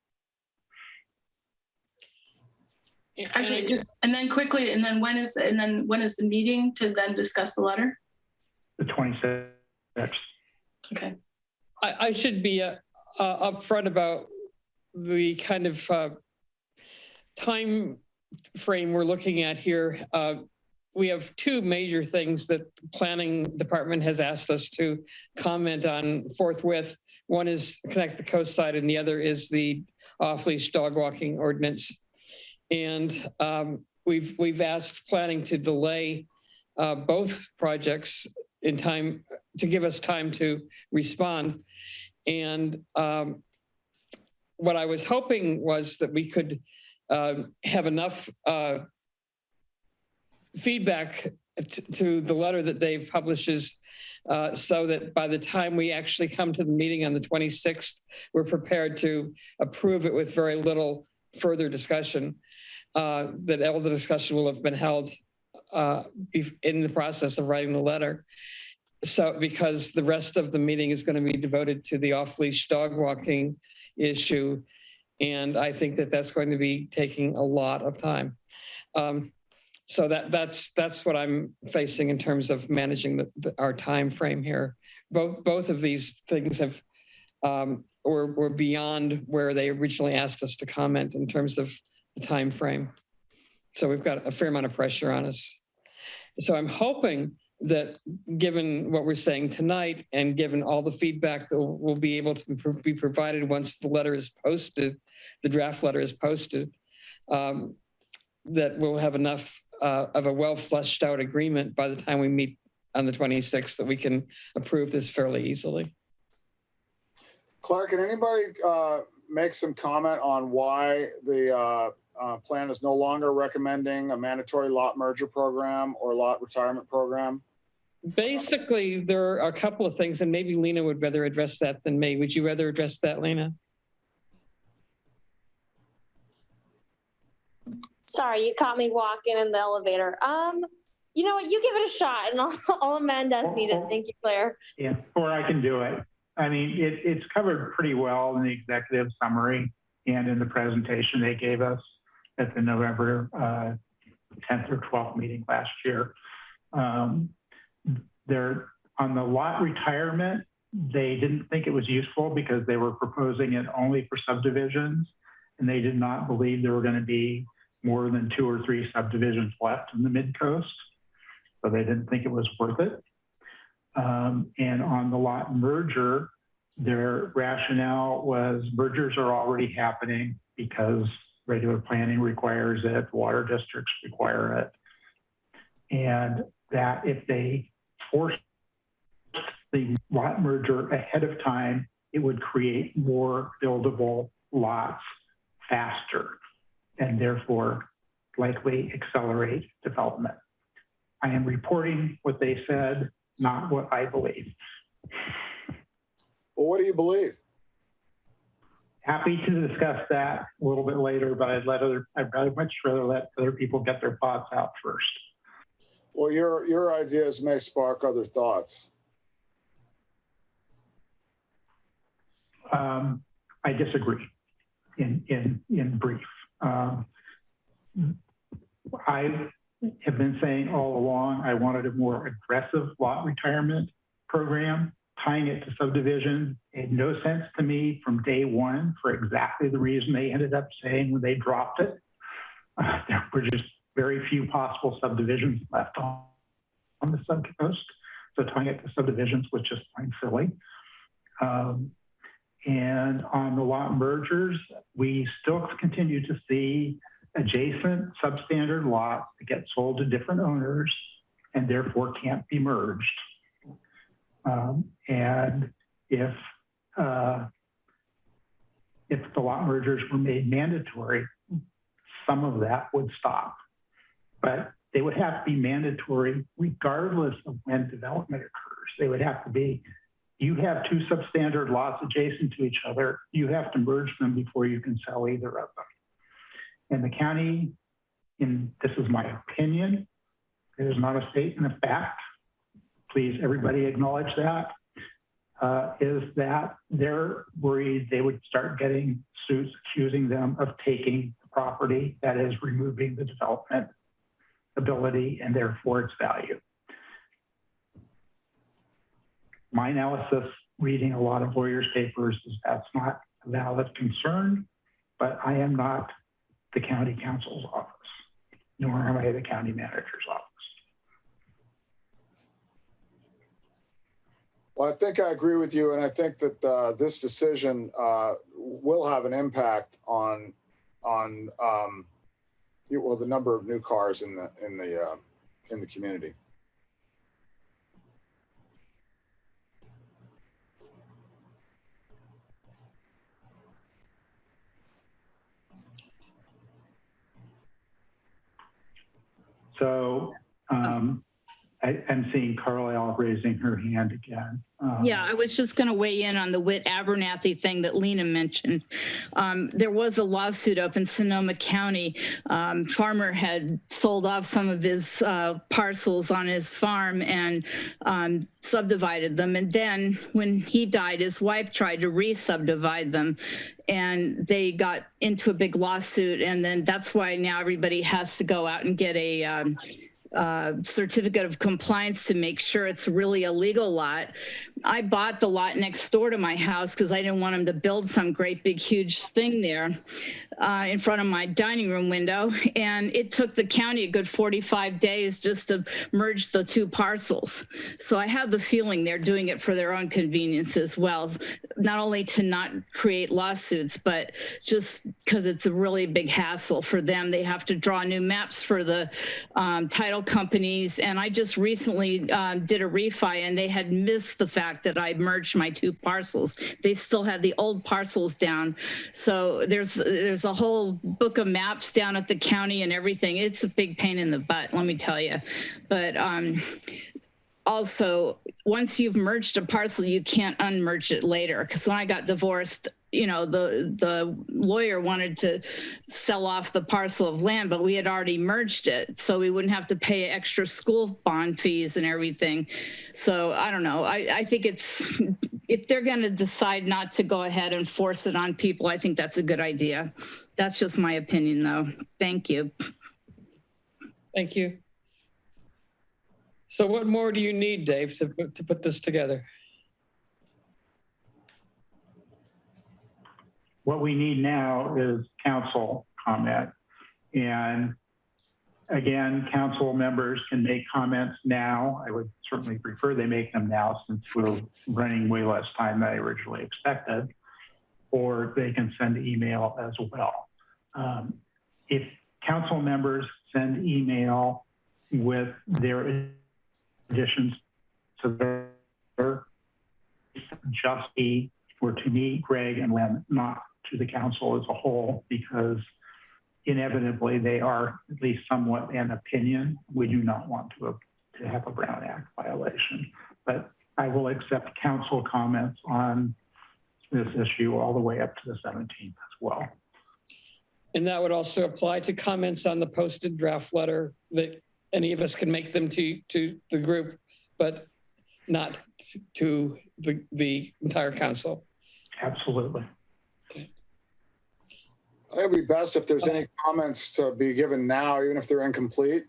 Actually, and then when is the meeting to then discuss the letter? The 26th. Okay. I should be upfront about the kind of time frame we're looking at here. We have two major things that the planning department has asked us to comment on forthwith. One is Connect the Coast side, and the other is the off-leash dog walking ordinance. And we've asked planning to delay both projects in time to give us time to respond. And what I was hoping was that we could have enough feedback to the letter that Dave publishes so that by the time we actually come to the meeting on the 26th, we're prepared to approve it with very little further discussion, that all the discussion will have been held in the process of writing the letter. So because the rest of the meeting is going to be devoted to the off-leash dog walking issue. And I think that that's going to be taking a lot of time. So that's what I'm facing in terms of managing our time frame here. Both of these things have were beyond where they originally asked us to comment in terms of the time frame. So we've got a fair amount of pressure on us. So I'm hoping that given what we're saying tonight and given all the feedback that will be able to be provided once the letter is posted, the draft letter is posted, that we'll have enough of a well fleshed out agreement by the time we meet on the 26th that we can approve this fairly easily. Clark, can anybody make some comment on why the plan is no longer recommending a mandatory lot merger program or lot retirement program? Basically, there are a couple of things, and maybe Lena would rather address that than me. Would you rather address that, Lena? Sorry, you caught me walking in the elevator. You know what? You give it a shot, and I'll amend as needed. Thank you, Claire. Yeah, or I can do it. I mean, it's covered pretty well in the executive summary and in the presentation they gave us at the November 10th or 12th meeting last year. They're on the lot retirement, they didn't think it was useful because they were proposing it only for subdivisions, and they did not believe there were going to be more than 2 or 3 subdivisions left in the Midcoast. So they didn't think it was worth it. And on the lot merger, their rationale was mergers are already happening because regular planning requires it, water districts require it. And that if they forced the lot merger ahead of time, it would create more buildable lots faster and therefore likely accelerate development. I am reporting what they said, not what I believe. Well, what do you believe? Happy to discuss that a little bit later, but I'd much rather let other people get their thoughts out first. Well, your ideas may spark other thoughts. I disagree in brief. I have been saying all along I wanted a more aggressive lot retirement program. Tying it to subdivision made no sense to me from day one for exactly the reason they ended up saying when they dropped it. There were just very few possible subdivisions left on the subcoast. So tying it to subdivisions was just plain silly. And on the lot mergers, we still continue to see adjacent substandard lots that get sold to different owners and therefore can't be merged. And if the lot mergers were made mandatory, some of that would stop. But they would have to be mandatory regardless of when development occurs. They would have to be, you have two substandard lots adjacent to each other. You have to merge them before you can sell either of them. And the county, and this is my opinion, it is not a statement of fact. Please, everybody acknowledge that. Is that they're worried they would start getting suits accusing them of taking the property, that is removing the development ability and therefore its value. My analysis, reading a lot of lawyers' papers, is that's not a valid concern, but I am not the county council's office, nor am I the county manager's office. Well, I think I agree with you, and I think that this decision will have an impact on well, the number of new cars in the community. So I'm seeing Carlisle raising her hand again. Yeah, I was just going to weigh in on the Witt Abernathy thing that Lena mentioned. There was a lawsuit up in Sonoma County. Farmer had sold off some of his parcels on his farm and subdivided them. And then when he died, his wife tried to re-subdivide them. And they got into a big lawsuit. And then that's why now everybody has to go out and get a certificate of compliance to make sure it's really a legal lot. I bought the lot next door to my house because I didn't want him to build some great big huge thing there in front of my dining room window. And it took the county a good 45 days just to merge the two parcels. So I have the feeling they're doing it for their own convenience as well, not only to not create lawsuits, but just because it's a really big hassle for them. They have to draw new maps for the title companies. And I just recently did a refi and they had missed the fact that I merged my two parcels. They still had the old parcels down. So there's a whole book of maps down at the county and everything. It's a big pain in the butt, let me tell you. But also, once you've merged a parcel, you can't unmerge it later. Because when I got divorced, you know, the lawyer wanted to sell off the parcel of land, but we had already merged it. So we wouldn't have to pay extra school bond fees and everything. So I don't know. I think it's, if they're going to decide not to go ahead and force it on people, I think that's a good idea. That's just my opinion, though. Thank you. Thank you. So what more do you need, Dave, to put this together? What we need now is council comment. And again, council members can make comments now. I would certainly prefer they make them now since we're running way less time than I originally expected, or they can send email as well. If council members send email with their additions to their just be or to me, Greg, and Lynn, not to the council as a whole, because inevitably they are at least somewhat an opinion. We do not want to have a Brown Act violation, but I will accept council comments on this issue all the way up to the 17th as well. And that would also apply to comments on the posted draft letter that any of us can make them to the group, but not to the entire council. Absolutely. Okay. I think it'd be best if there's any comments to be given now, even if they're incomplete.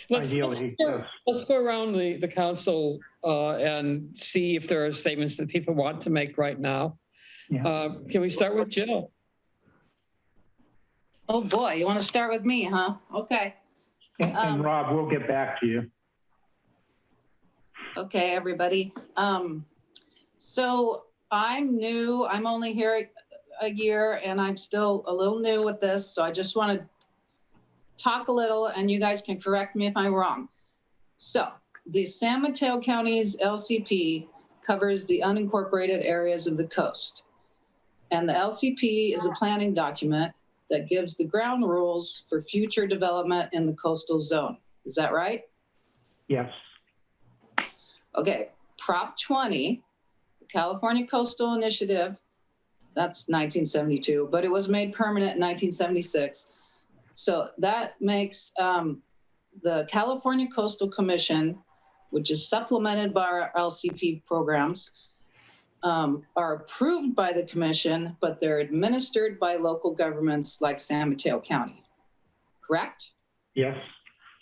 Let's go around the council and see if there are statements that people want to make right now. Yeah. Can we start with Jill? Oh boy, you want to start with me, huh? Okay. And Rob, we'll get back to you. Okay, everybody. So I'm new. I'm only here a year and I'm still a little new with this. So I just want to talk a little and you guys can correct me if I'm wrong. So the San Mateo County's LCP covers the unincorporated areas of the coast. And the LCP is a planning document that gives the ground rules for future development in the coastal zone. Is that right? Yes. Okay, Prop 20, the California Coastal Initiative, that's 1972, but it was made permanent in 1976. So that makes the California Coastal Commission, which is supplemented by our LCP programs, are approved by the commission, but they're administered by local governments like San Mateo County. Correct? Yes.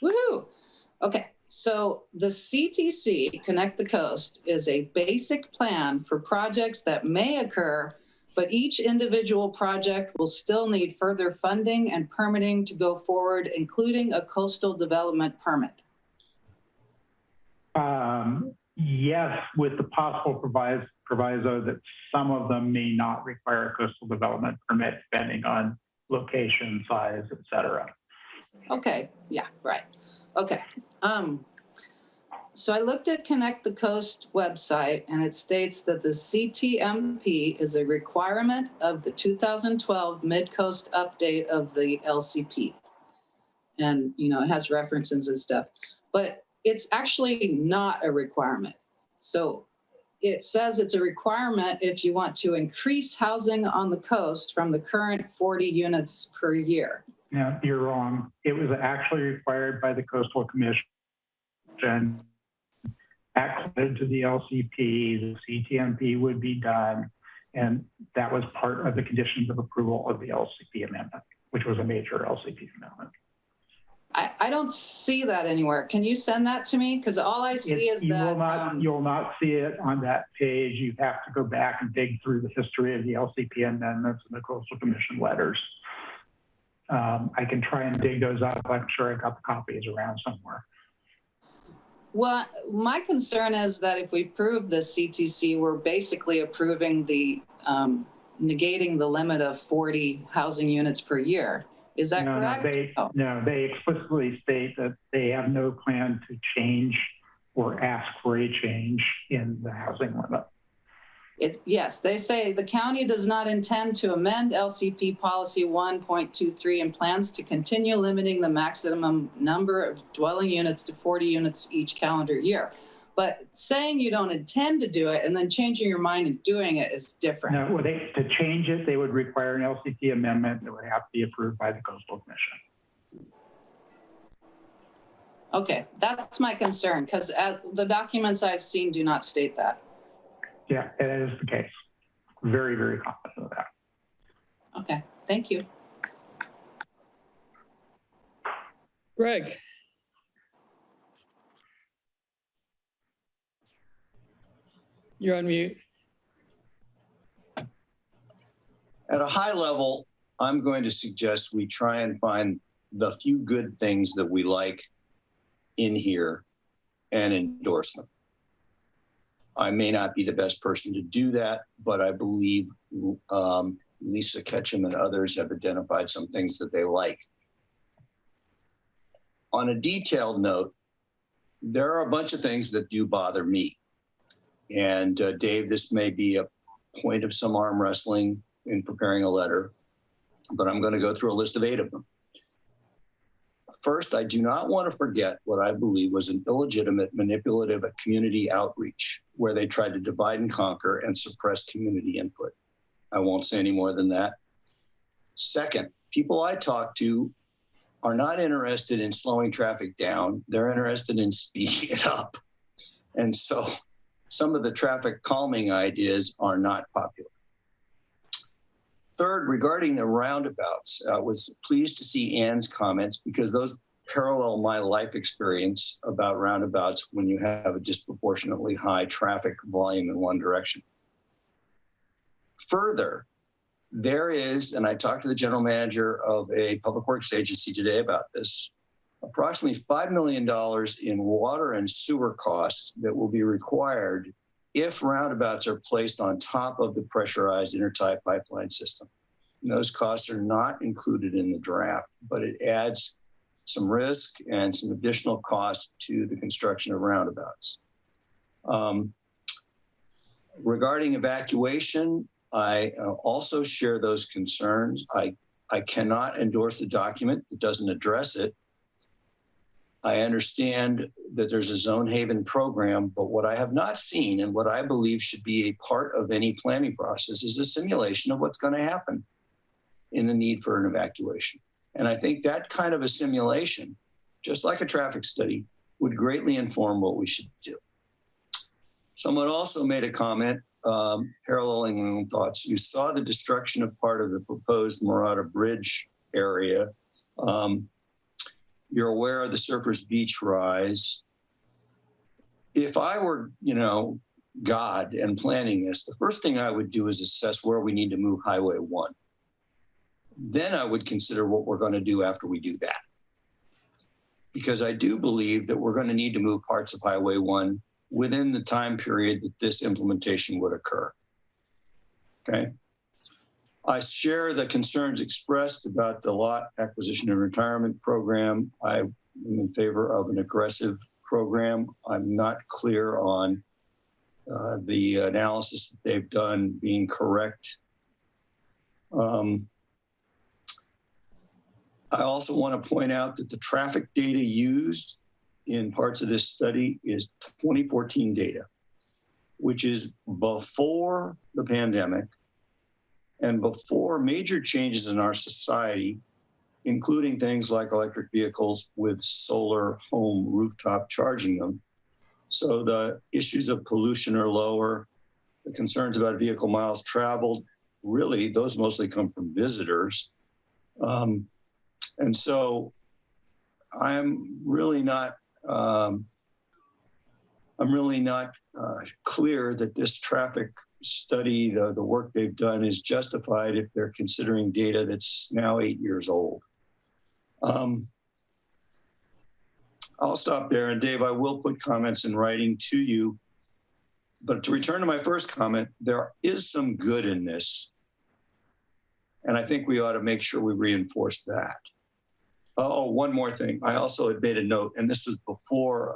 Woohoo! Okay, so the CTC, Connect the Coast, is a basic plan for projects that may occur, but each individual project will still need further funding and permitting to go forward, including a coastal development permit. Yes, with the possible proviso that some of them may not require a coastal development permit, depending on location, size, et cetera. Okay, yeah, right. Okay. So I looked at Connect the Coast website, and it states that the CTMP is a requirement of the 2012 Midcoast update of the LCP. And, you know, it has references and stuff, but it's actually not a requirement. So it says it's a requirement if you want to increase housing on the coast from the current 40 units per year. No, you're wrong. It was actually required by the Coastal Commission. According to the LCP, the CTMP would be done, and that was part of the conditions of approval of the LCP amendment, which was a major LCP amendment. I don't see that anywhere. Can you send that to me? Because all I see is that you'll not see it on that page. You have to go back and dig through the history of the LCP amendments and the Coastal Commission letters. I can try and dig those up. I'm sure I've got the copies around somewhere. Well, my concern is that if we approve the CTC, we're basically approving the negating the limit of 40 housing units per year. Is that correct? No, they explicitly state that they have no plan to change or ask for a change in the housing limit. Yes, they say the county does not intend to amend LCP policy 1.23 and plans to continue limiting the maximum number of dwelling units to 40 units each calendar year. But saying you don't intend to do it and then changing your mind and doing it is different. No, well, to change it, they would require an LCP amendment that would have to be approved by the Coastal Commission. Okay, that's my concern, because the documents I've seen do not state that. Yeah, it is the case. Very, very confident of that. Okay, thank you. Greg. You're on mute. At a high level, I'm going to suggest we try and find the few good things that we like in here and endorse them. I may not be the best person to do that, but I believe Lisa Ketchum and others have identified some things that they like. On a detailed note, there are a bunch of things that do bother me. And Dave, this may be a point of some arm wrestling in preparing a letter, but I'm going to go through a list of 8 of them. First, I do not want to forget what I believe was an illegitimate, manipulative community outreach where they tried to divide and conquer and suppress community input. I won't say any more than that. Second, people I talk to are not interested in slowing traffic down. They're interested in speeding it up. And so some of the traffic calming ideas are not popular. Third, regarding the roundabouts, I was pleased to see Ann's comments because those parallel my life experience about roundabouts when you have a disproportionately high traffic volume in one direction. Further, there is, and I talked to the general manager of a public works agency today about this, approximately $5 million in water and sewer costs that will be required if roundabouts are placed on top of the pressurized intertie pipeline system. And those costs are not included in the draft, but it adds some risk and some additional costs to the construction of roundabouts. Regarding evacuation, I also share those concerns. I cannot endorse a document that doesn't address it. I understand that there's a zone haven program, but what I have not seen and what I believe should be a part of any planning process is a simulation of what's going to happen in the need for an evacuation. And I think that kind of a simulation, just like a traffic study, would greatly inform what we should do. Someone also made a comment, paralleling my own thoughts. You saw the destruction of part of the proposed Murata Bridge area. You're aware of the Surfers Beach rise. If I were, God and planning this, the first thing I would do is assess where we need to move Highway 1. Then I would consider what we're going to do after we do that. Because I do believe that we're going to need to move parts of Highway 1 within the time period that this implementation would occur. Okay. I share the concerns expressed about the lot acquisition and retirement program. I am in favor of an aggressive program. I'm not clear on the analysis that they've done being correct. I also want to point out that the traffic data used in parts of this study is 2014 data, which is before the pandemic and before major changes in our society, including things like electric vehicles with solar home rooftop charging them. So the issues of pollution are lower. The concerns about vehicle miles traveled, really, those mostly come from visitors. And so I'm really not clear that this traffic study, the work they've done, is justified if they're considering data that's now 8 years old. I'll stop there. And Dave, I will put comments in writing to you. But to return to my first comment, there is some good in this. And I think we ought to make sure we reinforce that. Oh, one more thing. I also had made a note, and this was before,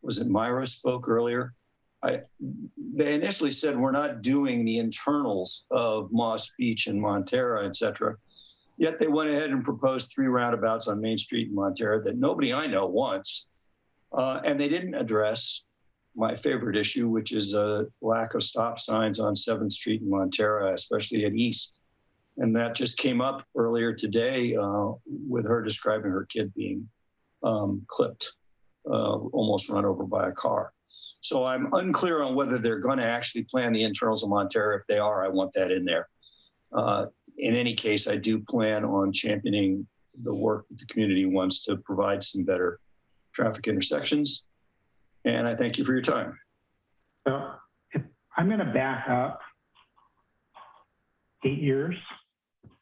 was it Myra spoke earlier? They initially said we're not doing the internals of Moss Beach and Montera, et cetera. Yet they went ahead and proposed 3 roundabouts on Main Street in Montera that nobody I know wants. And they didn't address my favorite issue, which is a lack of stop signs on 7th Street in Montera, especially at East. And that just came up earlier today with her describing her kid being clipped, almost run over by a car. So I'm unclear on whether they're going to actually plan the internals of Montera. If they are, I want that in there. In any case, I do plan on championing the work that the community wants to provide some better traffic intersections. And I thank you for your time. So I'm going to back up 8 years,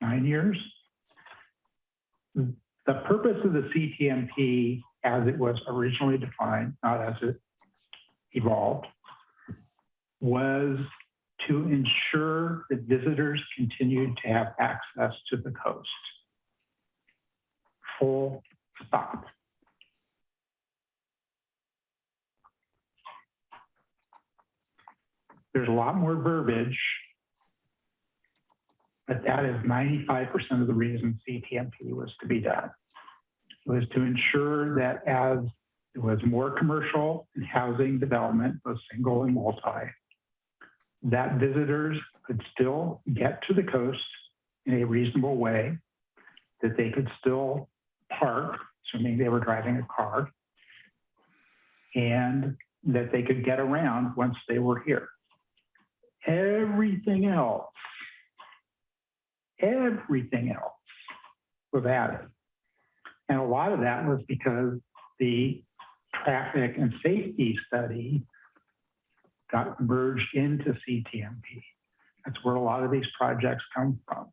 9 years. The purpose of the CTMP as it was originally defined, not as it evolved, was to ensure that visitors continued to have access to the coast. Full stop. There's a lot more verbiage, but that is 95% of the reason CTMP was to be done. It was to ensure that as there was more commercial and housing development, both single and multi, that visitors could still get to the coast in a reasonable way, that they could still park, assuming they were driving a car, and that they could get around once they were here. Everything else was added. And a lot of that was because the traffic and safety study got merged into CTMP. That's where a lot of these projects come from.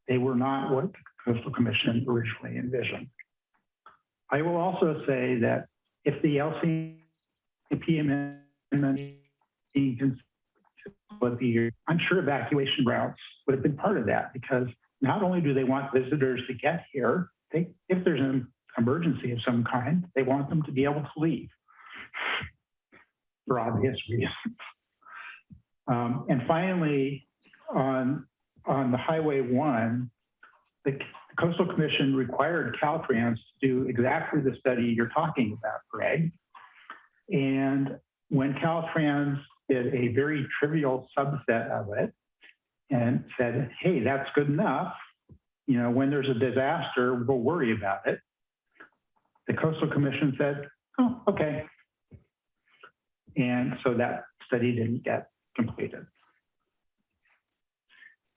They were not what the Coastal Commission originally envisioned. I will also say that if the LCP amendment was the, I'm sure evacuation routes would have been part of that, because not only do they want visitors to get here, if there's an emergency of some kind, they want them to be able to leave for obvious reasons. And finally, on the Highway 1, the Coastal Commission required Caltrans to do exactly the study you're talking about, Greg. And when Caltrans did a very trivial subset of it and said, hey, that's good enough, you know, when there's a disaster, we'll worry about it. The Coastal Commission said, oh, okay. And so that study didn't get completed.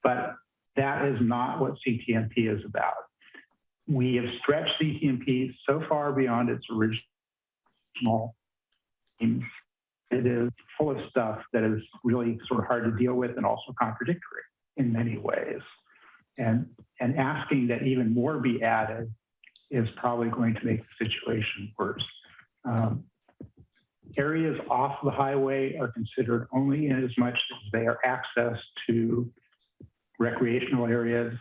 But that is not what CTMP is about. We have stretched CTMP so far beyond its original aims. It is full of stuff that is really sort of hard to deal with and also contradictory in many ways. And asking that even more be added is probably going to make the situation worse. Areas off the highway are considered only in as much as they are access to recreational areas.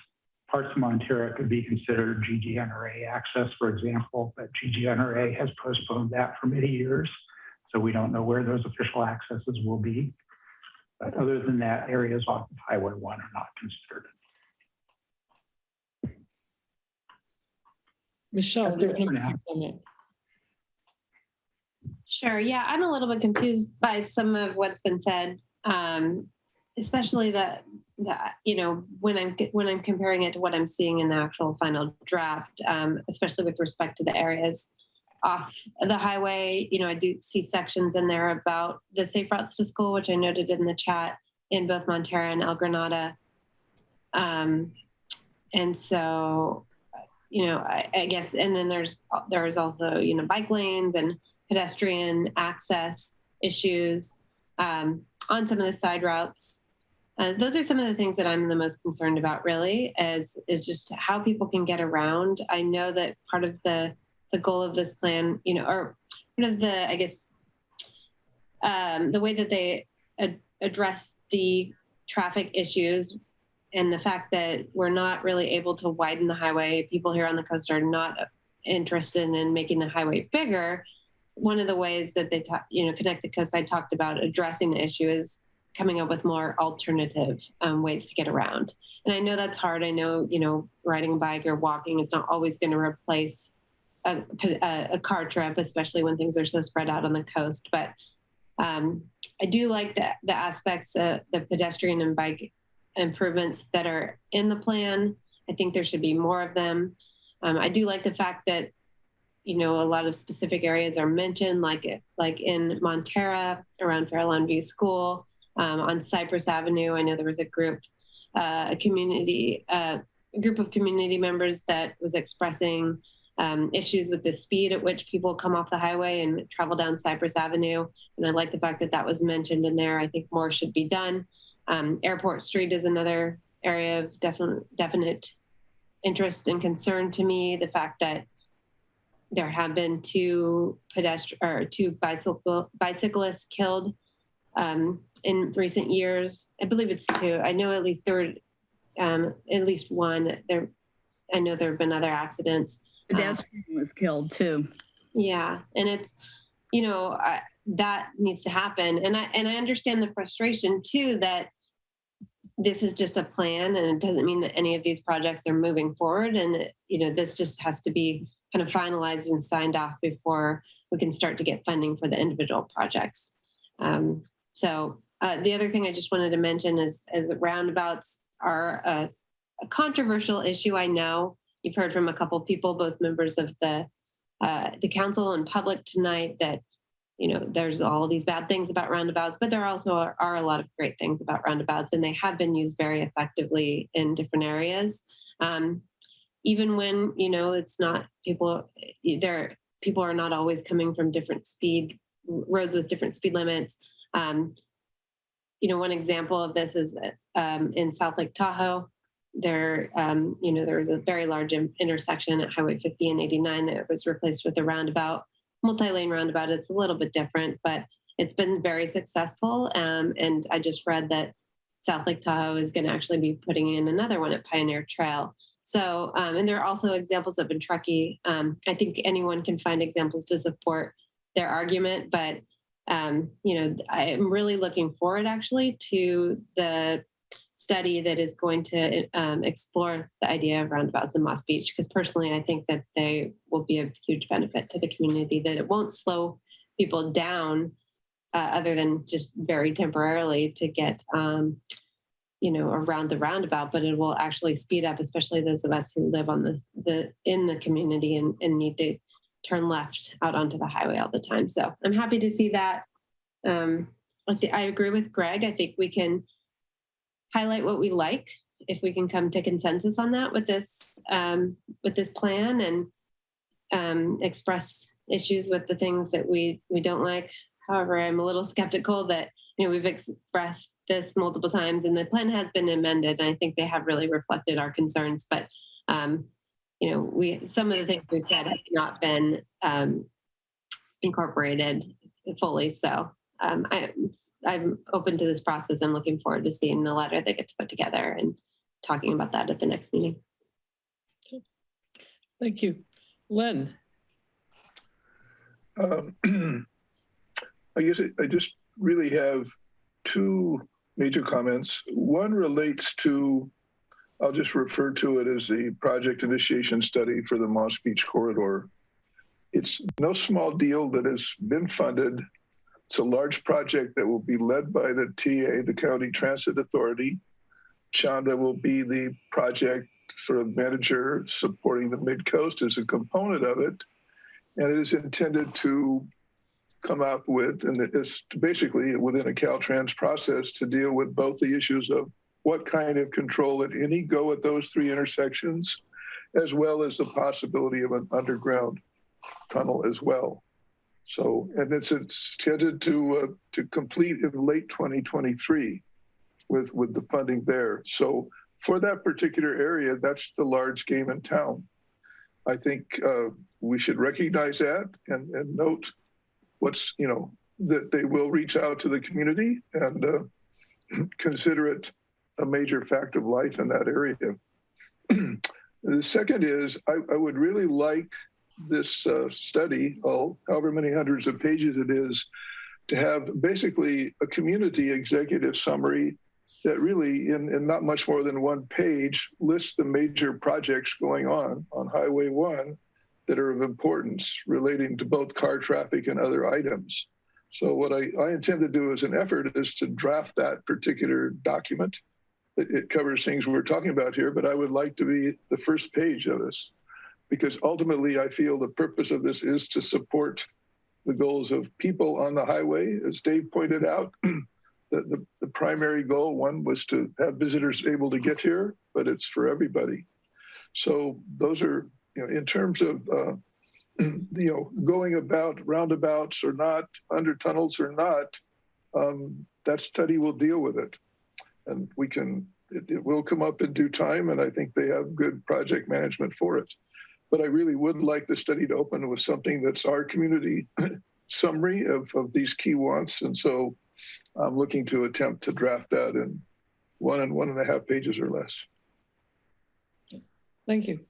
Parts of Montara could be considered GGNRA access, for example, but GGNRA has postponed that for many years. So we don't know where those official accesses will be. But other than that, areas off of Highway 1 are not considered. Michelle, do you want to comment? Sure. Yeah, I'm a little bit confused by some of what's been said, especially that you know, when I'm comparing it to what I'm seeing in the actual final draft, especially with respect to the areas off the highway. You know, I do see sections in there about the safe routes to school, which I noted in the chat in both Montara and El Granada. And so, you know, I guess, and then there's also, you know, bike lanes and pedestrian access issues on some of the side routes. Those are some of the things that I'm the most concerned about, really, is just how people can get around. I know that part of the goal of this plan, you know, or part of the, I guess, the way that they address the traffic issues and the fact that we're not really able to widen the highway. People here on the coast are not interested in making the highway bigger. One of the ways that they, Connected Coast I talked about addressing the issue is coming up with more alternative ways to get around. And I know that's hard. I know, you know, riding a bike or walking is not always going to replace a car trip, especially when things are so spread out on the coast. But I do like the aspects, the pedestrian and bike improvements that are in the plan. I think there should be more of them. I do like the fact that, you know, a lot of specific areas are mentioned, like in Montara around Fairlawn View School, on Cypress Avenue. I know there was a group of community members that was expressing issues with the speed at which people come off the highway and travel down Cypress Avenue. And I like the fact that that was mentioned in there. I think more should be done. Airport Street is another area of definite interest and concern to me. The fact that there have been two bicyclists killed in recent years. I believe it's two. I know at least there were at least one. I know there have been other accidents. Pedestrian was killed too. Yeah, and it's, you know, that needs to happen. And I understand the frustration too that this is just a plan, and it doesn't mean that any of these projects are moving forward. And you know, this just has to be kind of finalized and signed off before we can start to get funding for the individual projects. So the other thing I just wanted to mention is that roundabouts are a controversial issue. I know you've heard from a couple of people, both members of the council and public tonight, that, you know, there's all these bad things about roundabouts, but there also are a lot of great things about roundabouts, and they have been used very effectively in different areas. Even when, you know, it's not people are not always coming from different roads with different speed limits. You know, one example of this is in South Lake Tahoe. There was a very large intersection at Highway 50 and 89 that was replaced with a roundabout, multi-lane roundabout. It's a little bit different, but it's been very successful. And I just read that South Lake Tahoe is going to actually be putting in another one at Pioneer Trail. So, and there are also examples of in Truckee. I think anyone can find examples to support their argument, but you know, I'm really looking forward actually to the study that is going to explore the idea of roundabouts in Moss Beach, because personally, I think that they will be a huge benefit to the community, that it won't slow people down other than just very temporarily to get, around the roundabout, but it will actually speed up, especially those of us who live on in the community and need to turn left out onto the highway all the time. So I'm happy to see that. I agree with Greg. I think we can highlight what we like if we can come to consensus on that with this plan, and express issues with the things that we don't like. However, I'm a little skeptical that we've expressed this multiple times and the plan has been amended, and I think they have really reflected our concerns. But some of the things we've said have not been incorporated fully. So I'm open to this process. I'm looking forward to seeing the letter that gets put together and talking about that at the next meeting. Thank you. Len. I guess I just really have two major comments. One relates to, I'll just refer to it as the project initiation study for the Moss Beach corridor. It's no small deal that has been funded. It's a large project that will be led by the TA, the County Transit Authority. Chanda will be the project sort of manager supporting the Midcoast as a component of it. And it is intended to come up with, and it's basically within a Caltrans process, to deal with both the issues of what kind of control at any go at those three intersections, as well as the possibility of an underground tunnel as well. So, and it's intended to complete in late 2023 with the funding there. So for that particular area, that's the large game in town. I think we should recognize that and note what's, that they will reach out to the community and consider it a major fact of life in that area. The second is, I would really like this study, however many hundreds of pages it is, to have basically a community executive summary that really, in not much more than one page, lists the major projects going on Highway 1 that are of importance relating to both car traffic and other items. So what I intend to do as an effort is to draft that particular document. It covers things we're talking about here, but I would like to be the first page of this, because ultimately I feel the purpose of this is to support the goals of people on the highway. As Dave pointed out, the primary goal, one, was to have visitors able to get here, but it's for everybody. So those are, in terms of, going about roundabouts or not, under tunnels or not, that study will deal with it. And it will come up in due time, and I think they have good project management for it. But I really would like the study to open with something that's our community summary of these key wants. And so I'm looking to attempt to draft that in 1 and 1.5 pages or less. Thank you.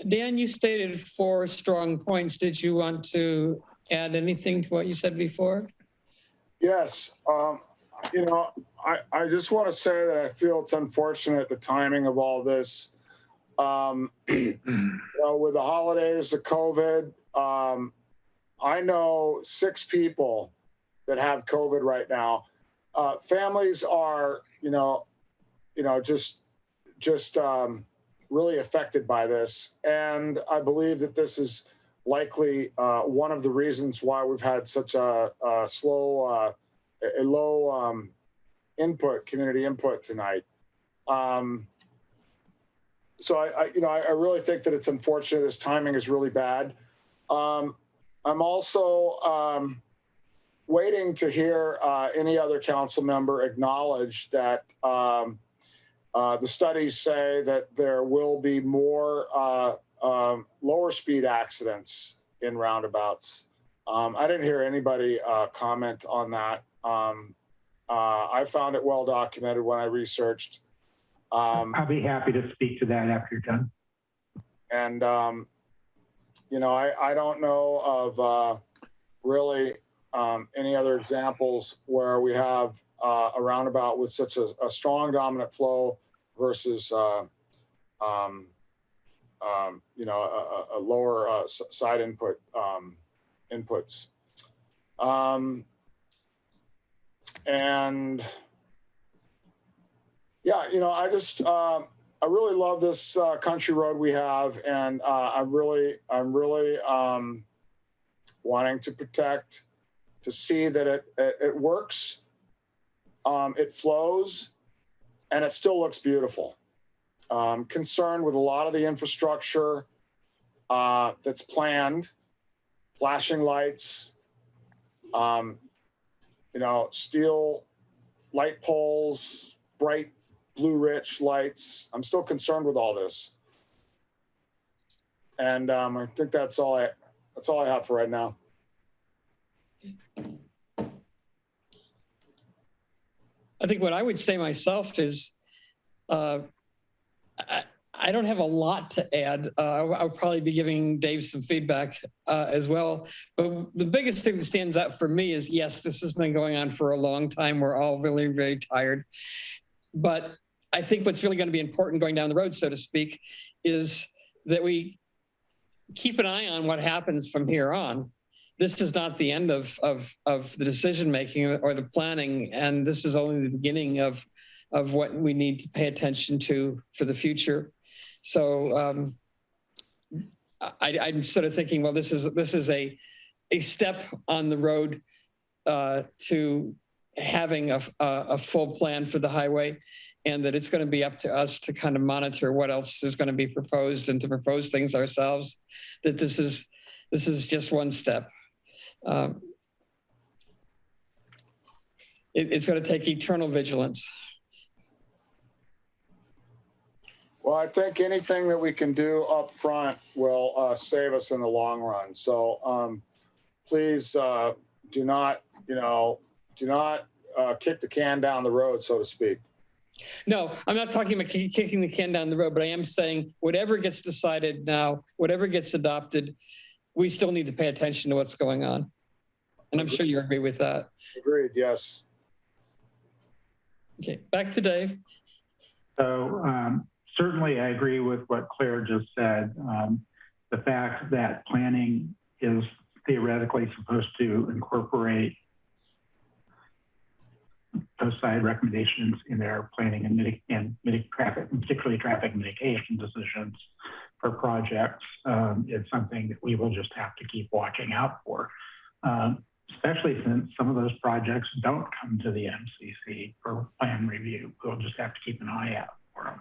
Dan, you stated 4 strong points. Did you want to add anything to what you said before? Yes. I just want to say that I feel it's unfortunate the timing of all this. With the holidays, the COVID, I know 6 people that have COVID right now. Families are, just really affected by this. And I believe that this is likely one of the reasons why we've had such a low community input tonight. So I really think that it's unfortunate. This timing is really bad. I'm also waiting to hear any other council member acknowledge that the studies say that there will be more lower speed accidents in roundabouts. I didn't hear anybody comment on that. I found it well documented when I researched. I'll be happy to speak to that after you're done. And, I don't know of really any other examples where we have a roundabout with such a strong dominant flow versus a lower side inputs. And yeah, I really love this country road we have, and I'm really wanting to protect, to see that it works, it flows, and it still looks beautiful. Concerned with a lot of the infrastructure that's planned, flashing lights, steel light poles, bright blue rich lights. I'm still concerned with all this. And I think that's all I have for right now. I think what I would say myself is I don't have a lot to add. I'll probably be giving Dave some feedback as well. But the biggest thing that stands out for me is, yes, this has been going on for a long time. We're all really, very tired. But I think what's really going to be important going down the road, so to speak, is that we keep an eye on what happens from here on. This is not the end of the decision making or the planning, and this is only the beginning of what we need to pay attention to for the future. So I'm sort of thinking, well, this is a step on the road to having a full plan for the highway, and that it's going to be up to us to kind of monitor what else is going to be proposed and to propose things ourselves. That this is just one step. It's going to take eternal vigilance. Well, I think anything that we can do up front will save us in the long run. So please do not kick the can down the road, so to speak. No, I'm not talking about kicking the can down the road, but I am saying whatever gets decided now, whatever gets adopted, we still need to pay attention to what's going on. And I'm sure you agree with that. Agreed, yes. Okay, back to Dave. So certainly I agree with what Claire just said. The fact that planning is theoretically supposed to incorporate those side recommendations in their planning and traffic, and particularly traffic mitigation decisions for projects, is something that we will just have to keep watching out for, especially since some of those projects don't come to the MCC for plan review. We'll just have to keep an eye out for them.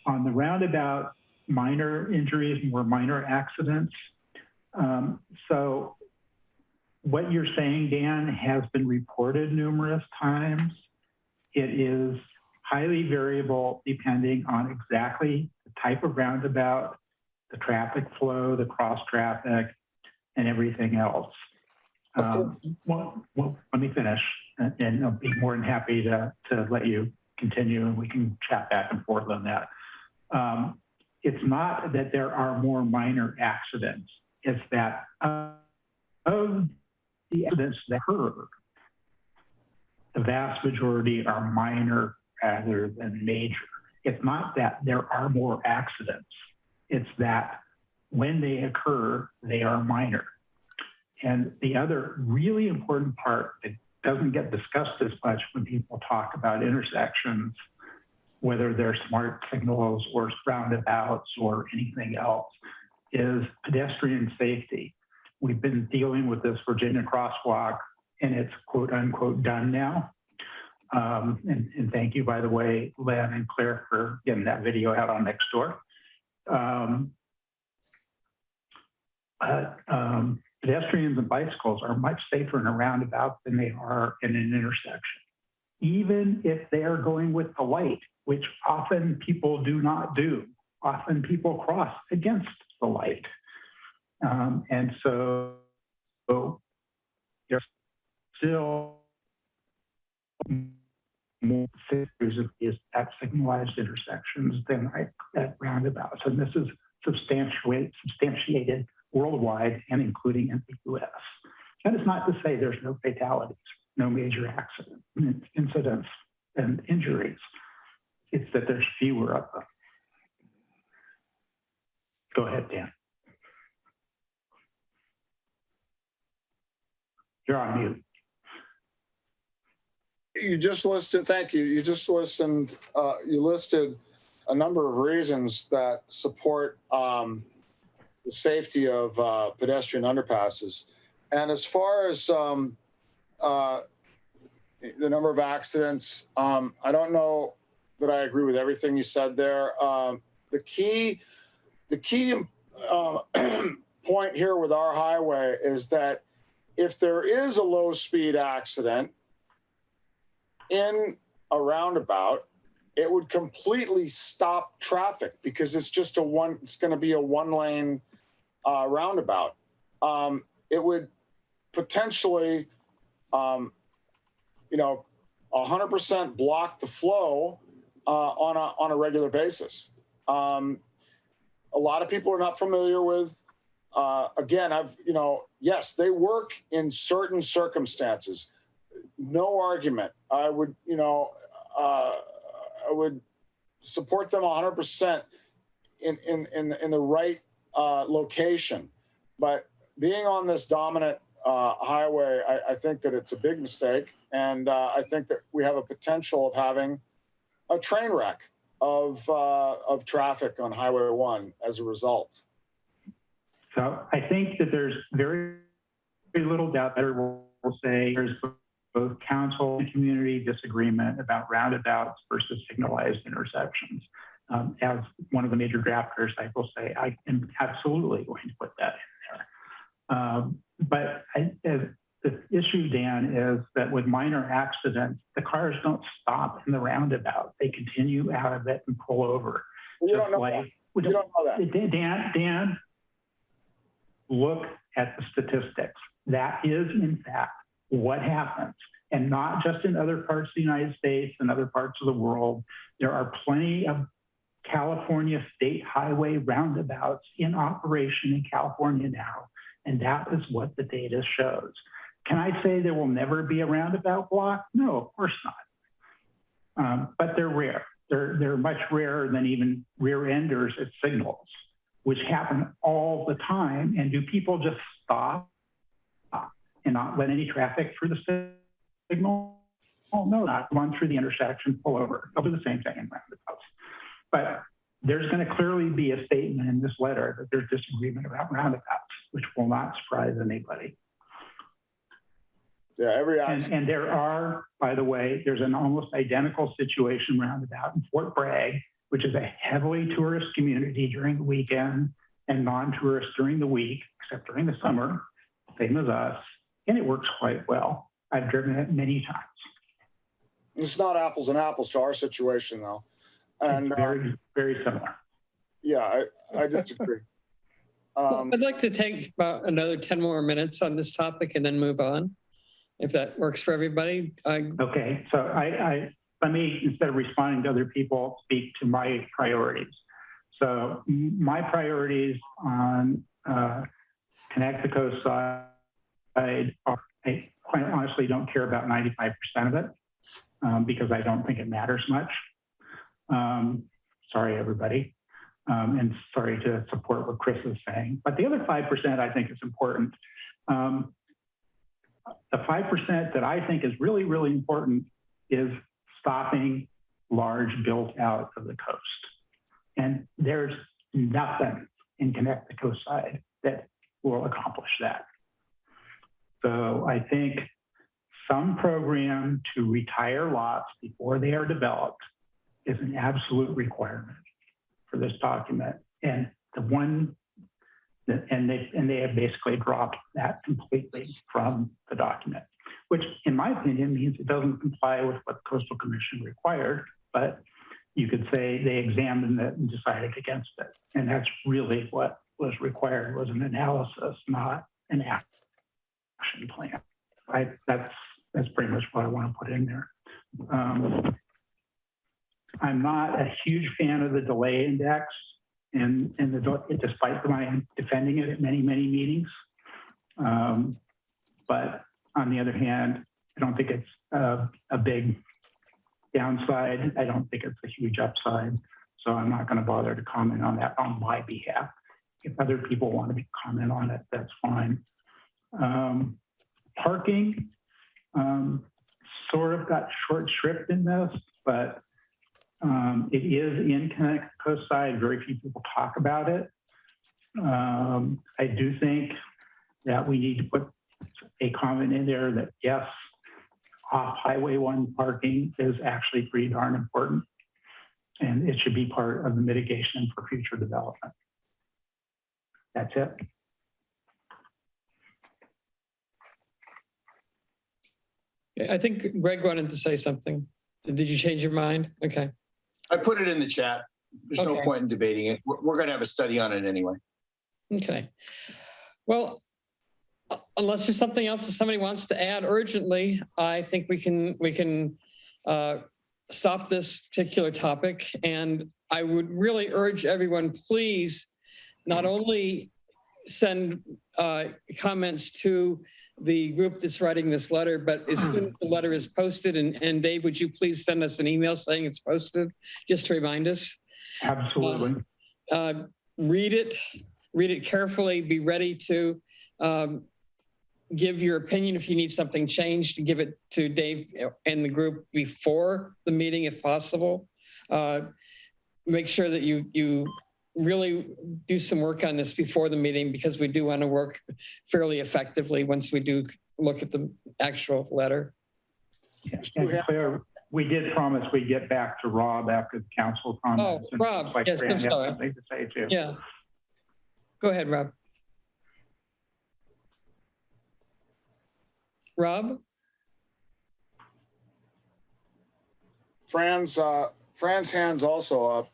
On the roundabout, minor injuries, more minor accidents. So what you're saying, Dan, has been reported numerous times. It is highly variable depending on exactly the type of roundabout, the traffic flow, the cross traffic, and everything else. Well, let me finish, and I'll be more than happy to let you continue, and we can chat back and forth on that. It's not that there are more minor accidents. It's that of the accidents that occur, the vast majority are minor rather than major. It's not that there are more accidents. It's that when they occur, they are minor. And the other really important part that doesn't get discussed as much when people talk about intersections, whether they're smart signals or roundabouts or anything else, is pedestrian safety. We've been dealing with this Virginia crosswalk, and it's quote unquote done now. And thank you, by the way, Len and Claire, for getting that video out on Nextdoor. Pedestrians and bicycles are much safer in a roundabout than they are in an intersection, even if they are going with the light, which often people do not do. Often people cross against the light. And so there's still more is at signalized intersections than at roundabouts. And this is substantiated worldwide and including in the US. That is not to say there's no fatalities, no major accidents, incidents, and injuries. It's that there's fewer of them. Go ahead, Dan. You're on mute. You just listed, thank you. You just listened, you listed a number of reasons that support the safety of pedestrian underpasses. And as far as the number of accidents, I don't know that I agree with everything you said there. The key point here with our highway is that if there is a low speed accident in a roundabout, it would completely stop traffic because it's just it's going to be a one lane roundabout. It would potentially, 100% block the flow on a regular basis. A lot of people are not familiar with, again, yes, they work in certain circumstances. No argument. I would support them 100% in the right location. But being on this dominant highway, I think that it's a big mistake. And I think that we have a potential of having a train wreck of traffic on Highway 1 as a result. So I think that there's very, very little doubt that we'll say there's both council and community disagreement about roundabouts versus signalized intersections. As one of the major drafters, I will say I am absolutely going to put that in there. The issue, Dan, is that with minor accidents, the cars don't stop in the roundabout. They continue out of it and pull over. You don't know that. You don't know that. Dan, look at the statistics. That is, in fact, what happens. And not just in other parts of the United States and other parts of the world. There are plenty of California state highway roundabouts in operation in California now. And that is what the data shows. Can I say there will never be a roundabout block? No, of course not. But they're rare. They're much rarer than even rear enders at signals, which happen all the time. And do people just stop and not let any traffic through the signal? Oh, no, not run through the intersection, pull over. They'll do the same thing in roundabouts. But there's going to clearly be a statement in this letter that there's disagreement about roundabouts, which will not surprise anybody. Yeah, and there are, by the way, there's an almost identical situation roundabout in Fort Bragg, which is a heavily tourist community during the weekend and non-tourist during the week, except during the summer, same as us, and it works quite well. I've driven it many times. It's not apples and apples to our situation, though. And it's very, very similar. Yeah, I disagree. I'd like to take about another 10 more minutes on this topic and then move on, if that works for everybody. Okay, so let me, instead of responding to other people, speak to my priorities. So my priorities on Connect the Coast side are, I quite honestly don't care about 95% of it because I don't think it matters much. Sorry, everybody. And sorry to support what Chris is saying. But the other 5% I think is important. The 5% that I think is really, really important is stopping large built out of the coast. And there's nothing in Connect the Coast side that will accomplish that. So I think some program to retire lots before they are developed is an absolute requirement for this document. And they have basically dropped that completely from the document, which in my opinion means it doesn't comply with what the Coastal Commission required, but you could say they examined it and decided against it. And that's really what was required, was an analysis, not an action plan. That's pretty much what I want to put in there. I'm not a huge fan of the delay index. despite my defending it at many, many meetings. But on the other hand, I don't think it's a big downside. I don't think it's a huge upside. So I'm not going to bother to comment on that on my behalf. If other people want to comment on it, that's fine. Parking sort of got short shrift in this, but it is in Connecticut Coast side. Very few people talk about it. I do think that we need to put a comment in there that yes, off Highway 1 parking is actually pretty darn important, and it should be part of the mitigation for future development. That's it. I think Greg wanted to say something. Did you change your mind? Okay. I put it in the chat. There's no point in debating it. We're going to have a study on it anyway. Okay. Well, unless there's something else that somebody wants to add urgently, I think we can stop this particular topic. And I would really urge everyone, please, not only send comments to the group that's writing this letter, but as soon as the letter is posted, and Dave, would you please send us an email saying it's posted, just to remind us? Absolutely. Read it carefully, be ready to give your opinion if you need something changed, to give it to Dave and the group before the meeting if possible. Make sure that you really do some work on this before the meeting, because we do want to work fairly effectively once we do look at the actual letter. And Claire, we did promise we'd get back to Rob after the council comments. Oh, Rob, yes, I'm sorry. Something to say too. Yeah. Go ahead, Rob. Rob? Fran's hand's also up.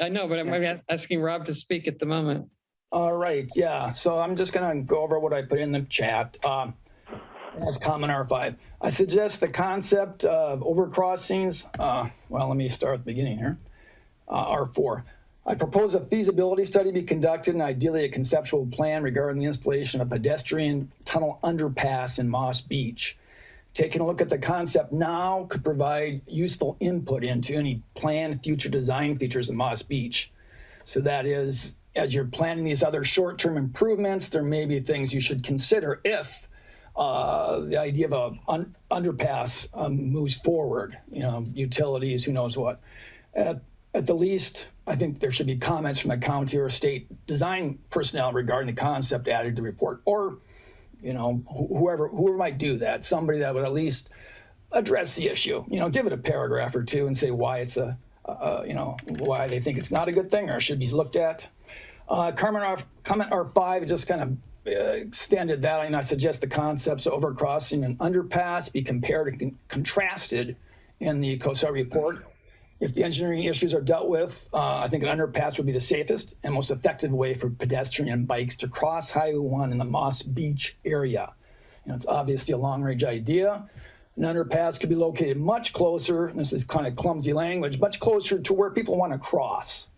I know, but I'm asking Rob to speak at the moment. All right, yeah. So I'm just going to go over what I put in the chat as comment R5. I suggest the concept of overcrossings. Well, let me start at the beginning here. R4. I propose a feasibility study be conducted and ideally a conceptual plan regarding the installation of a pedestrian tunnel underpass in Moss Beach. Taking a look at the concept now could provide useful input into any planned future design features of Moss Beach. So that is, as you're planning these other short-term improvements, there may be things you should consider if the idea of an underpass moves forward, utilities, who knows what. At the least, I think there should be comments from the county or state design personnel regarding the concept added to the report, or whoever might do that, somebody that would at least address the issue, give it a paragraph or two and say why it's why they think it's not a good thing or should be looked at. Comment R5 just kind of extended that. I suggest the concepts of overcrossing and underpass be compared and contrasted in the COSA report. If the engineering issues are dealt with, I think an underpass would be the safest and most effective way for pedestrian and bikes to cross Highway 1 in the Moss Beach area. It's obviously a long-range idea. An underpass could be located much closer, this is kind of clumsy language, much closer to where people want to cross.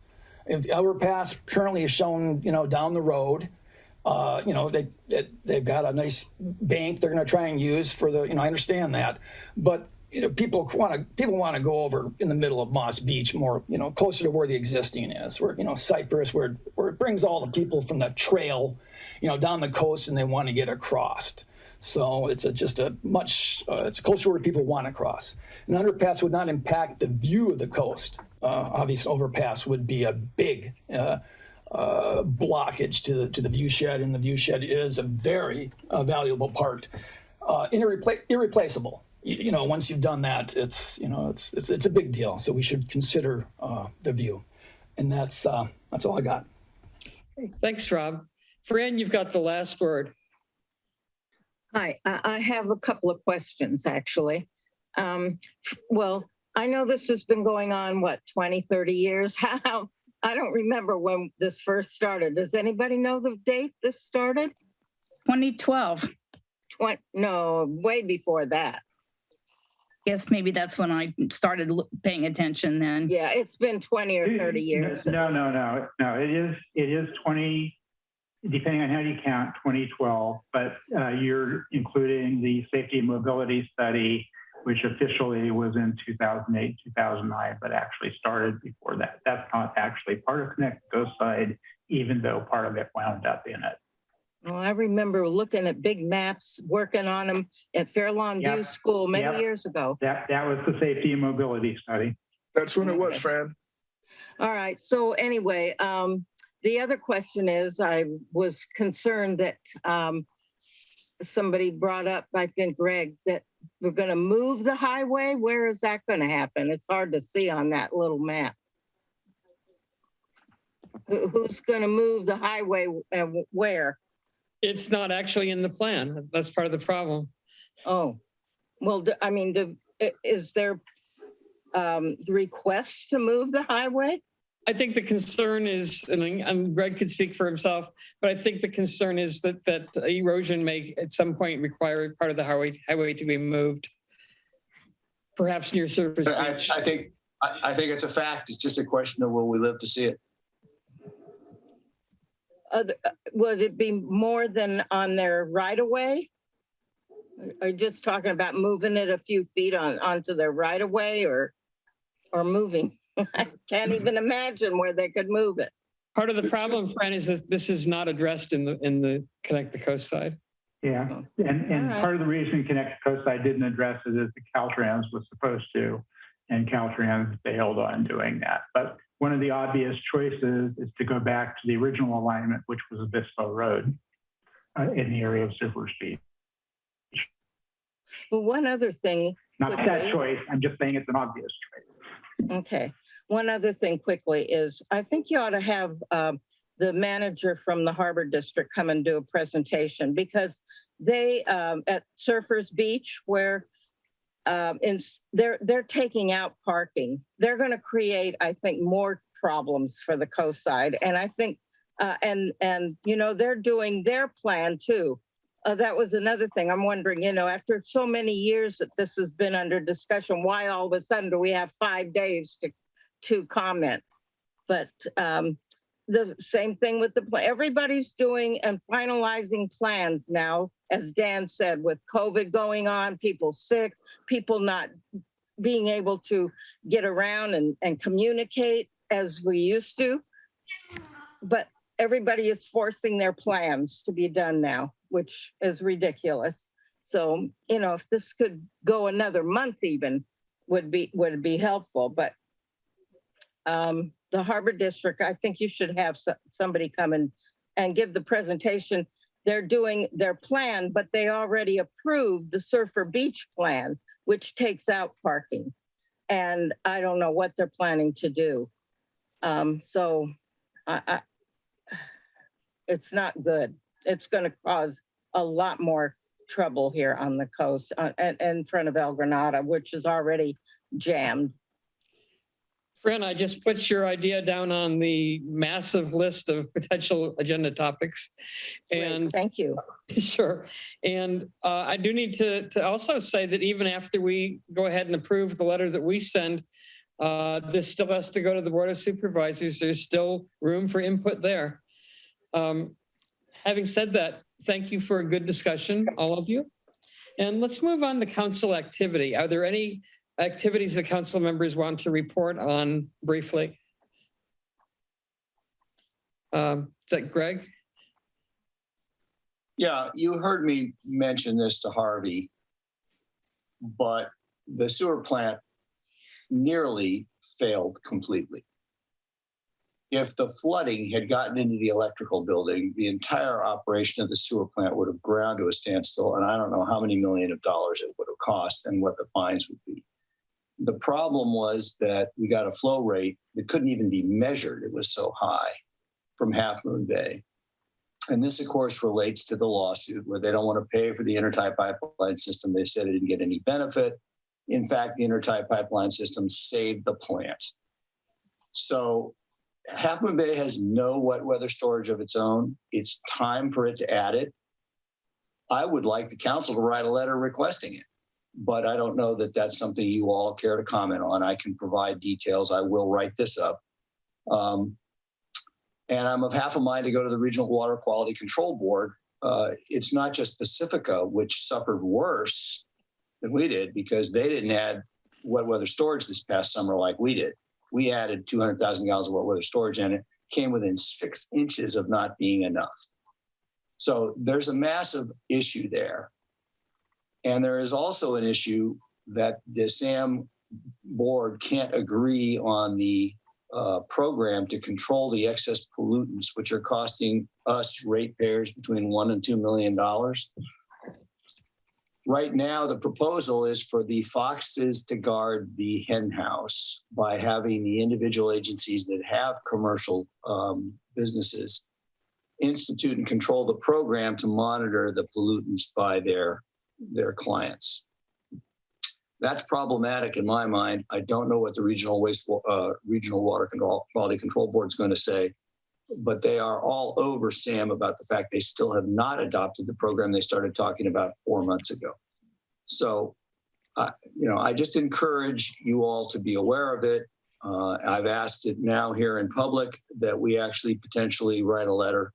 If the overpass currently is shown, down the road, they've got a nice bank they're going to try and use for the, I understand that, but people want to go over in the middle of Moss Beach, more, closer to where the existing is, where, Cypress, where it brings all the people from the trail, down the coast, and they want to get across. So it's it's closer where people want to cross. An underpass would not impact the view of the coast. Obviously, overpass would be a big blockage to the view shed, and the view shed is a very valuable part, irreplaceable. Once you've done that, it's a big deal. So we should consider the view, and that's all I got. Thanks, Rob. Fran, you've got the last word. Hi, I have a couple of questions actually. Well, I know this has been going on, 20, 30 years? I don't remember when this first started. Does anybody know the date this started? 2012. No, way before that. Guess maybe that's when I started paying attention then. Yeah, it's been 20 or 30 years. No. It is 20, depending on how you count, 2012, but you're including the safety and mobility study, which officially was in 2008, 2009, but actually started before that. That's not actually part of Connect the Coast Side, even though part of it wound up in it. Well, I remember looking at big maps, working on them at Fairlawn View School many years ago. That was the safety and mobility study. That's when it was, Fran. All right. So anyway, the other question is, I was concerned that somebody brought up, I think, Greg, that we're going to move the highway. Where is that going to happen? It's hard to see on that little map. Who's going to move the highway and where? It's not actually in the plan. That's part of the problem. Oh, well, I mean, is there requests to move the highway? I think the concern is, and Greg could speak for himself, but I think the concern is that erosion may at some point require part of the highway to be moved, perhaps near surface beach. I think it's a fact. It's just a question of will we live to see it. Would it be more than on their right of way? Are you just talking about moving it a few feet onto their right of way, or moving? I can't even imagine where they could move it. Part of the problem, Fran, is that this is not addressed in the Connect the Coast Side. Yeah, and part of the reason Connect the Coast Side didn't address it is the Caltrans was supposed to, and Caltrans bailed on doing that. But one of the obvious choices is to go back to the original alignment, which was Obispo Road in the area of Silver Beach. Well, one other thing. Not that choice, I'm just saying it's an obvious choice. Okay. One other thing quickly is I think you ought to have the manager from the Harbor District come and do a presentation, because they at Surfers Beach, where they're taking out parking. They're going to create, I think, more problems for the coast side. And I think, and you know, they're doing their plan too. That was another thing. I'm wondering, you know, after so many years that this has been under discussion, why all of a sudden do we have 5 days to comment? But the same thing with the plan. Everybody's doing and finalizing plans now, as Dan said, with COVID going on, people sick, people not being able to get around and communicate as we used to. But everybody is forcing their plans to be done now, which is ridiculous. So, you know, if this could go another month even would be helpful. But the Harbor District, I think you should have somebody come and give the presentation. They're doing their plan, but they already approved the Surfer Beach plan, which takes out parking. And I don't know what they're planning to do. So it's not good. It's going to cause a lot more trouble here on the coast and in front of El Granada, which is already jammed. Fran, I just put your idea down on the massive list of potential agenda topics. And great, thank you. Sure. And I do need to also say that even after we go ahead and approve the letter that we send, this still has to go to the Board of Supervisors. There's still room for input there. Having said that, thank you for a good discussion, all of you. And let's move on to council activity. Are there any activities that council members want to report on briefly? Is that Greg? Yeah, you heard me mention this to Harvey, but the sewer plant nearly failed completely. If the flooding had gotten into the electrical building, the entire operation of the sewer plant would have ground to a standstill, and I don't know how many millions of dollars it would have cost and what the fines would be. The problem was that we got a flow rate that couldn't even be measured. It was so high from Half Moon Bay. And this, of course, relates to the lawsuit where they don't want to pay for the intertie pipeline system. They said it didn't get any benefit. In fact, the intertie pipeline system saved the plant. So Half Moon Bay has no wet weather storage of its own. It's time for it to add it. I would like the council to write a letter requesting it. but I don't know that that's something you all care to comment on. I can provide details. I will write this up. And I'm of half a mind to go to the Regional Water Quality Control Board. It's not just Pacifica, which suffered worse than we did because they didn't add wet weather storage this past summer like we did. We added 200,000 gallons of wet weather storage and it came within 6 inches of not being enough. So there's a massive issue there. And there is also an issue that the SAM board can't agree on the program to control the excess pollutants, which are costing us ratepayers between $1 and $2 million. Right now, the proposal is for the foxes to guard the hen house by having the individual agencies that have commercial businesses institute and control the program to monitor the pollutants by their clients. That's problematic in my mind. I don't know what the Regional Water Quality Control Board is going to say, but they are all over SAM about the fact they still have not adopted the program they started talking about 4 months ago. So, I just encourage you all to be aware of it. I've asked it now here in public that we actually potentially write a letter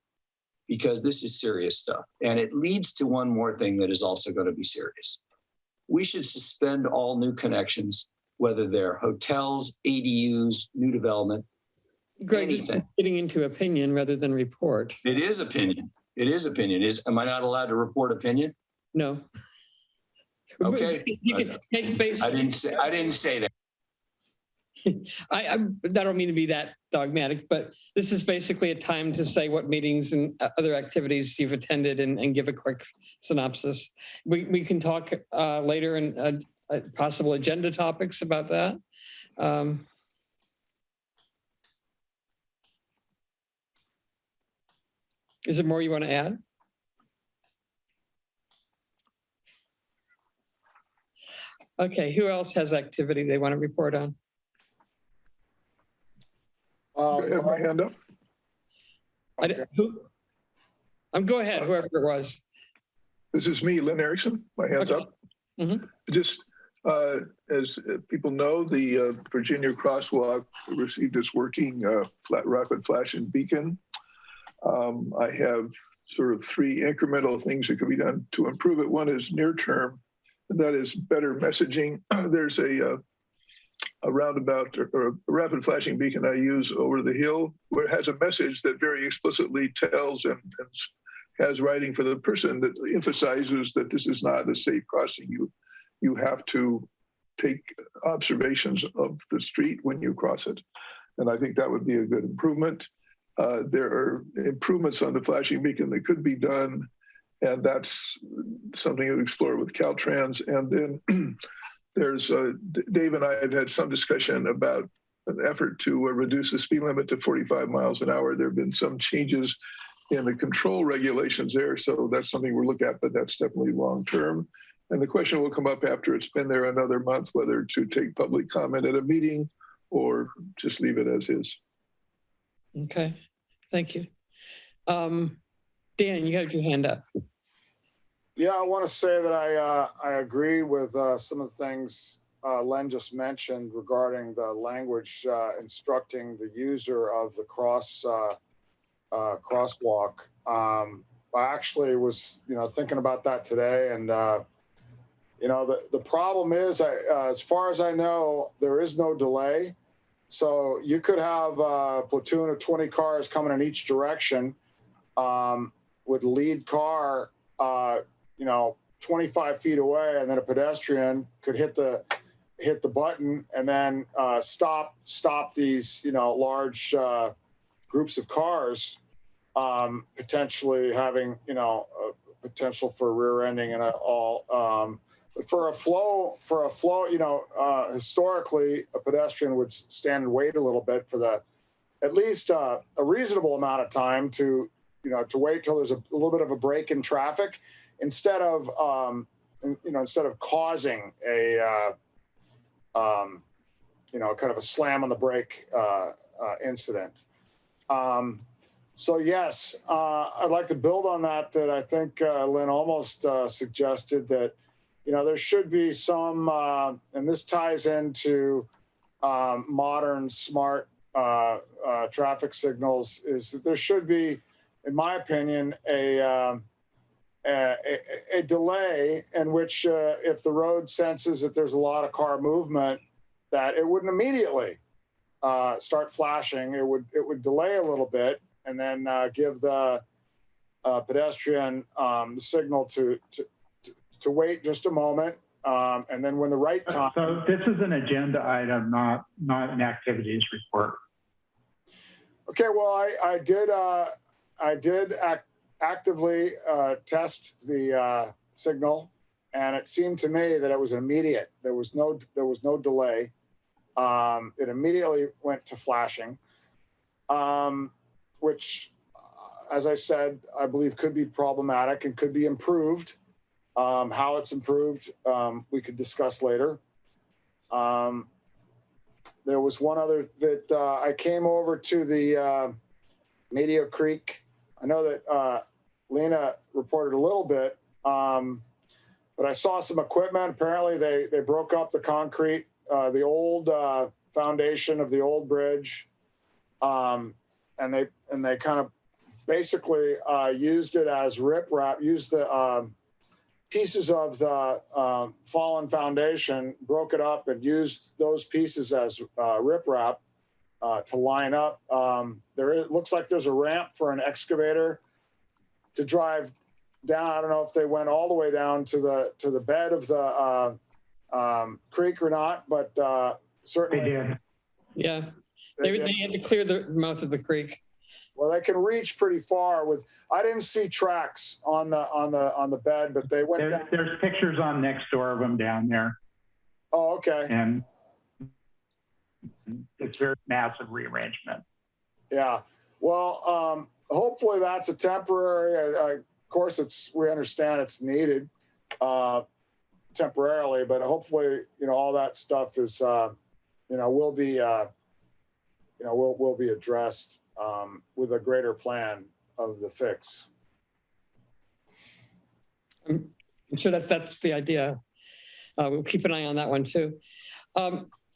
because this is serious stuff. And it leads to one more thing that is also going to be serious. We should suspend all new connections, whether they're hotels, ADUs, new development, Greg, anything. Getting into opinion rather than report. It is opinion. It is opinion. Am I not allowed to report opinion? No. Okay. You can take base. I didn't say that. I don't mean to be that dogmatic, but this is basically a time to say what meetings and other activities you've attended and give a quick synopsis. We can talk later in possible agenda topics about that. Is there more you want to add? Okay, who else has activity they want to report on? I have my hand up. Go ahead, whoever it was. This is me, Lynn Erickson. My hand's up. Just as people know, the Virginia Crosswalk received its working rapid flashing beacon. I have sort of 3 incremental things that could be done to improve it. One is near term, and that is better messaging. There's a roundabout or a rapid flashing beacon I use over the hill where it has a message that very explicitly tells and has writing for the person that emphasizes that this is not a safe crossing. You have to take observations of the street when you cross it. And I think that would be a good improvement. There are improvements on the flashing beacon that could be done, and that's something to explore with Caltrans. And then there's Dave and I have had some discussion about an effort to reduce the speed limit to 45 miles an hour. There have been some changes in the control regulations there, so that's something we're looking at, but that's definitely long term. And the question will come up after it's been there another month, whether to take public comment at a meeting or just leave it as is. Okay, thank you. Dan, you have your hand up. Yeah, I want to say that I agree with some of the things Len just mentioned regarding the language instructing the user of the crosswalk. I actually was, thinking about that today, and the problem is, as far as I know, there is no delay. So you could have a platoon of 20 cars coming in each direction with the lead car, 25 feet away, and then a pedestrian could hit the button and then stop these large groups of cars, potentially having a potential for rear-ending and all. But for a flow, historically, a pedestrian would stand and wait a little bit for at least a reasonable amount of time to wait till there's a little bit of a break in traffic, instead of causing a kind of a slam on the brake incident. So yes, I'd like to build on that. That I think Lynn almost suggested that there should be some, and this ties into modern smart traffic signals, is that there should be, in my opinion, a delay in which if the road senses that there's a lot of car movement, that it wouldn't immediately start flashing. It would delay a little bit and then give the pedestrian signal to wait just a moment. And then when the right time. So this is an agenda item, not an activities report. Okay, well, I did actively test the signal, and it seemed to me that it was immediate. There was no delay. It immediately went to flashing, which, as I said, I believe could be problematic and could be improved. How it's improved, we could discuss later. There was one other that I came over to the Medio Creek. I know that Lena reported a little bit, but I saw some equipment. Apparently they broke up the concrete, the old foundation of the old bridge, and they kind of basically used it as riprap, used the pieces of the fallen foundation, broke it up and used those pieces as riprap to line up. It looks like there's a ramp for an excavator to drive down. I don't know if they went all the way down to the bed of the creek or not, but certainly. They did. Yeah, they had to clear the mouth of the creek. Well, they can reach pretty far with. I didn't see tracks on the bed, but they went down. There's pictures on Nextdoor of them down there. Oh, okay. And it's very massive rearrangement. Yeah. Well, hopefully that's a temporary. Of course, we understand it's needed temporarily, but hopefully, all that stuff is, will be, will be addressed with a greater plan of the fix. I'm sure that's the idea. We'll keep an eye on that one too.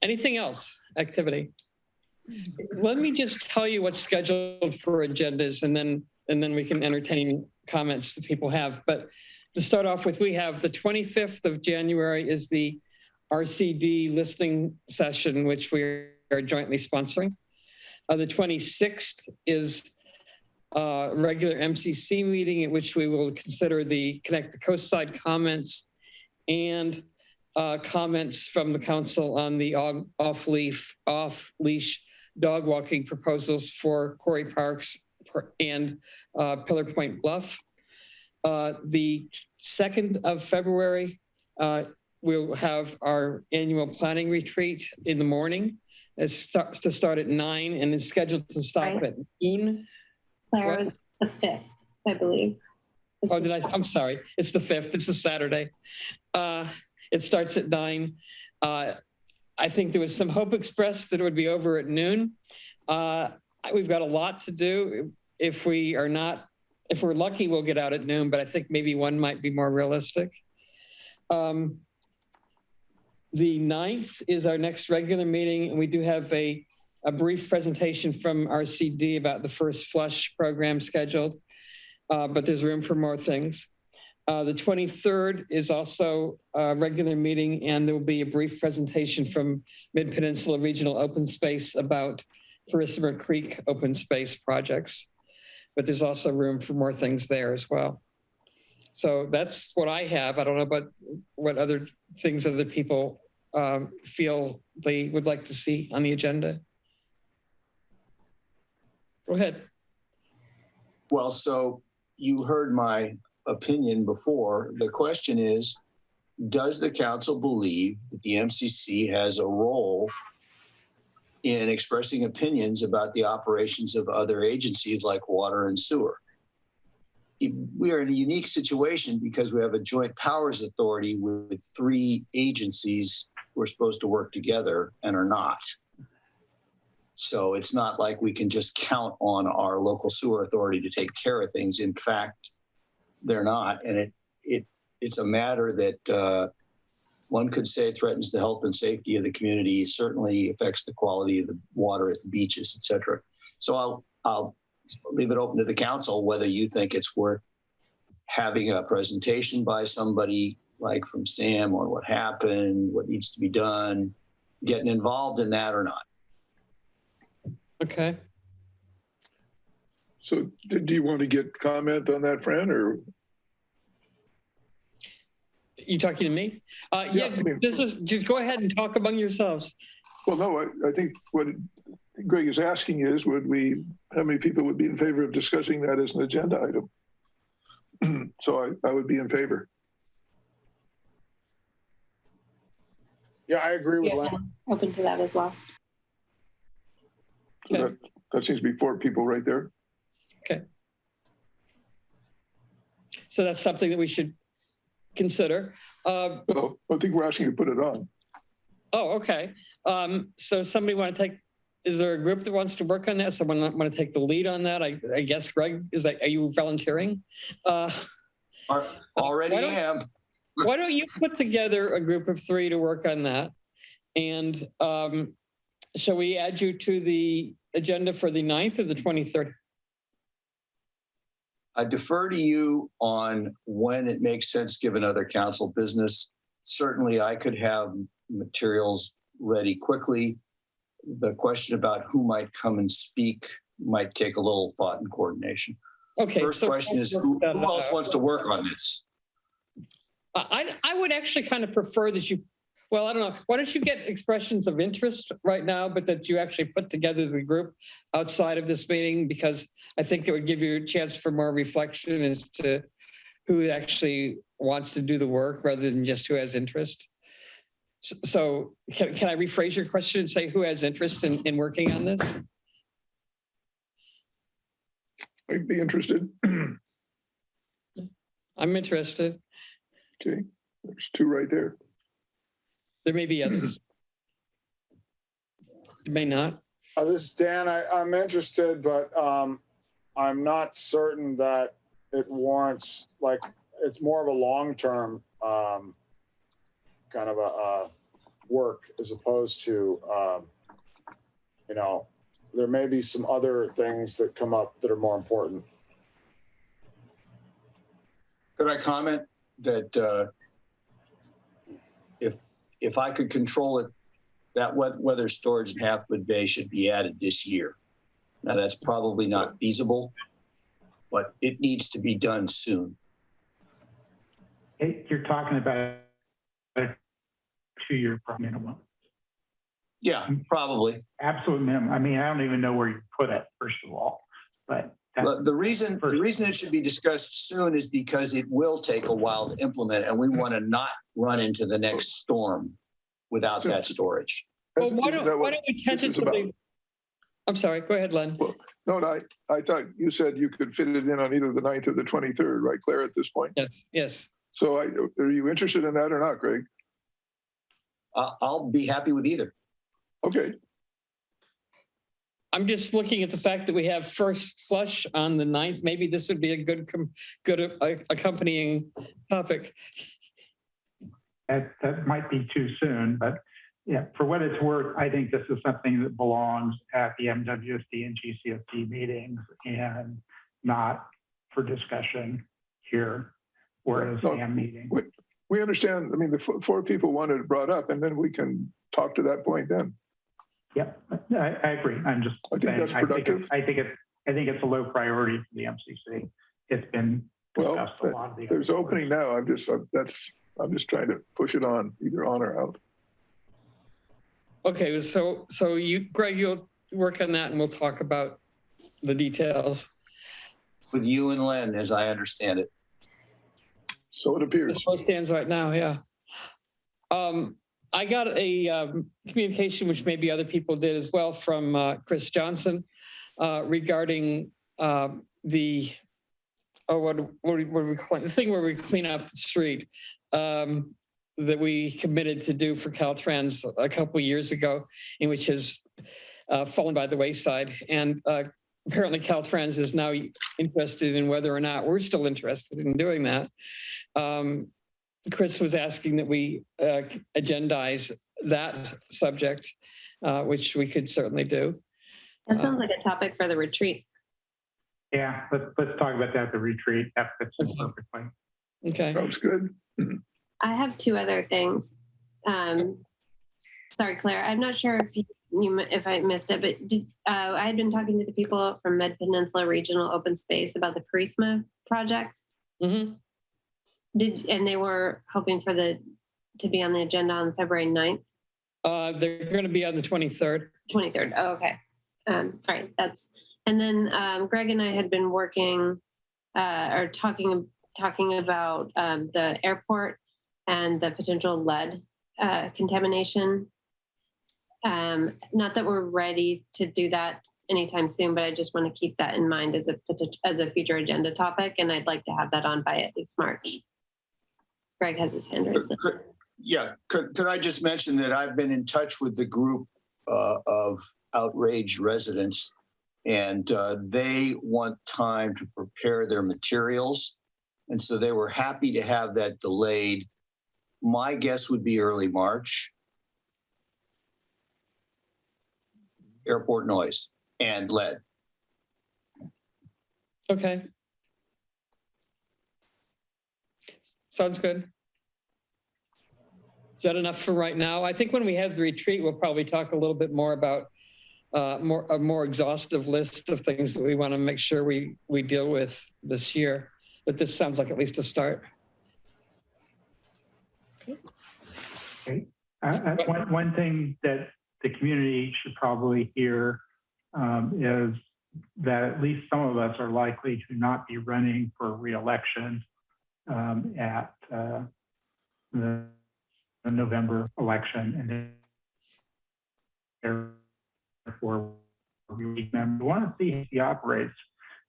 Anything else? Activity? Let me just tell you what's scheduled for agendas, and then we can entertain comments that people have. But to start off with, we have the 25th of January is the RCD listening session, which we are jointly sponsoring. The 26th is a regular MCC meeting at which we will consider the Connect the Coast Side comments and comments from the council on the off-leash dog walking proposals for Quarry Parks and Pillar Point Bluff. The 2nd of February, we'll have our annual planning retreat in the morning. It starts to start at 9 and is scheduled to stop at noon. Claire, was the 5th, I believe. I'm sorry. It's the 5th. It's a Saturday. It starts at 9. I think there was some hope expressed that it would be over at noon. We've got a lot to do. If we're lucky, we'll get out at noon, but I think maybe 1 might be more realistic. The 9th is our next regular meeting, and we do have a brief presentation from RCD about the first flush program scheduled, but there's room for more things. The 23rd is also a regular meeting, and there will be a brief presentation from Mid-Peninsula Regional Open Space about Parisima Creek open space projects, but there's also room for more things there as well. So that's what I have. I don't know about what other things other people feel they would like to see on the agenda. Go ahead. Well, so you heard my opinion before. The question is, does the council believe that the MCC has a role in expressing opinions about the operations of other agencies like water and sewer? We are in a unique situation because we have a joint powers authority with 3 agencies who are supposed to work together and are not. So it's not like we can just count on our local sewer authority to take care of things. In fact, they're not. And it's a matter that one could say it threatens the health and safety of the community, certainly affects the quality of the water at the beaches, et cetera. So I'll leave it open to the council whether you think it's worth having a presentation by somebody like from Sam on what happened, what needs to be done, getting involved in that or not. Okay. So do you want to get comment on that, Fran, or? You talking to me? Yeah, I mean, this is, just go ahead and talk among yourselves. Well, no, I think what Greg is asking is, how many people would be in favor of discussing that as an agenda item? So I would be in favor. Yeah, I agree with Len. I'm open to that as well. So Okay. that seems to be 4 people right there. Okay. So that's something that we should consider. Well, I think we're asking you to put it on. Oh, okay. So somebody want to take, is there a group that wants to work on that? Someone want to take the lead on that? I guess, Greg, are you volunteering? Already am. Why don't you put together a group of 3 to work on that? And shall we add you to the agenda for the 9th or the 23rd? I defer to you on when it makes sense given other council business. Certainly I could have materials ready quickly. The question about who might come and speak might take a little thought and coordination. Okay. First question is who else wants to work on this? I would actually kind of prefer that you, well, I don't know. Why don't you get expressions of interest right now, but that you actually put together the group outside of this meeting, because I think it would give you a chance for more reflection as to who actually wants to do the work rather than just who has interest. So can I rephrase your question and say who has interest in working on this? I'd be interested. I'm interested. Okay, there's 2 right there. There may be others. There may not. This is Dan. I'm interested, but I'm not certain that it warrants, like, it's more of a long-term kind of a work as opposed to, there may be some other things that come up that are more important. Could I comment that if I could control it, that weather storage in Halfwood Bay should be added this year. Now that's probably not feasible, but it needs to be done soon. You're talking about a 2-year minimum. Yeah, probably. Absolute minimum. I mean, I don't even know where you put it, first of all. But the reason it should be discussed soon is because it will take a while to implement, and we want to not run into the next storm without that storage. Well, why don't we tentatively? I'm sorry. Go ahead, Len. Well, no, I thought you said you could fit it in on either the 9th or the 23rd, right, Claire, at this point? Yes. So are you interested in that or not, Greg? I'll be happy with either. Okay. I'm just looking at the fact that we have first flush on the 9th. Maybe this would be a good accompanying topic. That might be too soon, but yeah, for what it's worth, I think this is something that belongs at the MWSD and GCFD meetings and not for discussion here, whereas the AM meeting. We understand. I mean, the 4 people wanted it brought up, and then we can talk to that point then. Yep, I agree. I'm just I think that's productive. I think it's a low priority for the MCC. It's been discussed a lot of the there's opening now. I'm just trying to push it on, either on or out. Okay, so you, Greg, you'll work on that, and we'll talk about the details with you and Len, as I understand it. So it appears. It stands right now, yeah. I got a communication, which maybe other people did as well, from Chris Johnson regarding what do we call it? The thing where we clean up the street that we committed to do for Caltrans a couple of years ago, and which has fallen by the wayside. And apparently Caltrans is now interested in whether or not we're still interested in doing that. Chris was asking that we agendize that subject, which we could certainly do. That sounds like a topic for the retreat. Yeah, let's talk about that at the retreat. That fits in perfectly. Okay. Sounds good. I have two other things. Sorry, Claire, I'm not sure if I missed it, but I had been talking to the people from Mid Peninsula Regional Open Space about the Prisma projects. Mm-hmm. And they were hoping for to be on the agenda on February 9th. They're going to be on the 23rd. 23rd. Oh, okay. All right. And then Greg and I had been working or talking about the airport and the potential lead contamination. Not that we're ready to do that anytime soon, but I just want to keep that in mind as a future agenda topic, and I'd like to have that on by at least March. Greg has his hand raised. Yeah, could I just mention that I've been in touch with the group of outraged residents, and they want time to prepare their materials, and so they were happy to have that delayed. My guess would be early March. Airport noise and lead. Okay. Sounds good. Is that enough for right now? I think when we have the retreat, we'll probably talk a little bit more about a more exhaustive list of things that we want to make sure we deal with this year. But this sounds like at least a start. Okay. One thing that the community should probably hear is that at least some of us are likely to not be running for re-election at the November election, and therefore we want to see how he operates.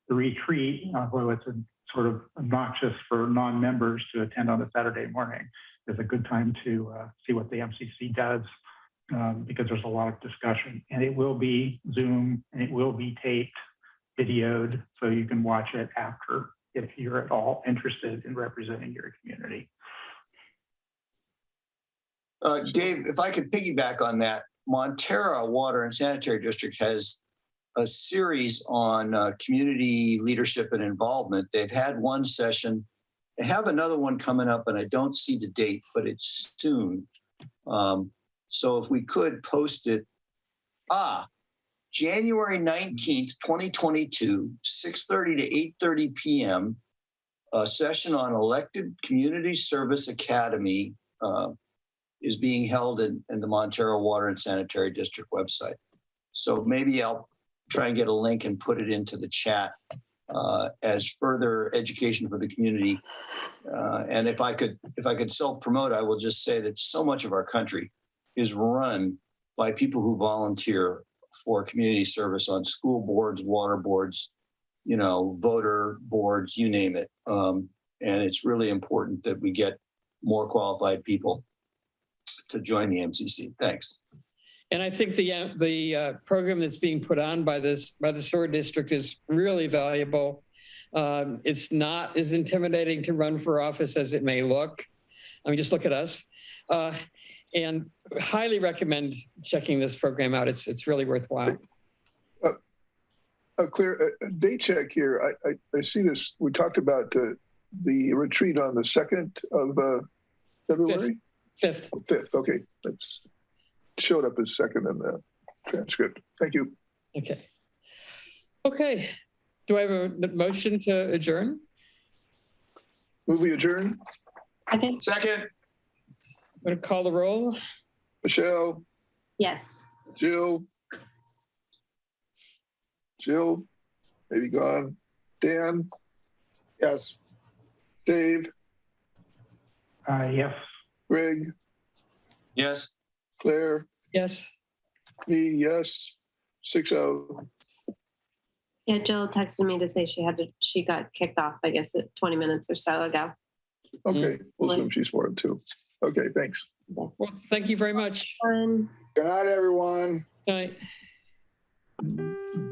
The retreat, although it's sort of obnoxious for non-members to attend on a Saturday morning, is a good time to see what the MCC does. Because there's a lot of discussion, and it will be Zoom and it will be taped, videoed, so you can watch it after if you're at all interested in representing your community. Dave, if I could piggyback on that, Montara Water and Sanitary District has a series on community leadership and involvement. They've had one session. They have another one coming up, and I don't see the date, but it's soon. So if we could post it, January 19th, 2022, 6:30 to 8:30 p.m., a session on elected community service academy is being held in the Montara Water and Sanitary District website. So maybe I'll try and get a link and put it into the chat as further education for the community. And if I could self-promote, I will just say that so much of our country is run by people who volunteer for community service on school boards, water boards, voter boards, you name it. And it's really important that we get more qualified people to join the MCC. Thanks. And I think the program that's being put on by the sewer district is really valuable. It's not as intimidating to run for office as it may look. I mean, just look at us. And highly recommend checking this program out. It's really worthwhile. Claire, a date check here. I see this. We talked about the retreat on the 2nd of February? 5th. 5th, okay. That's showed up as 2nd in the transcript. Thank you. Okay. Do I have a motion to adjourn? Move we adjourn? Second. I'm going to call the roll. Michelle? Yes. Jill? Maybe gone. Dan? Yes. Dave? Yes. Greg? Yes. Claire? Yes. Me, yes. 6-0. Yeah, Jill texted me to say she got kicked off, I guess, 20 minutes or so ago. Okay, we'll assume she's more than 2. Okay, thanks. Well, thank you very much. Good night, everyone. Good night.